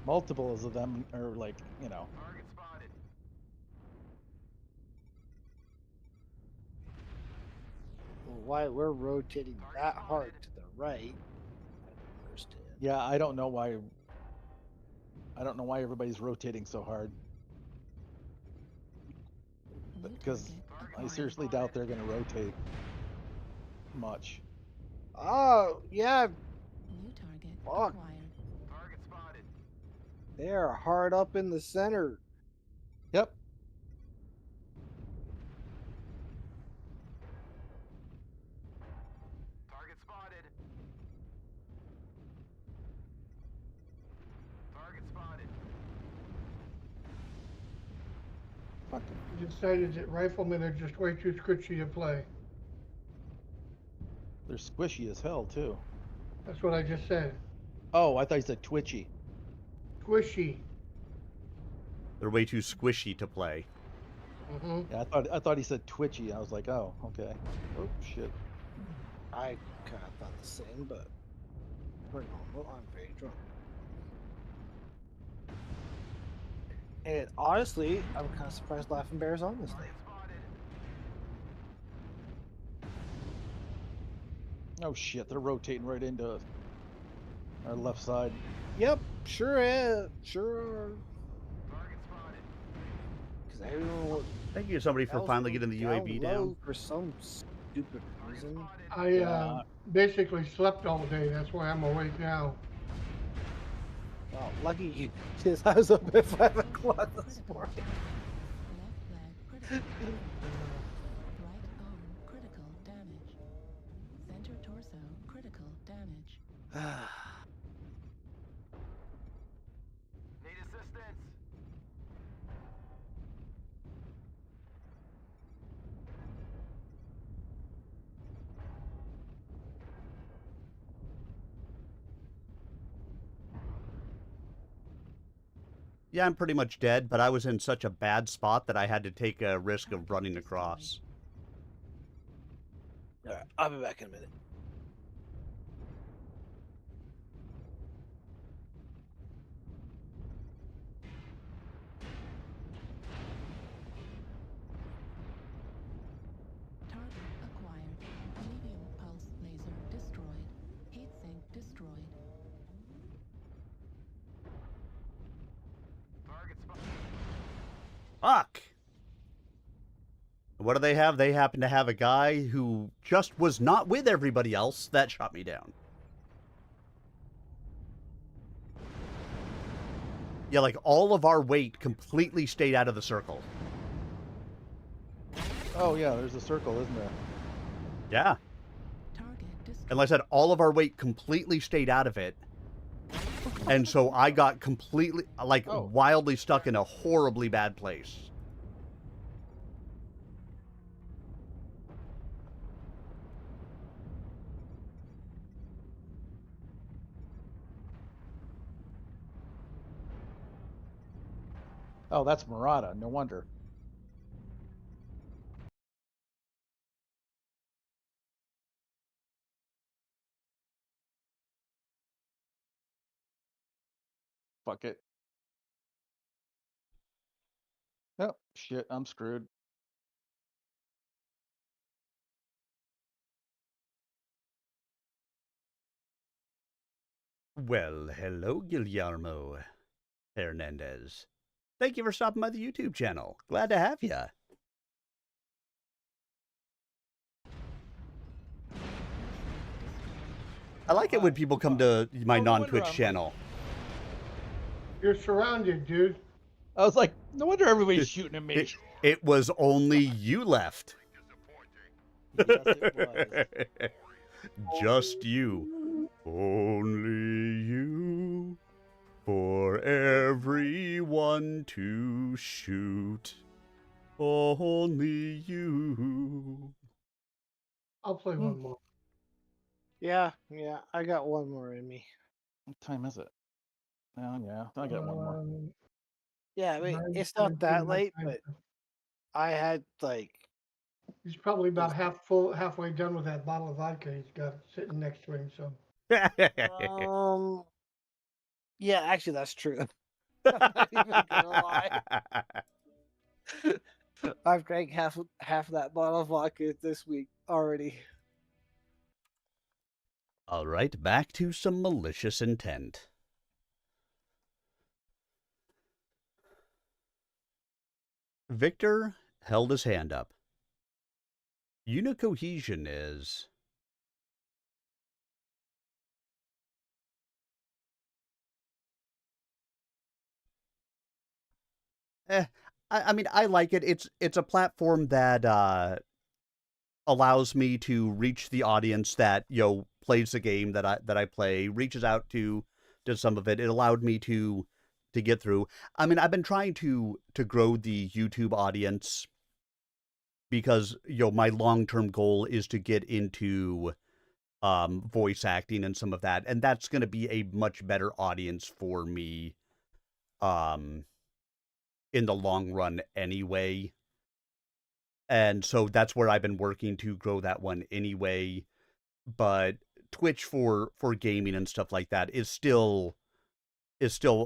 multiples of them are like, you know. Why we're rotating that hard to the right? I don't understand. Yeah, I don't know why. I don't know why everybody's rotating so hard. Because I seriously doubt they're going to rotate much. Oh yeah. New target Fuck. acquired. Target spotted. They are hard up in the center. Yep. Target spotted. Target spotted. He decided that riflemen are just way too squishy to play. They're squishy as hell too. That's what I just said. Oh, I thought you said twitchy. Squishy. They're way too squishy to play. Mm-hmm. Yeah, I thought he said twitchy. I was like, oh, okay. Oh shit. I kind of thought the same, but for normal, I'm very drunk. And honestly, I'm kind of surprised Laughing Bear's on this thing. Oh shit, they're rotating right into our left side. Yep, sure is. Sure. Because everyone. Thank you, somebody, for finally getting the UAV down. For some stupid reason. I basically slept all day. That's why I'm awake now. Well, lucky you, because I was up at 5 o'clock this morning. Left leg critical. Right arm critical damage. Center torso critical damage. Need assistance. Yeah, I'm pretty much dead, but I was in such a bad spot that I had to take a risk of running across. Alright, I'll be back in a minute. Target acquired. Medium pulse laser destroyed. Heatsink destroyed. Fuck! What do they have? They happen to have a guy who just was not with everybody else that shot me down. Yeah, like all of our weight completely stayed out of the circle. Oh yeah, there's a circle, isn't there? Yeah. And like I said, all of our weight completely stayed out of it. And so I got completely, like, wildly stuck in a horribly bad place. Oh, that's Murata. No wonder. Fuck it. Oh, shit, I'm screwed. Well, hello, Guillermo Hernandez. Thank you for stopping by the YouTube channel. Glad to have you. I like it when people come to my non-Twitch channel. You're surrounded, dude. I was like, no wonder everybody's shooting at me. It was only you left. Yes, it was. Just you. Only you. For everyone to shoot. Only you. I'll play one more. Yeah, I got one more in me. What time is it? Oh, yeah, I got one more. Yeah, I mean, it's not that late, but I had like. He's probably about halfway done with that bottle of vodka he's got sitting next to him. So. Yeah, actually, that's true. I'm not even gonna lie. I've drank half of that bottle of vodka this week already. All right, back to some malicious intent. Victor held his hand up. Unicohesion is... I mean, I like it. It's a platform that allows me to reach the audience that, you know, plays the game that I play, reaches out to some of it. It allowed me to get through. I mean, I've been trying to grow the YouTube audience because, you know, my long-term goal is to get into voice acting and some of that, and that's going to be a much better audience for me in the long run anyway. And so that's where I've been working to grow that one anyway. But Twitch for gaming and stuff like that is still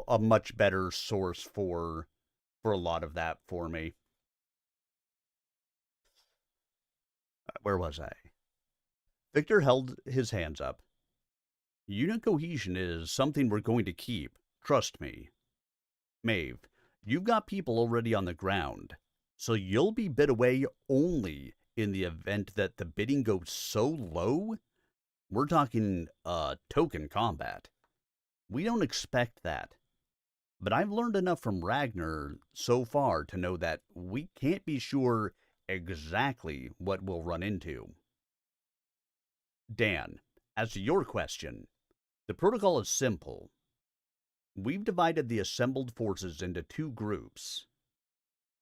a much better source for a lot of that for me. Where was I? Victor held his hands up. Unit cohesion is something we're going to keep. Trust me. Maeve, you've got people already on the ground, so you'll be bid away only in the event that the bidding goes so low. We're talking token combat. We don't expect that. But I've learned enough from Ragnar so far to know that we can't be sure exactly what we'll run into. Dan, as to your question, the protocol is simple. We've divided the assembled forces into two groups.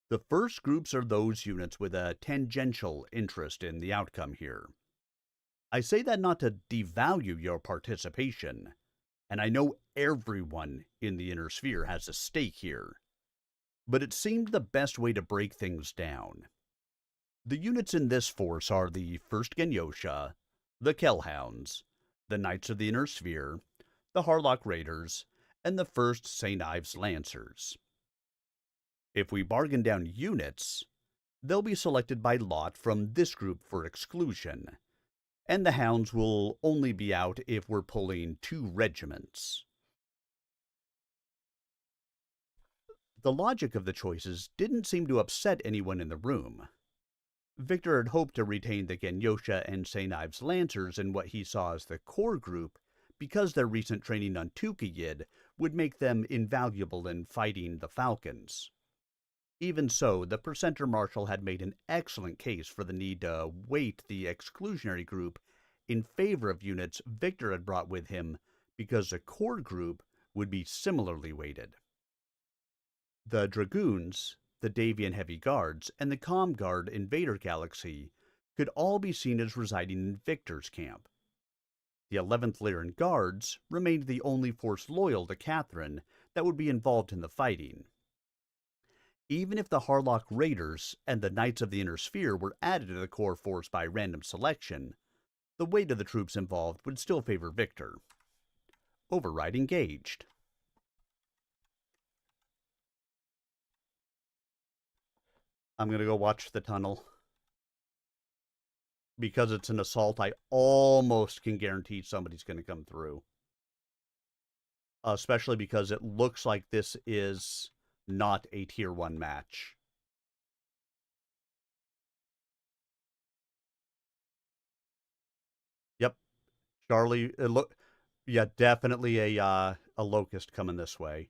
The first groups are those units with a tangential interest in the outcome here. I say that not to devalue your participation, and I know everyone in the inner sphere has a stake here, but it seemed the best way to break things down. The units in this force are the 1st Genyosha, the Kellhounds, the Knights of the Inner Sphere, the Harlock Raiders, and the 1st St. Ives Lancers. If we bargain down units, they'll be selected by lot from this group for exclusion, and the Hounds will only be out if we're pulling 2 regiments. The logic of the choices didn't seem to upset anyone in the room. Victor had hoped to retain the Genyosha and St. Ives Lancers in what he saw as the core group because their recent training on Tukayid would make them invaluable in fighting the Falcons. Even so, the Percenter Marshal had made an excellent case for the need to weight the exclusionary group in favor of units Victor had brought with him because the core group would be similarly weighted. The Dragoons, the Davian Heavy Guards, and the Com Guard Invader Galaxy could all be seen as residing in Victor's camp. The 11th Lyran Guards remained the only force loyal to Catherine that would be involved in the fighting. Even if the Harlock Raiders and the Knights of the Inner Sphere were added to the core force by random selection, the weight of the troops involved would still favor Victor. Override engaged. I'm going to go watch the tunnel. Because it's an assault, I almost can guarantee somebody's going to come through. Especially because it looks like this is not a tier 1 match. Yep. Charlie, yeah, definitely a locust coming this way.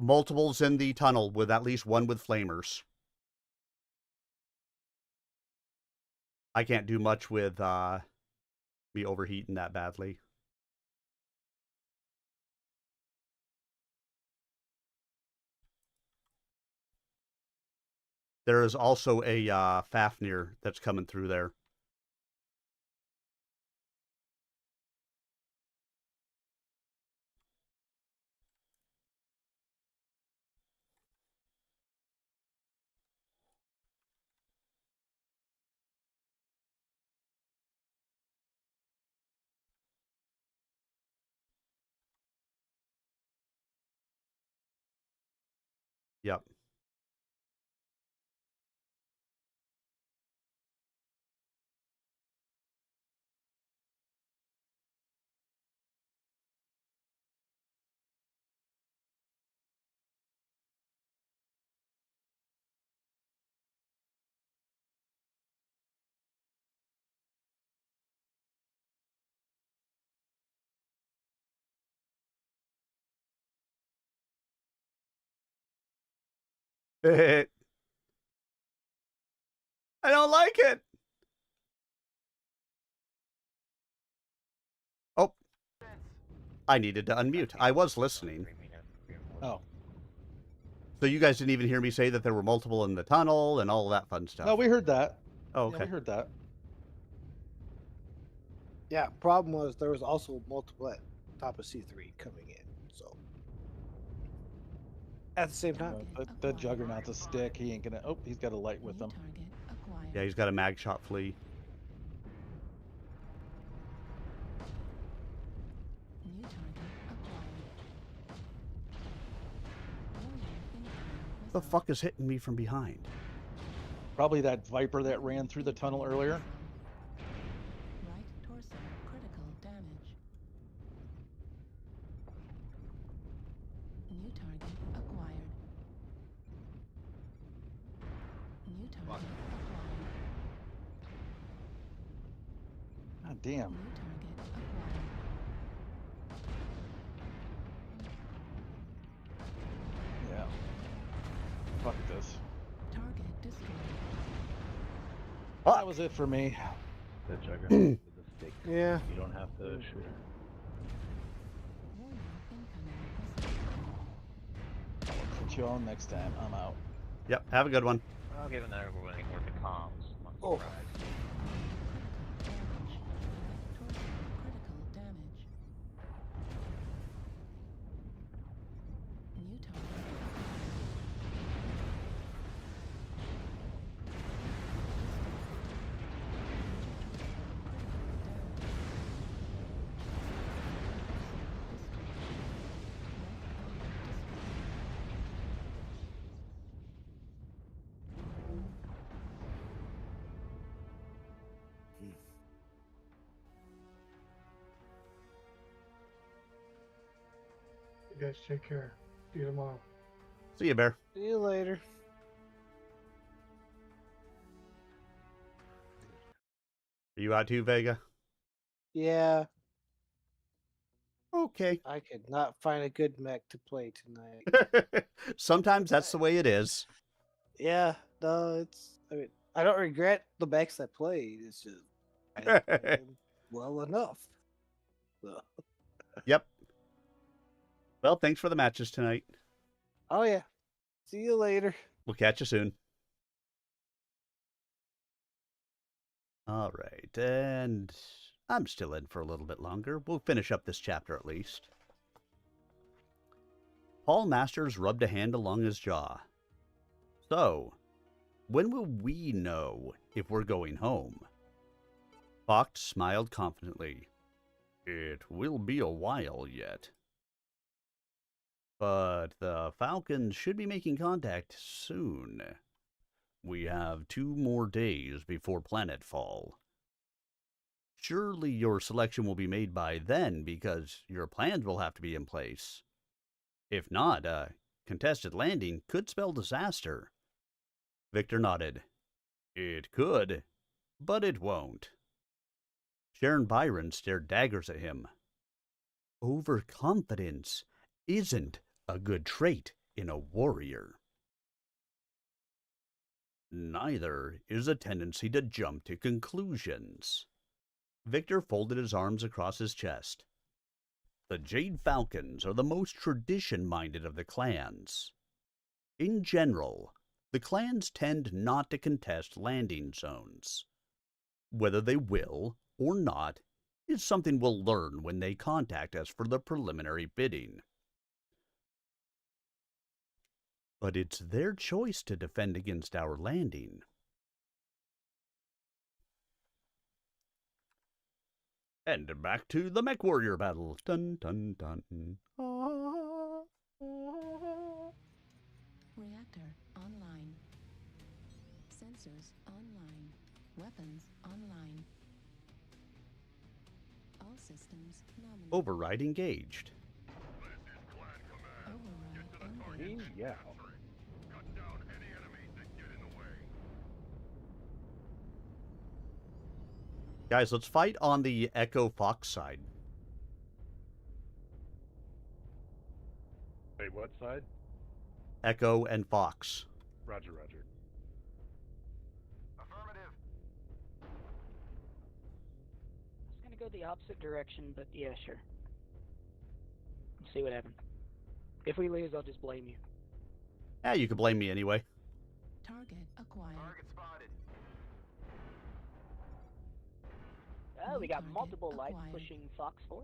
Multiples in the tunnel with at least one with flamers. I can't do much with me overheating that badly. There is also a Fafnir that's coming through there. Yep. like it. Oh. I needed to unmute. I was listening. Oh. So you guys didn't even hear me say that there were multiple in the tunnel and all that fun stuff? No, we heard that. Oh, okay. Yeah, we heard that. Yeah, problem was there was also multiple at top of C3 coming in. So at the same time. The Juggernaut's a stick. He ain't gonna. Oh, he's got a light with him. Yeah, he's got a mag shot flea. The fuck is hitting me from behind? Probably that Viper that ran through the tunnel earlier. Right torso, critical damage. New target acquired. New target acquired. God damn. New target acquired. Yeah. Fuck this. Target destroyed. That was it for me. The Juggernaut with the stick. Yeah. You don't have to shoot her. Warning incoming missile. I'll catch you all next time. I'm out. Yep, have a good one. I'll give another warning with the comms. Oh. Critical damage. New target. You guys take care. See you tomorrow. See you, Bear. See you later. Are you out too, Vega? Yeah. Okay. I could not find a good mech to play tonight. Sometimes that's the way it is. Yeah, no, it's. I mean, I don't regret the mechs I played. It's just I didn't play them well enough. So. Yep. Well, thanks for the matches tonight. Oh yeah. See you later. We'll catch you soon. All right, and I'm still in for a little bit longer. We'll finish up this chapter at least. Paul Masters rubbed a hand along his jaw. So, when will we know if we're going home? Fox smiled confidently. It will be a while yet. But the Falcons should be making contact soon. We have 2 more days before planetfall. Surely your selection will be made by then because your plans will have to be in place. If not, a contested landing could spell disaster. Victor nodded. It could, but it won't. Sharon Byron stared daggers at him. Overconfidence isn't a good trait in a warrior. Neither is a tendency to jump to conclusions. Victor folded his arms across his chest. The Jade Falcons are the most tradition-minded of the clans. In general, the clans tend not to contest landing zones. Whether they will or not is something we'll learn when they contact us for the preliminary bidding. But it's their choice to defend against our landing. And back to the Mech Warrior battle. Dun dun dun. Reactor online. Sensors online. Weapons online. All systems nominal. Override engaged. Override engaged. Yeah. Cut down any enemies that get in the way. Guys, let's fight on the Echo Fox side. Wait, what side? Echo and Fox. Roger, roger. Affirmative. to go the opposite direction, but yeah, sure. We'll see what happens. If we lose, I'll just blame you. Yeah, you can blame me anyway. Target acquired. Target spotted. Oh, we got target multiple lights acquired. pushing Fox 4.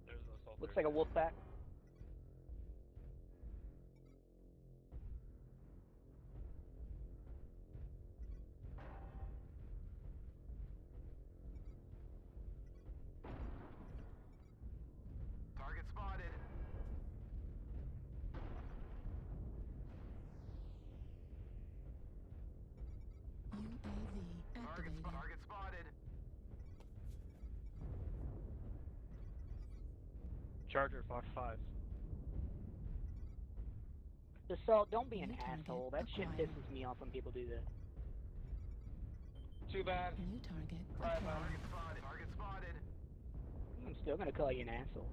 There's an assault Looks like a wolf pack. Target spotted. UAV activated. Target spotted. Charger, Fox 5. Assault, don't be an New target asshole. That shit acquired. pisses me off when people do that. Too bad. New target Right, acquired. Target spotted. Target spotted. I'm still gonna call you an asshole.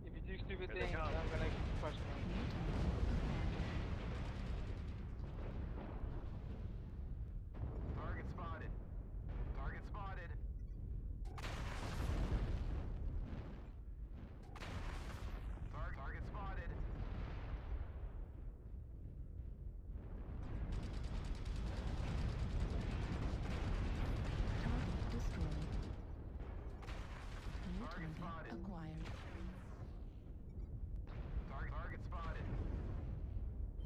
If you do stupid Here they things, come. I'm gonna question you. New target acquired. Target spotted. Target spotted. Target spotted. Target destroyed. New Target target spotted. acquired. Target spotted.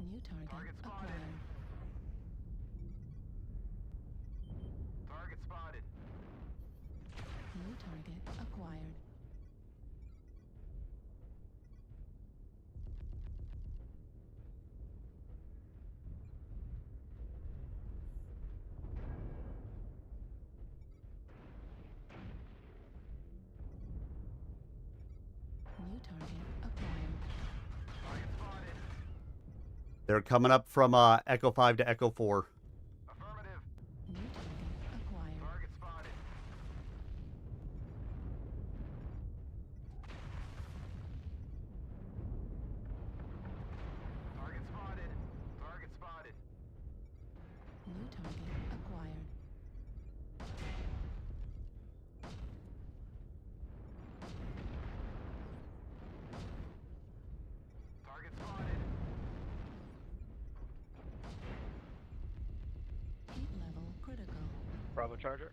New target Target spotted. acquired. Target spotted. New target acquired. New target acquired. Target spotted. They're coming up from Echo 5 to Echo 4. Affirmative. New target acquired. Target spotted. Target spotted. Target spotted. New target acquired. Target spotted. Heat level critical. Bravo Charger.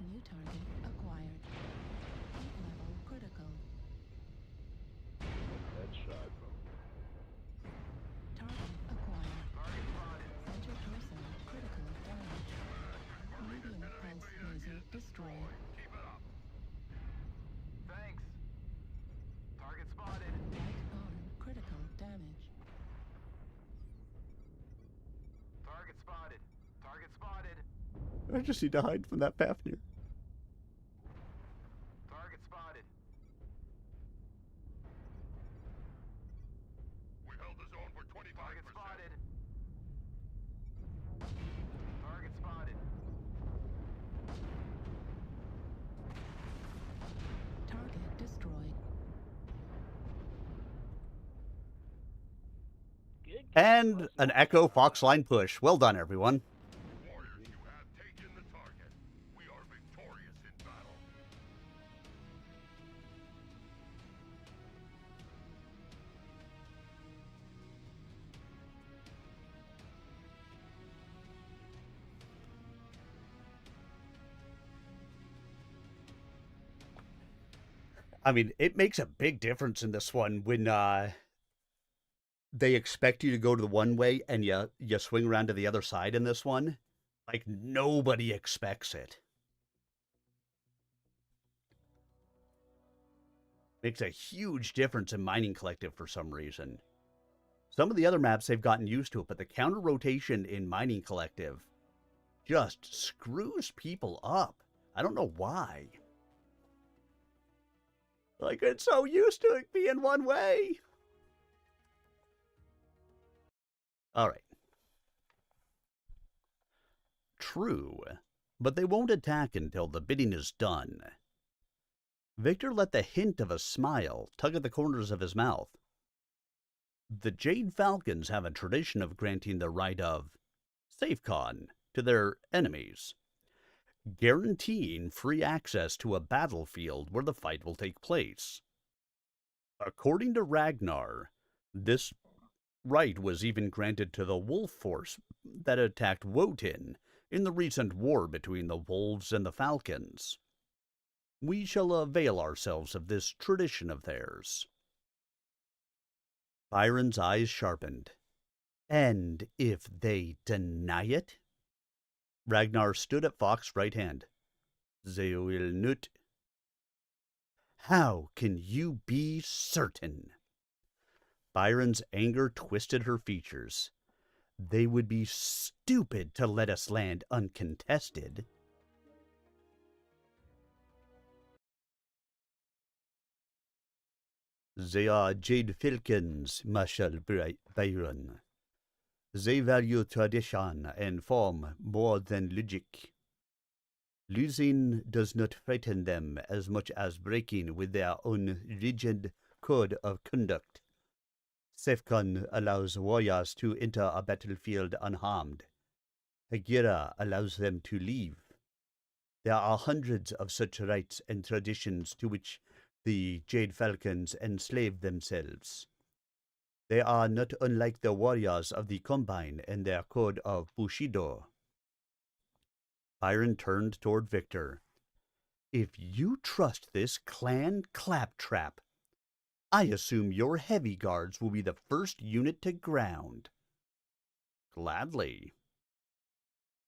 New target acquired. Heat level critical. Headshot. Target acquired. Target spotted. Center torso critical damage. Medium pulse laser destroyed. Keep it up. Thanks. Target spotted. Right arm critical damage. Target spotted. Target spotted. I just need to hide from that Fafnir. Target spotted. We held the zone for 25%. Target spotted. Target spotted. Target destroyed. Good. And an Echo Fox line push. Well done, everyone. Warriors, you have taken the target. We are victorious in battle. I mean, it makes a big difference in this one when they expect you to go to the one way and you swing around to the other side in this one. Like, nobody expects it. Makes a huge difference in Mining Collective for some reason. Some of the other maps, they've gotten used to it, but the counter rotation in Mining Collective just screws people up. I don't know why. Like, it's so used to it being one way. All right. True, but they won't attack until the bidding is done. Victor let the hint of a smile tug at the corners of his mouth. The Jade Falcons have a tradition of granting the right of SafeCon to their enemies. guaranteeing free access to a battlefield where the fight will take place. According to Ragnar, this right was even granted to the wolf force that attacked Wotan in the recent war between the wolves and the falcons. We shall avail ourselves of this tradition of theirs. Byron's eyes sharpened. And if they deny it? Ragnar stood at Fox's right hand. They will not. How can you be certain? Byron's anger twisted her features. They would be stupid to let us land uncontested. They are Jade Falcons, Marshal Byron. They value tradition and form more than logic. Losing does not frighten them as much as breaking with their own rigid code of conduct. Sefcon allows warriors to enter a battlefield unharmed. Hagira allows them to leave. There are hundreds of such rites and traditions to which the Jade Falcons enslave themselves. They are not unlike the warriors of the Combine and their code of Bushido. Byron turned toward Victor. If you trust this clan claptrap, I assume your heavy guards will be the first unit to ground. Gladly.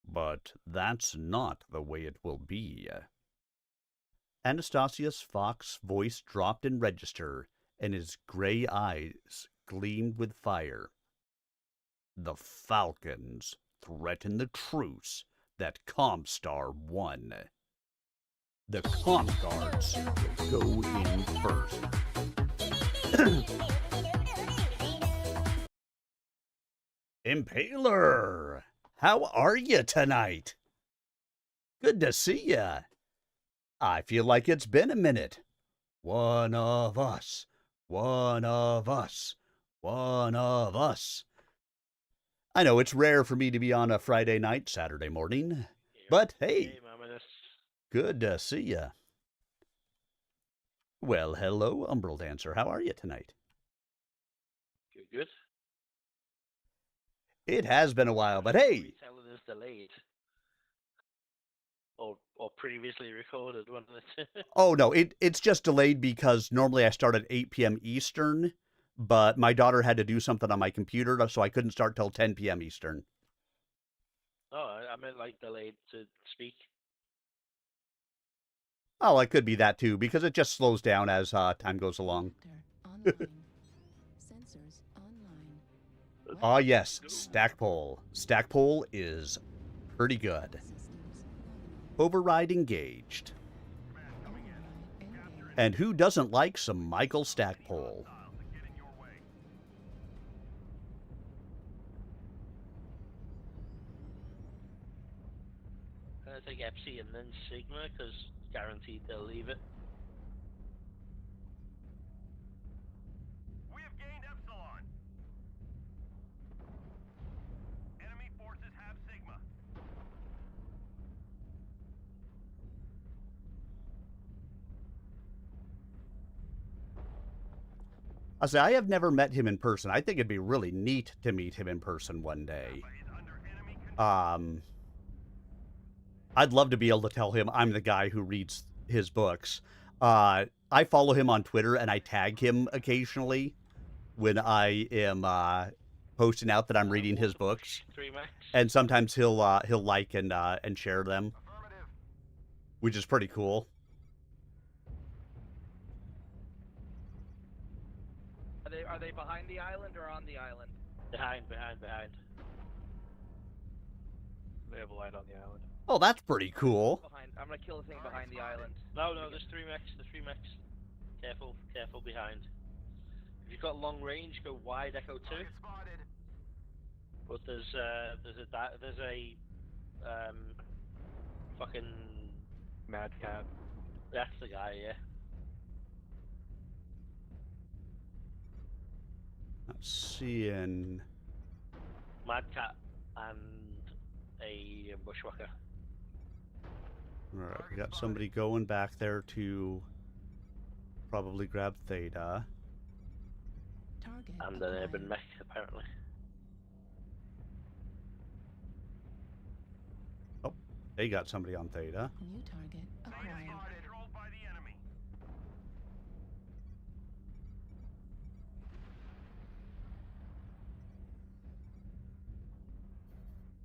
But that's not the way it will be. Anastasius Fox's voice dropped in register, and his gray eyes gleamed with fire. The Falcons threaten the truce that Comstar won. The Comp Guards go in first. Impaler, how are you tonight? Good to see ya. I feel like it's been a minute. One of us, one of us, one of us. I know it's rare for me to be on a Friday night, Saturday morning, but hey, good to see ya. Well, hello, Umbral Dancer. How are you tonight? Good. It has been a while, but hey. Telling us delayed. Or previously recorded, one of the two. Oh, no, it's just delayed because normally I start at 8 p.m. Eastern, but my daughter had to do something on my computer, so I couldn't start till 10 p.m. Eastern. Oh, I meant like delayed to speak. Oh, it could be that too, because it just slows down as time goes along. Sensors online. Ah, yes, Stackpole. Stackpole is pretty good. Override engaged. And who doesn't like some Michael Stackpole? I think FC and then Sigma, because guaranteed they'll leave it. We have gained Epsilon. Enemy forces have Sigma. I say, I have never met him in person. I think it'd be really neat to meet him in person one day. I'd love to be able to tell him I'm the guy who reads his books. I follow him on Twitter, and I tag him occasionally when I am posting out that I'm reading his books. And sometimes he'll like and share them, which is pretty cool. Are they behind the island or on the island? Behind. They have a light on the island. Oh, that's pretty cool. I'm gonna kill the thing behind the island. No, there's three mechs. Careful behind. If you've got long range, go wide, Echo 2. But there's a fucking Mad Cat. That's the guy, yeah. I'm seeing Mad Cat and a bushwhacker. Alright, we got somebody going back there to probably grab Theta. Target And acquired. an urban mech, apparently. Oh, they got somebody on Theta. New target acquired. Controlled by the enemy.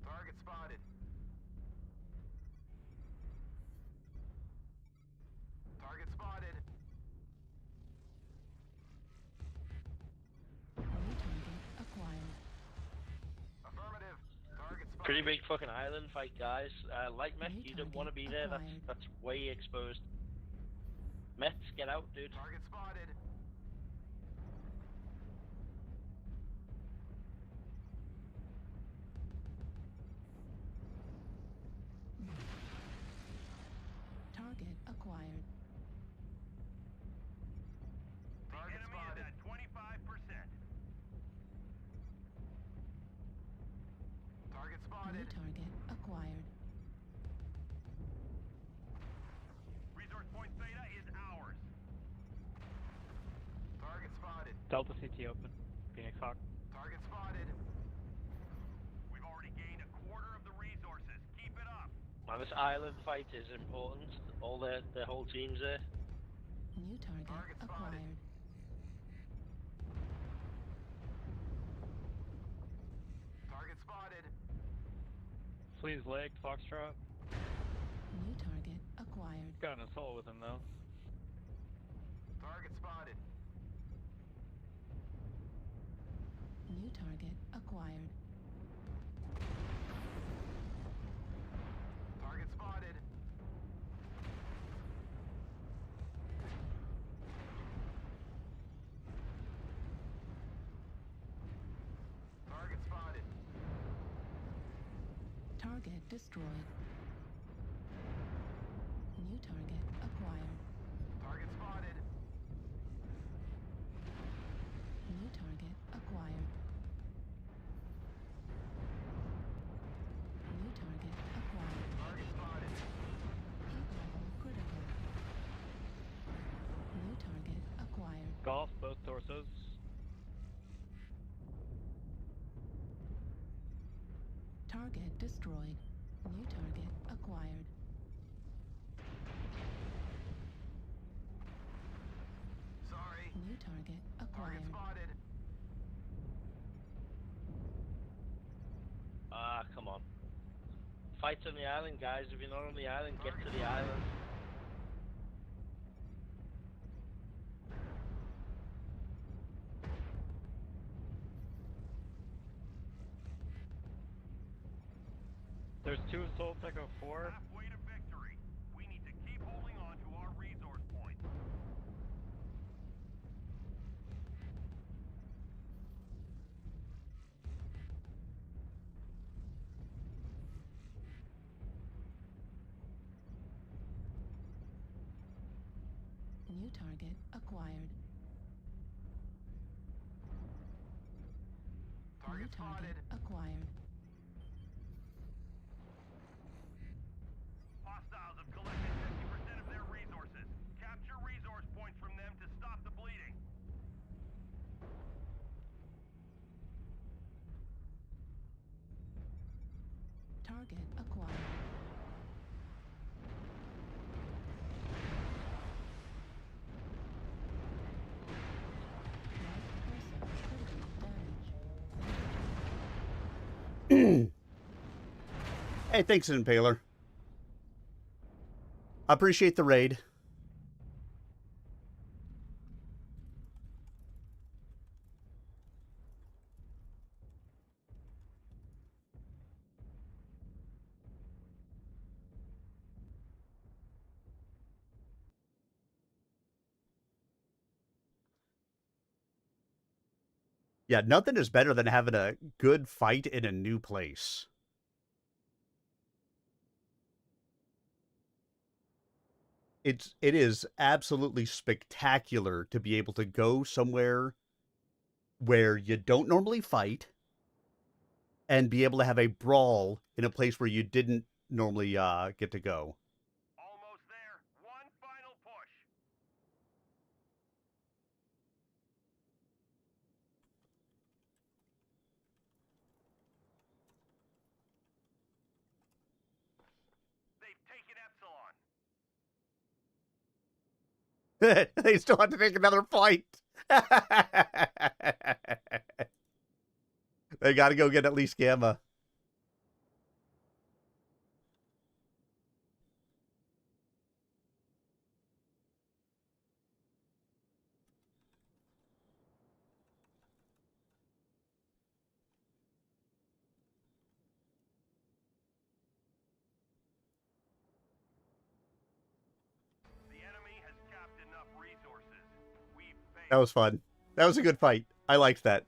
Target spotted. Target spotted. New target acquired. Affirmative. Target spotted. Pretty big fucking island fight, guys. Light mech, New you don't target want to be there. acquired. That's way exposed. Mets, get out, dude. Target spotted. Target acquired. The enemy is at 25%. Target New spotted. target acquired. Resource point Theta is ours. Target spotted. Delta CT open. Phoenix Hawk. Target spotted. We've already gained a quarter of the resources. Keep it up. Man, this island fight is important. All the whole team's there. New target acquired. Target spotted. Flea's leg, Foxtrot. New target acquired. Got an assault with him though. Target spotted. New target acquired. Target spotted. Target spotted. Target destroyed. New target acquired. Target spotted. New target acquired. New target acquired. Target spotted. Heat level critical. New target acquired. Golf, both torsos. Target destroyed. New target acquired. Sorry. New target acquired. Target spotted. Ah, come on. Fights on the island, guys. If you're not on the island, get to the island. There's 2 assaults, Echo 4. Halfway to victory. We need to keep holding on to our resource points. New target acquired. New Target target spotted. acquired. Hostiles have collected 50% of their resources. Capture resource points from them to stop the bleeding. Target acquired. Light person critical damage. Hey, thanks, Impaler. Appreciate the raid. Yeah, nothing is better than having a good fight in a new place. It is absolutely spectacular to be able to go somewhere where you don't normally fight and be able to have a brawl in a place where you didn't normally get to go. They still have to take another flight. They got to go get at least Gamma. That was fun. That was a good fight. I liked that.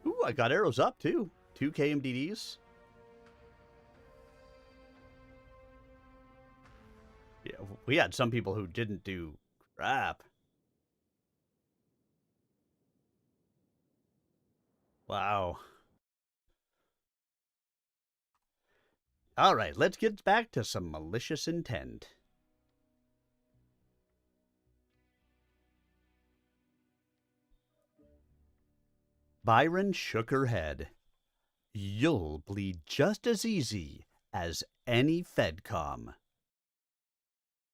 Ooh, I got arrows up too. 2 KMDDs. Yeah, we had some people who didn't do crap. Wow. All right, let's get back to some malicious intent. Byron shook her head. You'll bleed just as easy as any FedCom.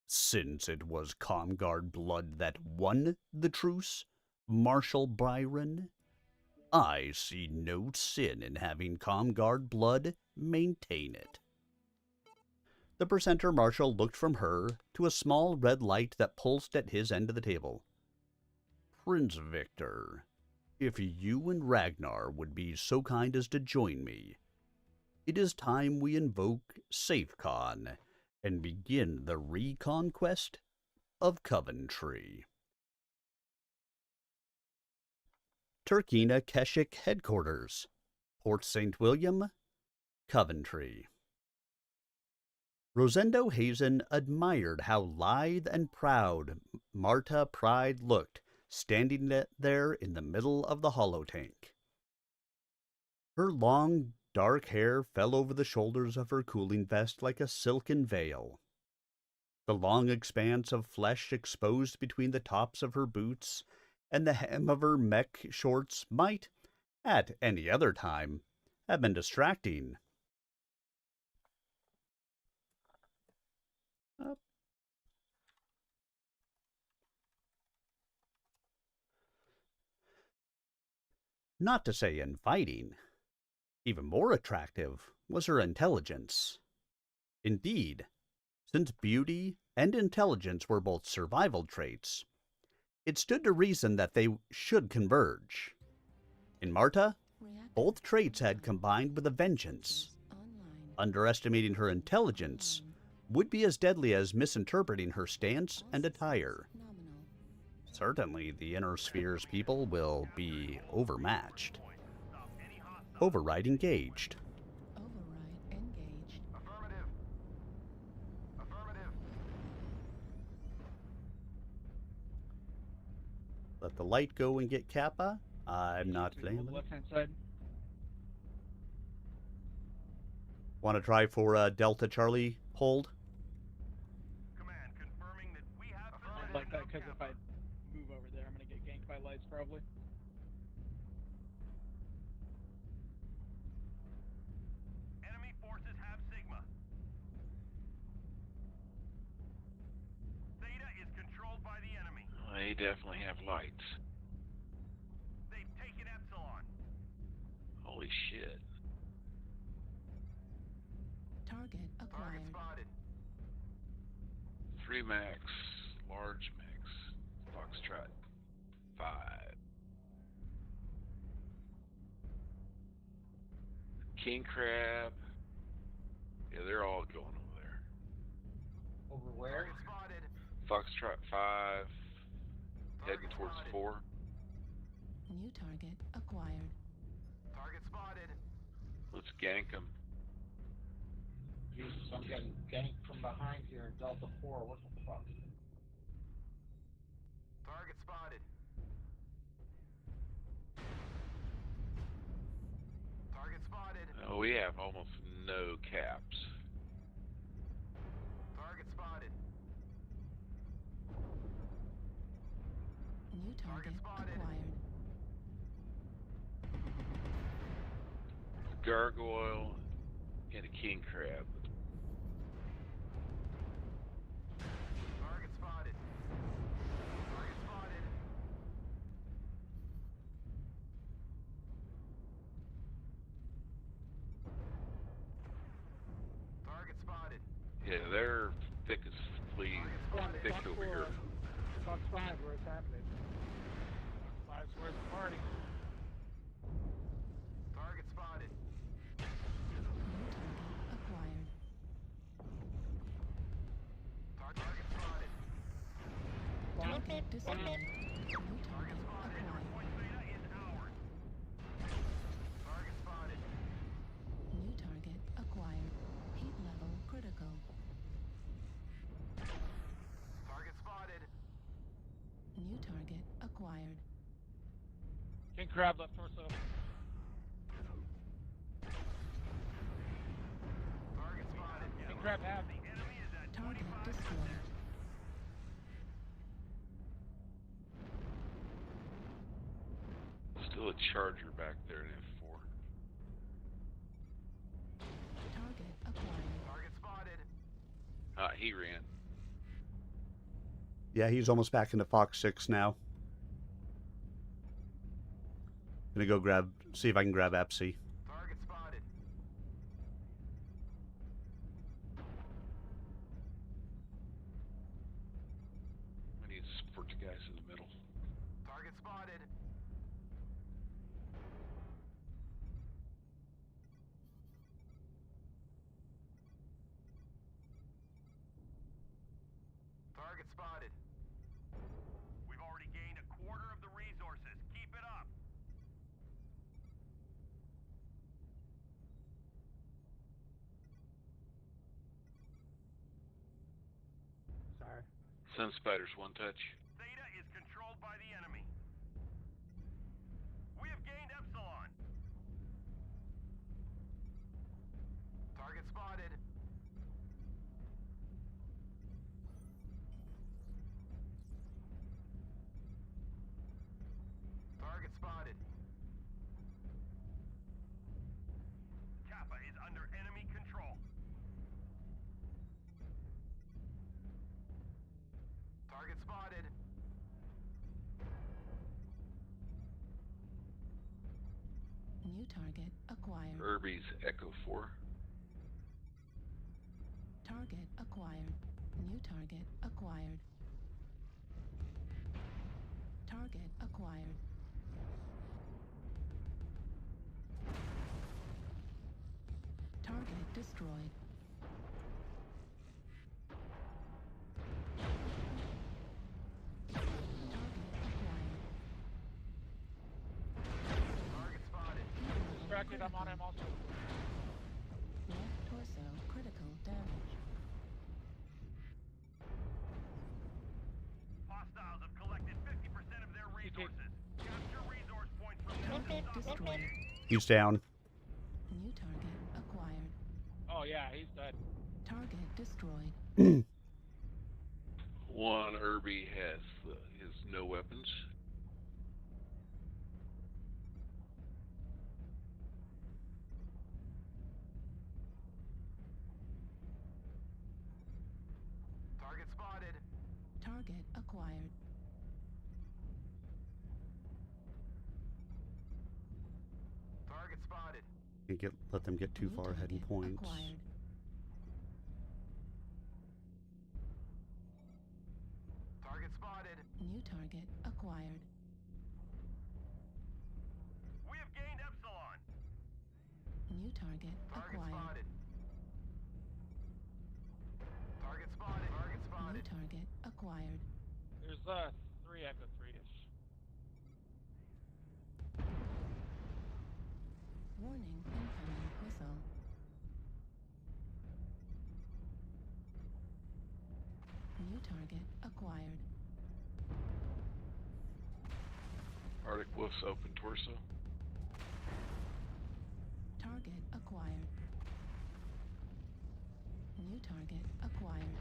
Since it was ComGuard blood that won the truce, Marshal Byron, I see no sin in having ComGuard blood maintain it. The presenter marshal looked from her to a small red light that pulsed at his end of the table. Prince Victor, if you and Ragnar would be so kind as to join me, it is time we invoke SafeCon and begin the reconquest of Coventry. Turkina Keshik Headquarters, Port St. William, Coventry. Rosendo Hazen admired how lithe and proud Marta Pride looked, standing there in the middle of the holotank. Her long, dark hair fell over the shoulders of her cooling vest like a silken veil. The long expanse of flesh exposed between the tops of her boots and the hem of her mech shorts might, at any other time, have been distracting. Not to say inviting. Even more attractive was her intelligence. Indeed, since beauty and intelligence were both survival traits, it stood to reason that they should converge. In Marta, both traits had combined with a vengeance. Underestimating her intelligence would be as deadly as misinterpreting her stance and attire. Certainly, the Inner Sphere's people will be overmatched. Override engaged. Override engaged. Let the light go and get Kappa. I'm not playing with it. Left-hand side. Want to try for Delta Charlie hold? I'd like that because if I move over there, I'm going to get ganked by lights probably. Enemy forces have Sigma. Theta is controlled by the enemy. They definitely have lights. They've taken Epsilon. Holy shit. Target acquired. Spotted. 3 max, large mix, Foxtrot 5. King Crab. Yeah, they're all going over there. Over where? Spotted. Foxtrot 5, heading towards 4. New target acquired. Target spotted. Let's gank them. Jesus, I'm getting ganked from behind here in Delta 4. What the fuck? Target spotted. Target spotted. Oh, we have almost no caps. Target spotted. New target acquired. gargoyle, and a king crab. Target spotted. Target spotted. Target spotted. Yeah, they're thick as fleas. Thick over here. Fox 5, where it's happening. Fox 5's where's the party? Target spotted. Acquired. Target spotted. Target destroyed. New target acquired. Point beta is ours. Target spotted. New target acquired. Heat level critical. Target spotted. New target acquired. King crab left torso. Target spotted. King crab half. The enemy is at Target 25%. destroyed. Still a charger back there in F4. Target acquired. Target spotted. He ran. Yeah, he's almost back into Fox 6 now. Gonna go see if I can grab Epsy. Target spotted. I need to support the guys in the middle. Target spotted. Target spotted. We've already gained a quarter of the resources. Keep it up. Sorry. Sun Spider's one touch. Theta is controlled by the enemy. We have gained Epsilon. Target spotted. Target spotted. Kappa is under enemy control. Target spotted. New target acquired. Irby's Echo 4. Target acquired. New target acquired. Target acquired. Target destroyed. Target acquired. Target spotted. Distracted, I'm on him also. Left torso critical damage. Hostiles have collected 50% of their resources. Capture resource points from them. Target destroyed. He's down. New target acquired. Oh yeah, he's dead. Target destroyed. One Irby has his no weapons. Target spotted. Target acquired. Target spotted. Can't let them get too New far ahead in target points. acquired. Target spotted. New target acquired. We have gained Epsilon. New target Target acquired. spotted. Target spotted. Target New spotted. target acquired. There's 3 Echo 3-ish. Warning, incoming missile. New target acquired. Arctic Wolf's open torso. Target acquired. New target acquired.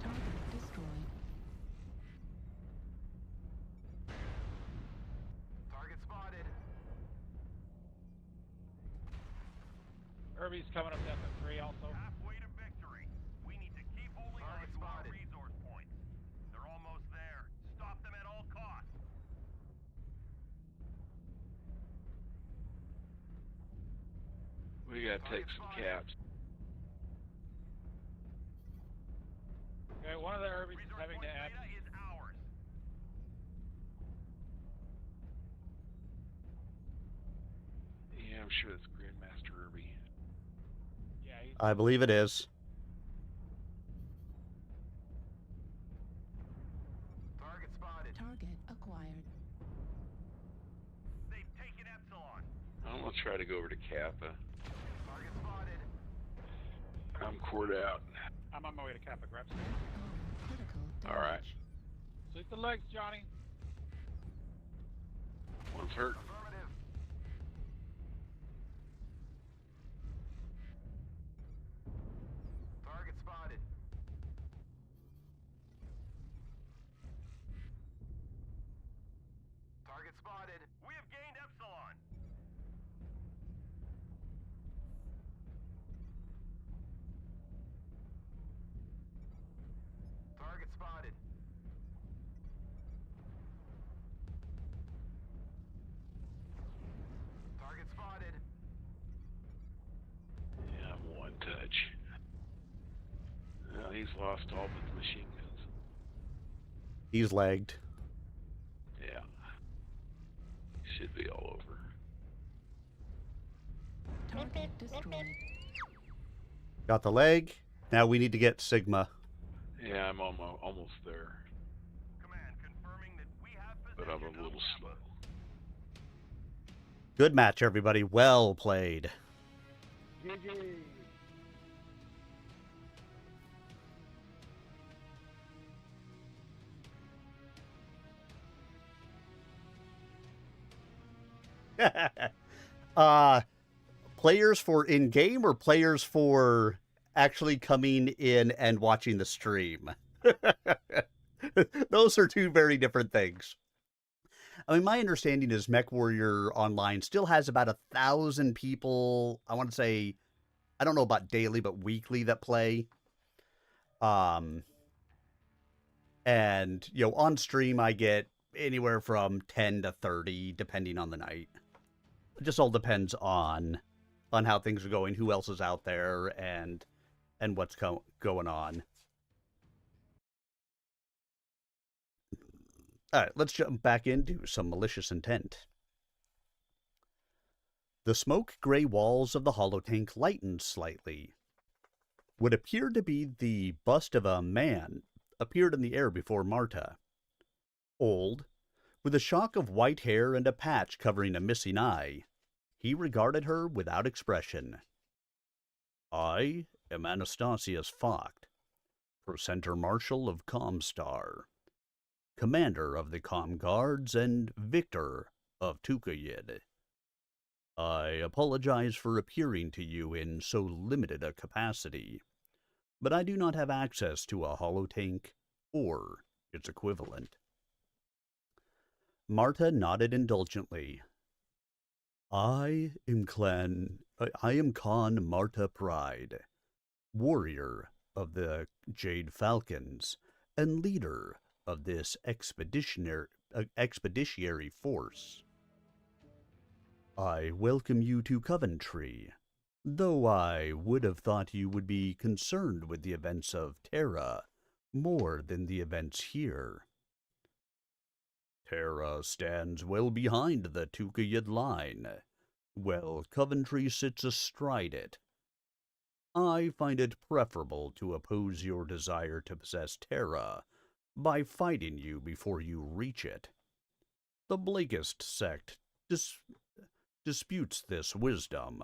Target destroyed. Target spotted. Herbie's coming up to FM3 also. Halfway to victory. We need to keep holding on to our resource points. They're almost there. Stop them at all costs. We gotta take some caps. Okay, one of the Herbies is having to add. Is ours. Yeah, I'm sure that's Grandmaster Irby. Yeah, I believe it is. Target spotted. Target acquired. They've taken Epsilon. I'm gonna try to go over to Kappa. Target spotted. I'm cored out. I'm on my way to Kappa. Grab some. All right. Sweep the legs, Johnny. One's hurt. Affirmative. Target spotted. Target spotted. We have gained Epsilon. Target spotted. Target spotted. Yeah, I'm one touch. Well, he's lost all but the machine guns. He's lagged. Yeah. Should be all over. Target destroyed. Got the leg. Now we need to get Sigma. Yeah, I'm almost there. Command confirming that we have But I'm a little slow. Good match, everybody. Well played. GG. Players for in-game or players for actually coming in and watching the stream? Those are two very different things. I mean, my understanding is MechWarrior Online still has about 1,000 people, I want to say, I don't know about daily, but weekly that play. And, you know, on stream I get anywhere from 10 to 30, depending on the night. It just all depends on how things are going, who else is out there, and what's going on. All right, let's jump back into some Malicious Intent. The smoke gray walls of the holotank lightened slightly. What appeared to be the bust of a man appeared in the air before Marta. Old, with a shock of white hair and a patch covering a missing eye, he regarded her without expression. I am Anastasius Vogt, Presenter Marshal of Comstar, Commander of the Com Guards and Victor of Tukayid. I apologize for appearing to you in so limited a capacity, but I do not have access to a holotank or its equivalent. Marta nodded indulgently. I am Khan Marta Pride, warrior of the Jade Falcons and leader of this expeditionary force. I welcome you to Coventry, though I would have thought you would be concerned with the events of Terra more than the events here. Terra stands well behind the Tukayid line, while Coventry sits astride it. I find it preferable to oppose your desire to possess Terra by fighting you before you reach it. The Blakist sect disputes this wisdom.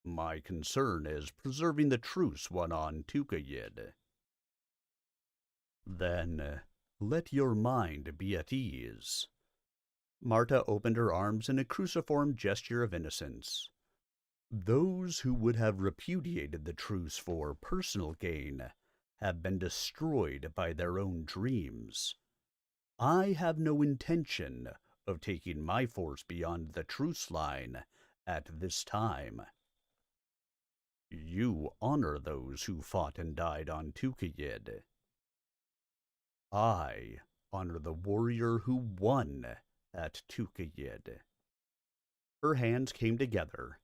My concern is preserving the truce won on Tukayid. Then let your mind be at ease. Marta opened her arms in a cruciform gesture of innocence. Those who would have repudiated the truce for personal gain have been destroyed by their own dreams. I have no intention of taking my force beyond the truce line at this time. You honor those who fought and died on Tukayid. I honor the warrior who won at Tukayid. Her hands came together,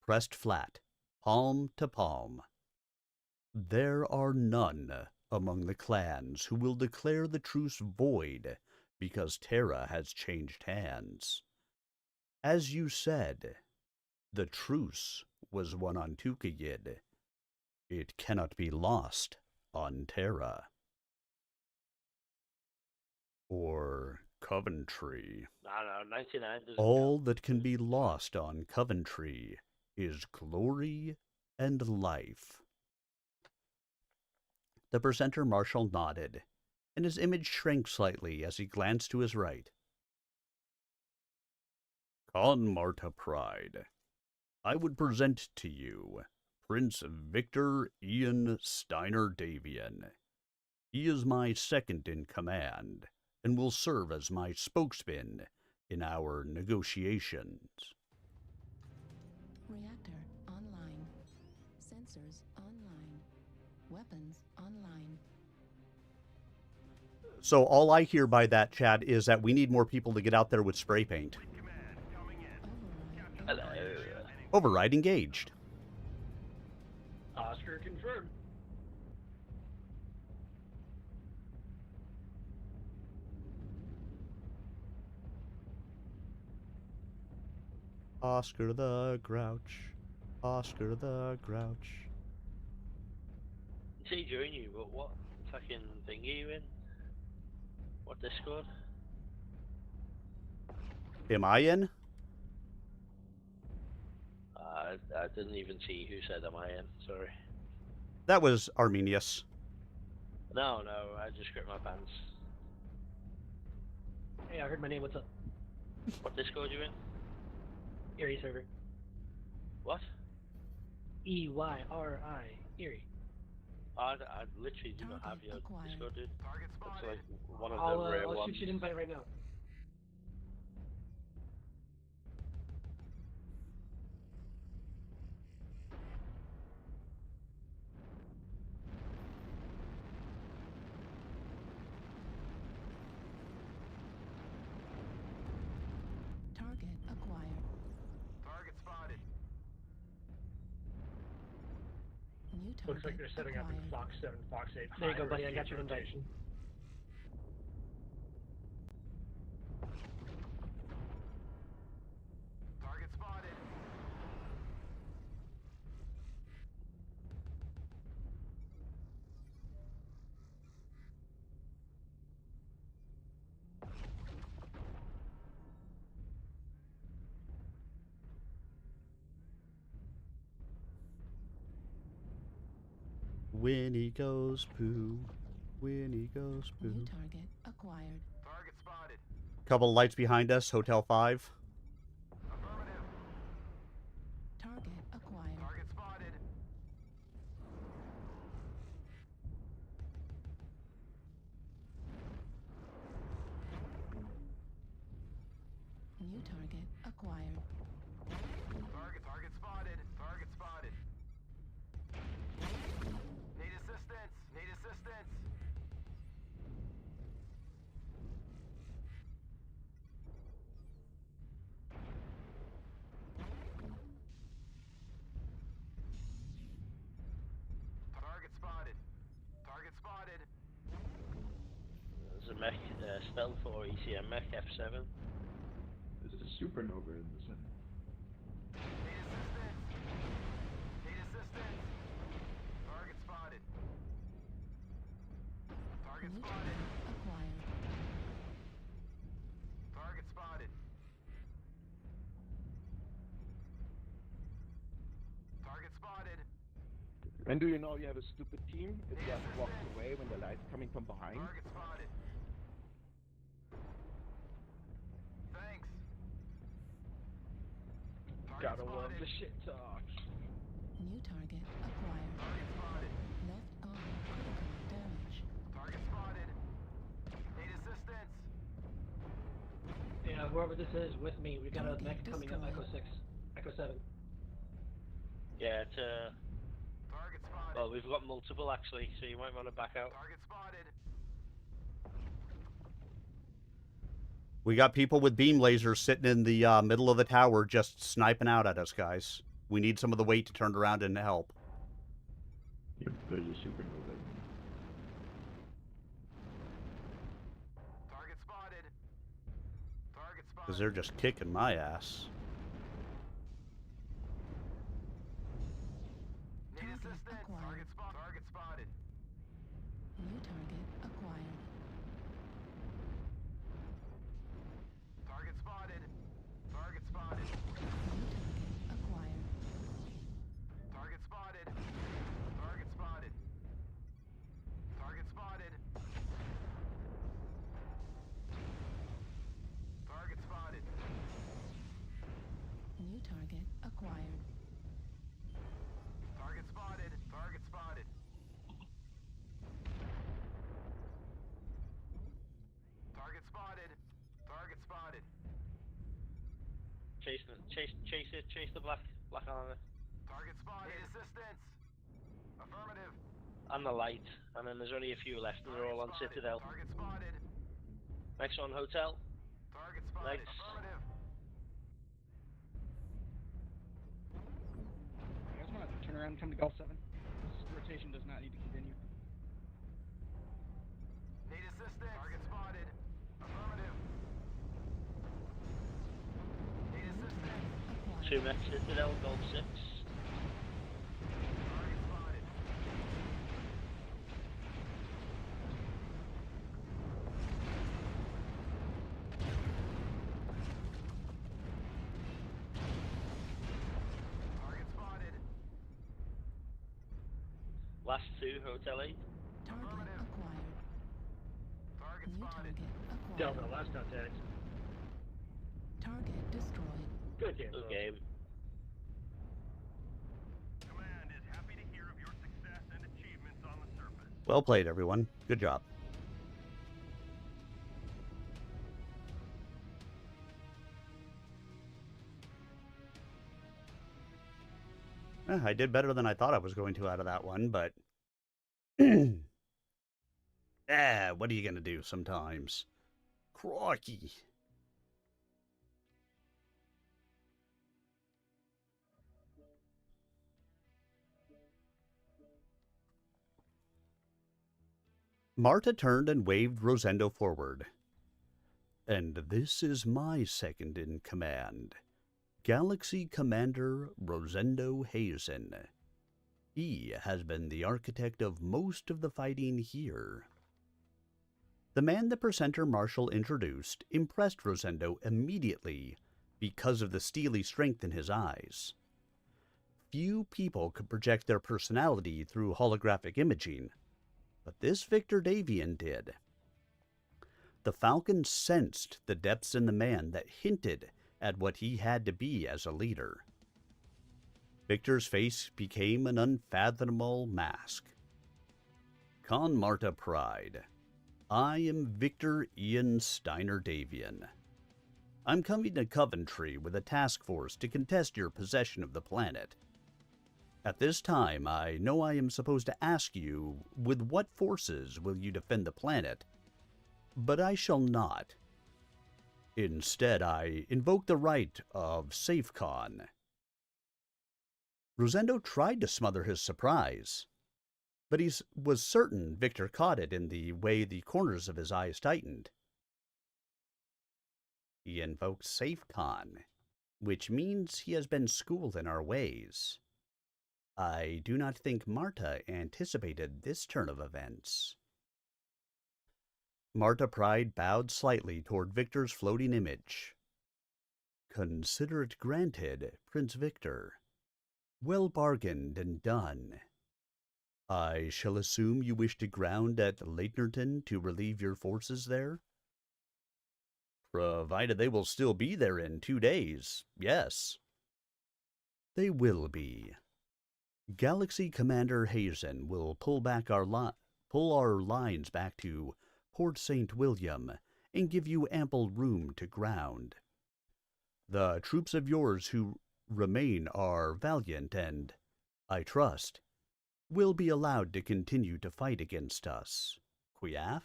pressed flat, palm to palm. There are none among the clans who will declare the truce void because Terra has changed hands. As you said, the truce was won on Tukayid. It cannot be lost on Terra. Or Coventry. No, 99 doesn't All that can be lost on Coventry is glory and life. The presenter Marshall nodded, and his image shrank slightly as he glanced to his right. Con Marta Pride, I would present to you Prince Victor Ian Steiner Davian. He is my second in command, and will serve as my spokesman in our negotiations. Reactor online. Sensors online. Weapons online. So all I hear by that, Chad, is that we need more people to get out there with spray paint. Hello. Override engaged. Oscar confirmed. Oscar the Grouch. Oscar the Grouch. See, join you, but what fucking thing are you in? What Discord? Am I in? I didn't even see who said am I in, sorry. That was Arminius. No, I just gripped my pants. Hey, I heard my name. What's up? What Discord you in? Erie server. What? E-Y-R-I. Erie. I literally do not have your Discord, dude. It's like one of I'll the rare ones. shoot you an invite right now. Target acquired. Target spotted. New target Looks like they're setting up in acquired. Fox 7, Fox 8. There you go, high buddy. I got receive your invite. rotation. Target spotted. Winnie goes poo. Winnie goes poo. New target acquired. Target spotted. Couple of lights behind us, Hotel 5. Affirmative. Target acquired. Target spotted. New target acquired. Target spotted. Target spotted. Need assistance. Need assistance. Target spotted. Target spotted. There's a mech, stealth or ECM mech F7. There's a supernova in the center. Need assistance. Need assistance. Target spotted. Target New spotted. target acquired. Target spotted. Target spotted. And do you know you have a stupid team? It just walks away when the light's coming from behind. Target spotted. Thanks. Target Gotta love spotted. the shit talk. New target acquired. Target spotted. Left arm critical damage. Target spotted. Need assistance. Yeah, whoever this is with me, we got a Target mech coming up. destroyed. Echo 6. Echo 7. Yeah, Well, we've got multiple actually, so you might want to back out. Target spotted. We got people with beam lasers sitting in the middle of the tower just sniping out at us, guys. We need some of the weight to turn around and help. Yep, there's a supernova. Target spotted. Target spotted. Because they're just kicking my ass. Need assistance. Target spotted. New target acquired. Target spotted. Target spotted. New target acquired. Target spotted. Target spotted. Target spotted. Target spotted. New target acquired. Target spotted. Target spotted. Target spotted. Target spotted. Chase the black armor. Target spotted. Need assistance. Affirmative. And the light, and then there's only a few left, and they're all on Citadel. Target spotted. Next on Hotel. Target spotted. Next. Affirmative. You guys want to turn around and come to Golf 7? This rotation does not need to continue. Need assistance. Target spotted. Affirmative. Need assistance. 2 mech Citadel, Gold 6. Target spotted. Target spotted. Last 2, Hotel 8. Target acquired. Target New spotted. target acquired. Delta, last contact. Target destroyed. Good game. Good game. Command is happy to hear of your success and achievements on the surface. Well played, everyone. Good job. I did better than I thought I was going to out of that one, but... what are you going to do sometimes? Crikey. Marta turned and waved Rosendo forward. And this is my second in command, Galaxy Commander Rosendo Hazen. He has been the architect of most of the fighting here. The man the presenter Marshall introduced impressed Rosendo immediately because of the steely strength in his eyes. Few people could project their personality through holographic imaging, but this Victor Davian did. The Falcon sensed the depths in the man that hinted at what he had to be as a leader. Victor's face became an unfathomable mask. Con Marta Pride. I am Victor Ian Steiner Davian. I'm coming to Coventry with a task force to contest your possession of the planet. At this time, I know I am supposed to ask you, with what forces will you defend the planet? But I shall not. Instead, I invoke the right of SafeCon. Rosendo tried to smother his surprise, but he was certain Victor caught it in the way the corners of his eyes tightened. He invoked SafeCon, which means he has been schooled in our ways. I do not think Marta anticipated this turn of events. Marta Pride bowed slightly toward Victor's floating image. Consider it granted, Prince Victor. Well bargained and done. I shall assume you wish to ground at Leitnerton to relieve your forces there? Provided they will still be there in 2 days, yes. They will be. Galaxy Commander Hazen will pull our lines back to Port St. William and give you ample room to ground. The troops of yours who remain are valiant and, I trust, will be allowed to continue to fight against us. Quiaf?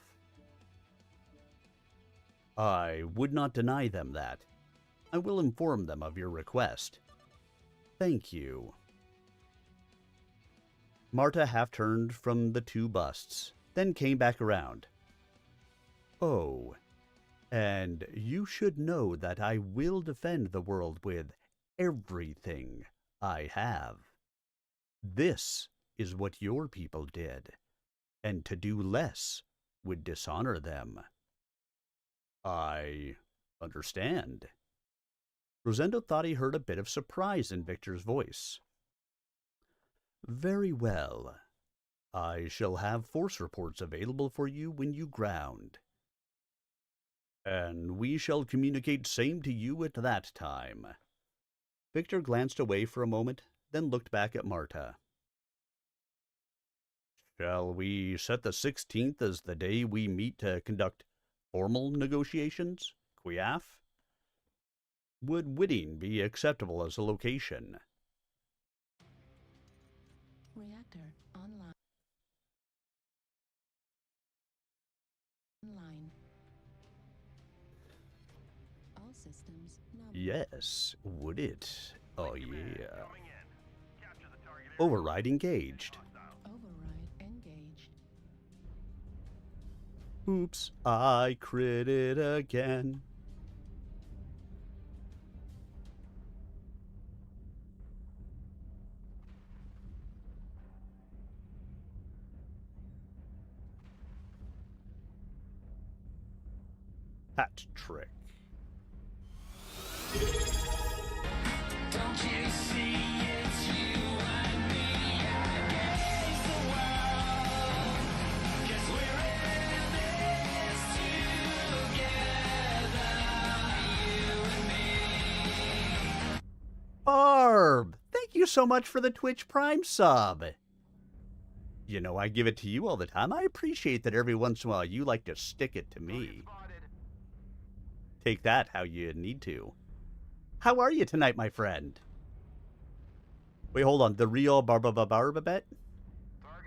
I would not deny them that. I will inform them of your request. Thank you. Marta half-turned from the two busts, then came back around. Oh, and you should know that I will defend the world with everything I have. This is what your people did, and to do less would dishonor them. I understand. Rosendo thought he heard a bit of surprise in Victor's voice. Very well. I shall have force reports available for you when you ground. And we shall communicate same to you at that time. Victor glanced away for a moment, then looked back at Marta. Shall we set the 16th as the day we meet to conduct formal negotiations? Quiaf? Would Whitting be acceptable as a location? Reactor online. All systems nominal. Yes, would it? Oh yeah. Override engaged. Override engaged. Oops, I critted again. Hat trick. Don't you see it's you and me against the world? 'Cause we're in this together, you and me. Barb, thank you so much for the Twitch Prime sub. You know, I give it to you all the time. I appreciate that every once in a while you like to stick it to me. Take that how you need to. How are you tonight, my friend? Wait, hold on. The real Barbabet? Barbabet.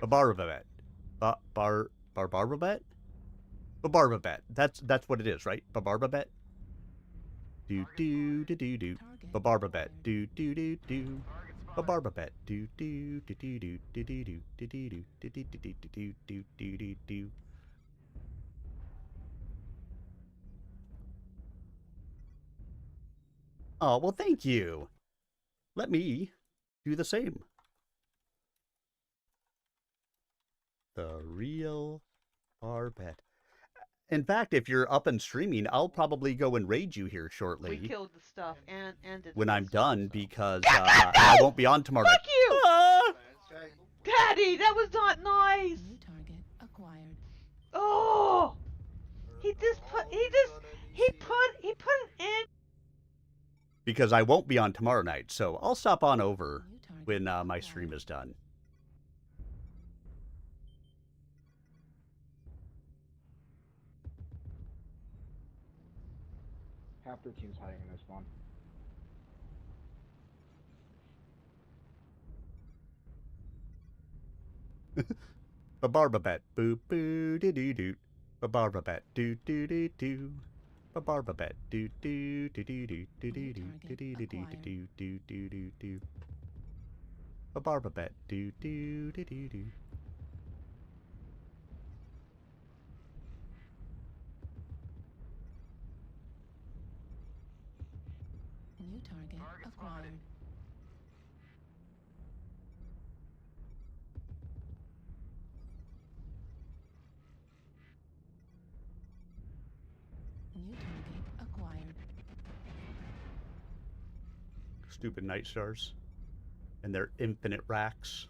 Barbabet? Barbabet. That's what it is, right? Barbabet? Do do do do do. Barbabet. Do do do do. Barbabet. Do do do do do do do do do do do do do do do do do do. Oh, well, thank you. Let me do the same. The real Barbet. In fact, if you're up and streaming, I'll probably go and raid you here shortly. We killed the stuff and did when the I'm stuff, done, so. because I won't be on tomorrow night. Fuck you! Daddy, that was not nice! New target acquired. Oh! He put it in. Because I won't be on tomorrow night, so I'll stop on over when my stream is done. Half their team's hiding in this spawn. Barbabet. Boo boo doo doo doo. Barbabet. Doo doo doo doo. Barbabet. Doo doo doo doo doo doo doo doo doo doo doo doo doo doo doo. Barbabet. Doo doo doo doo doo. New target acquired. New target acquired. Stupid night stars. And their infinite racks.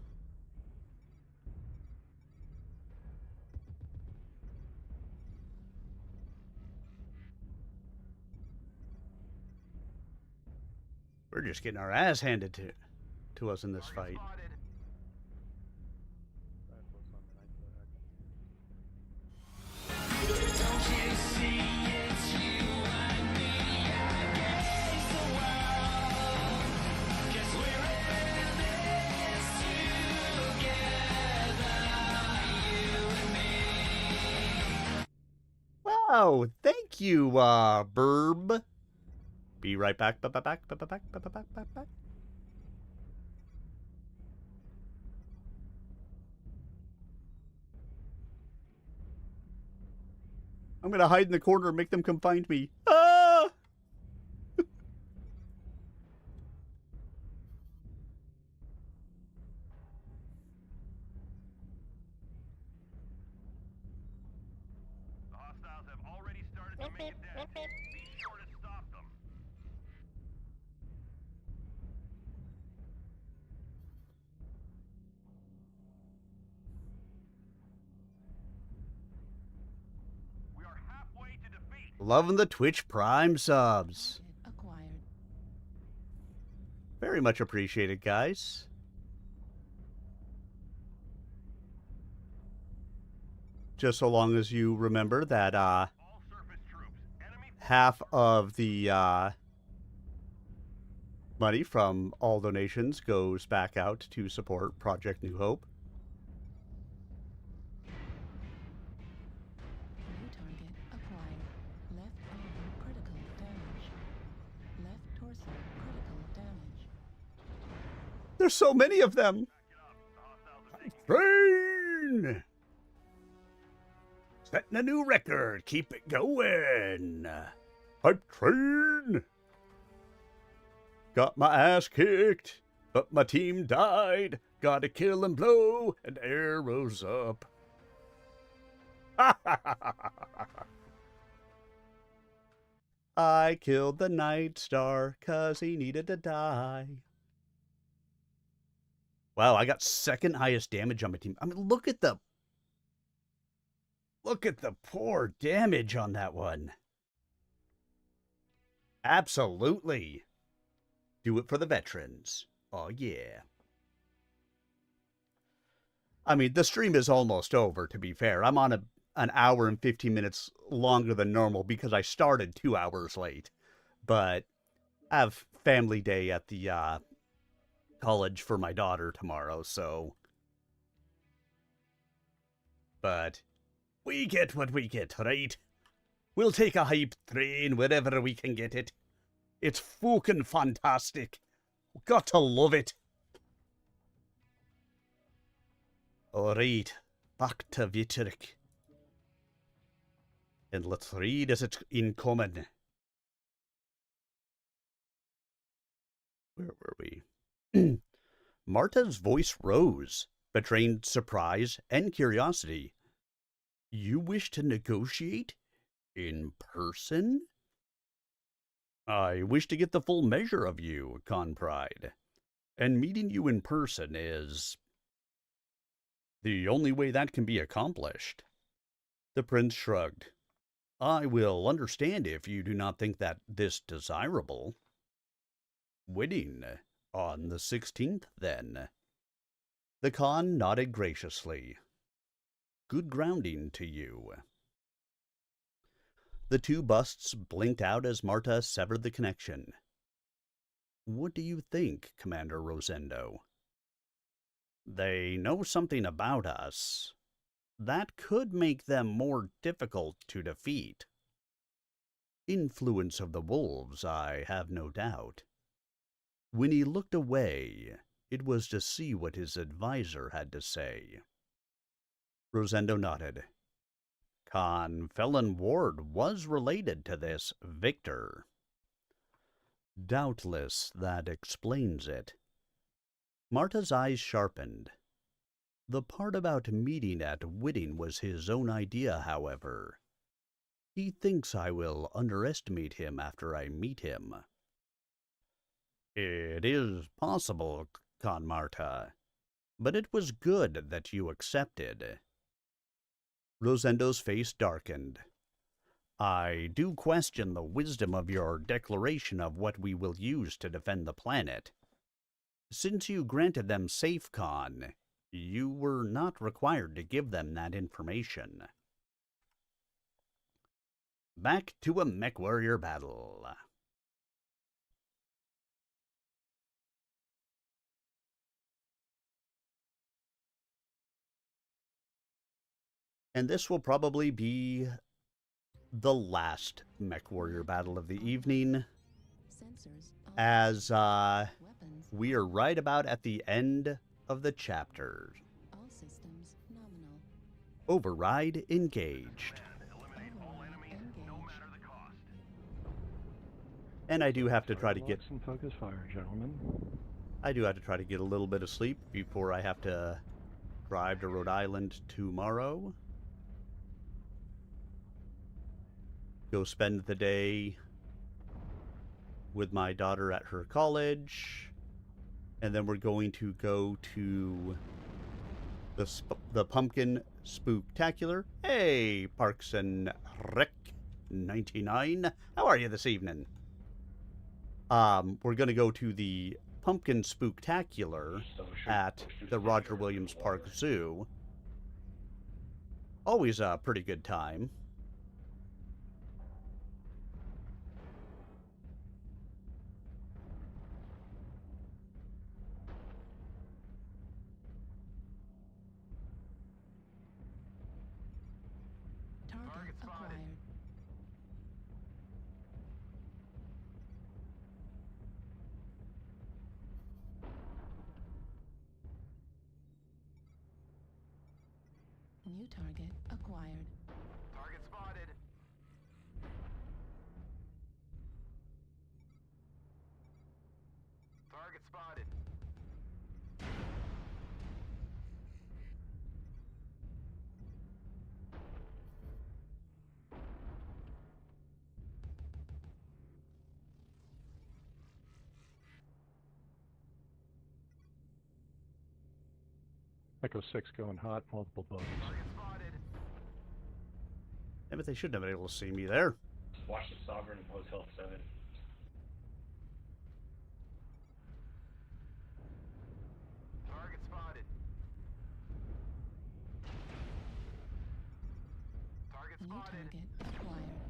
We're just getting our ass handed to us in this fight. Don't you see it's you and me against the world? 'Cause we're in this together, Oh, thank you, Burb. Be right back. Back. I'm gonna hide in the corner and make them come find me. Ah! The hostiles have already started to make a dent. Be sure to stop them. We are halfway to defeat. Loving the Twitch Prime subs. Acquired. Very much appreciated, guys. Just so long as you remember that half of the money from all donations goes back out to support Project New Hope. New target acquired. Left arm critical damage. Left torso critical damage. There's so many of them. Train! Setting a new record. Keep it going. Hype train. Got my ass kicked, but my team died. Gotta kill and blow, and arrows up. I killed the Night Star 'cause he needed to die. Wow, I got second highest damage on my team. I mean, look at the poor damage on that one. Absolutely. Do it for the veterans. Oh, yeah. I mean, the stream is almost over, to be fair. I'm on an hour and 15 minutes longer than normal because I started 2 hours late. But I have family day at the college for my daughter tomorrow, so... But we get what we get, right? We'll take a hype train wherever we can get it. It's fucking fantastic. Got to love it. Alright, back to Vitric. And let's read as it's incoming. Where were we? Marta's voice rose, betraying surprise and curiosity. You wish to negotiate? In person? I wish to get the full measure of you, Conpride. And meeting you in person is the only way that can be accomplished. The prince shrugged. I will understand if you do not think that this desirable. Winning on the 16th, then. The Khan nodded graciously. Good grounding to you. The two busts blinked out as Marta severed the connection. What do you think, Commander Rosendo? They know something about us. That could make them more difficult to defeat. Influence of the wolves, I have no doubt. When he looked away, it was to see what his advisor had to say. Rosendo nodded. Khan Felon Ward was related to this Victor. Doubtless that explains it. Marta's eyes sharpened. The part about meeting at Whitting was his own idea, however. He thinks I will underestimate him after I meet him. It is possible, Con Marta, but it was good that you accepted. Rosendo's face darkened. I do question the wisdom of your declaration of what we will use to defend the planet. Since you granted them SafeCon, you were not required to give them that information. Back to a mech warrior battle. And this will probably be the last Mech Warrior battle of the evening, Sensors as weapons. we are right about at the end of the chapter. All systems nominal. Override engaged. And I do have to try to get some focus fire, gentlemen. I do have to try to get a little bit of sleep before I have to drive to Rhode Island tomorrow. Go spend the day with my daughter at her college. And then we're going to go to the Pumpkin Spooktacular. Hey, Parks and Rec 99. How are you this evening? We're going to go to the Pumpkin Spooktacular at the Roger Williams Park Zoo. Always a pretty good time. Target acquired. New target acquired. Target spotted. Target spotted. Echo 6 going hot, multiple bogeys. Yeah, but they shouldn't have been able to see me there. Watch the Sovereign Hotel 7. Target spotted. Target New spotted. target acquired.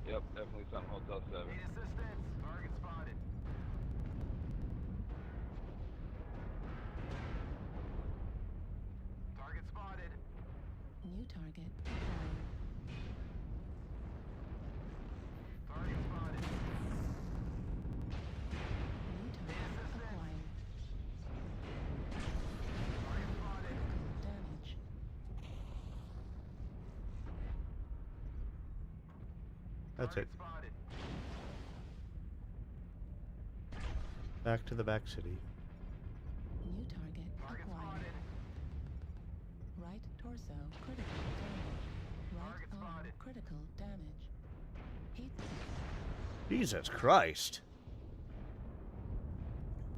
Yep, definitely something Hotel 7. Need assistance. Target spotted. Target spotted. New target acquired. Target spotted. New target acquired. Target spotted. Critical damage. That's it. Spotted. Back to the back city. New target acquired. Right torso critical damage. Right arm critical damage. Heat. Jesus Christ.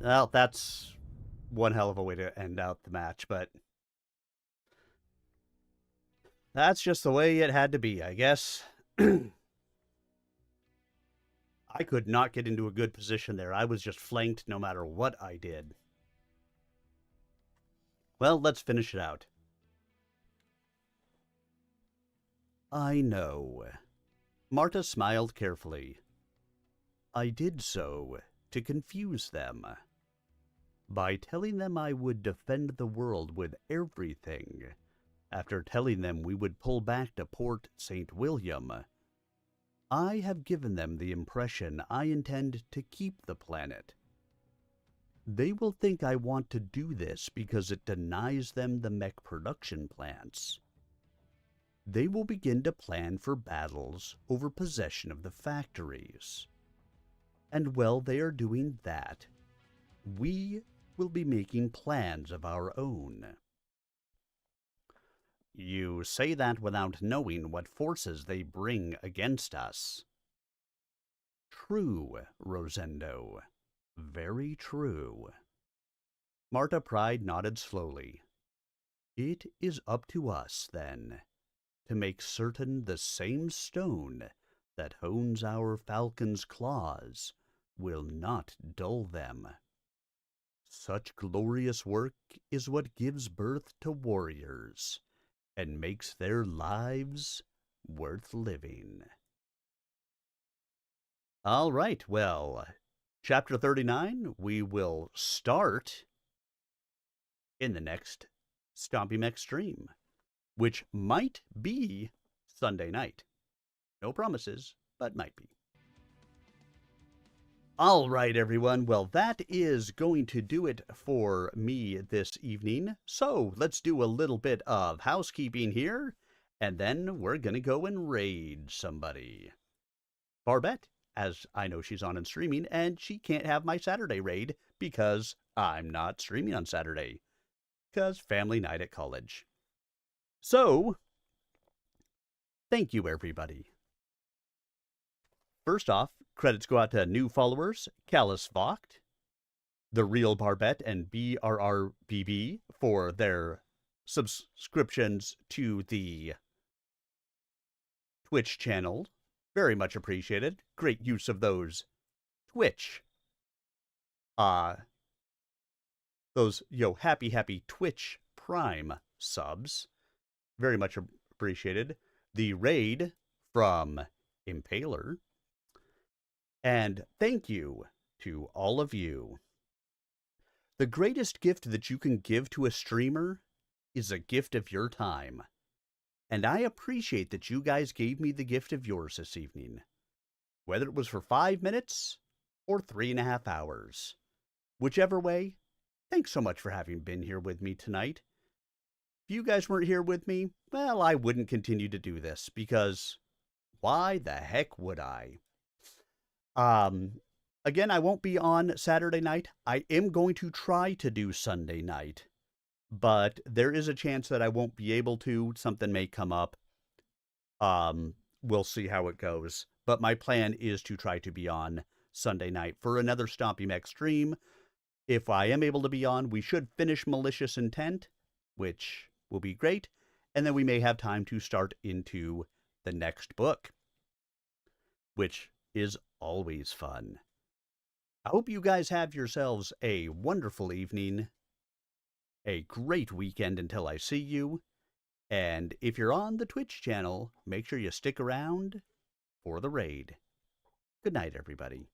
Well, that's one hell of a way to end out the match, but that's just the way it had to be, I guess. I could not get into a good position there. I was just flanked no matter what I did. Well, let's finish it out. I know. Marta smiled carefully. I did so to confuse them. By telling them I would defend the world with everything, after telling them we would pull back to Port St. William, I have given them the impression I intend to keep the planet. They will think I want to do this because it denies them the mech production plants. They will begin to plan for battles over possession of the factories. And while they are doing that, we will be making plans of our own. You say that without knowing what forces they bring against us. True, Rosendo. Very true. Marta Pride nodded slowly. It is up to us, then, to make certain the same stone that hones our falcon's claws will not dull them. Such glorious work is what gives birth to warriors and makes their lives worth living. All right, well, Chapter 39, we will start in the next Stompy Mech stream. which might be Sunday night. No promises, but might be. All right, everyone. Well, that is going to do it for me this evening. So let's do a little bit of housekeeping here, and then we're going to go and raid somebody. Barbette, as I know she's on and streaming, and she can't have my Saturday raid because I'm not streaming on Saturday, because family night at college. So, thank you, everybody. First off, credits go out to new followers, Callus Vogt, The Real Barbette, and BRRBB for their subscriptions to the Twitch channel. Very much appreciated. Great use of those Twitch. Those, happy Twitch Prime subs. Very much appreciated. The raid from Impaler. And thank you to all of you. The greatest gift that you can give to a streamer is a gift of your time. And I appreciate that you guys gave me the gift of yours this evening. Whether it was for 5 minutes or 3.5 hours. Whichever way, thanks so much for having been here with me tonight. If you guys weren't here with me, well, I wouldn't continue to do this because why the heck would I? Again, I won't be on Saturday night. I am going to try to do Sunday night, but there is a chance that I won't be able to. Something may come up. We'll see how it goes. But my plan is to try to be on Sunday night for another Stompy Mech stream. If I am able to be on, we should finish Malicious Intent, which will be great. And then we may have time to start into the next book, which is always fun. I hope you guys have yourselves a wonderful evening, a great weekend until I see you, and if you're on the Twitch channel, make sure you stick around for the raid. Good night, everybody.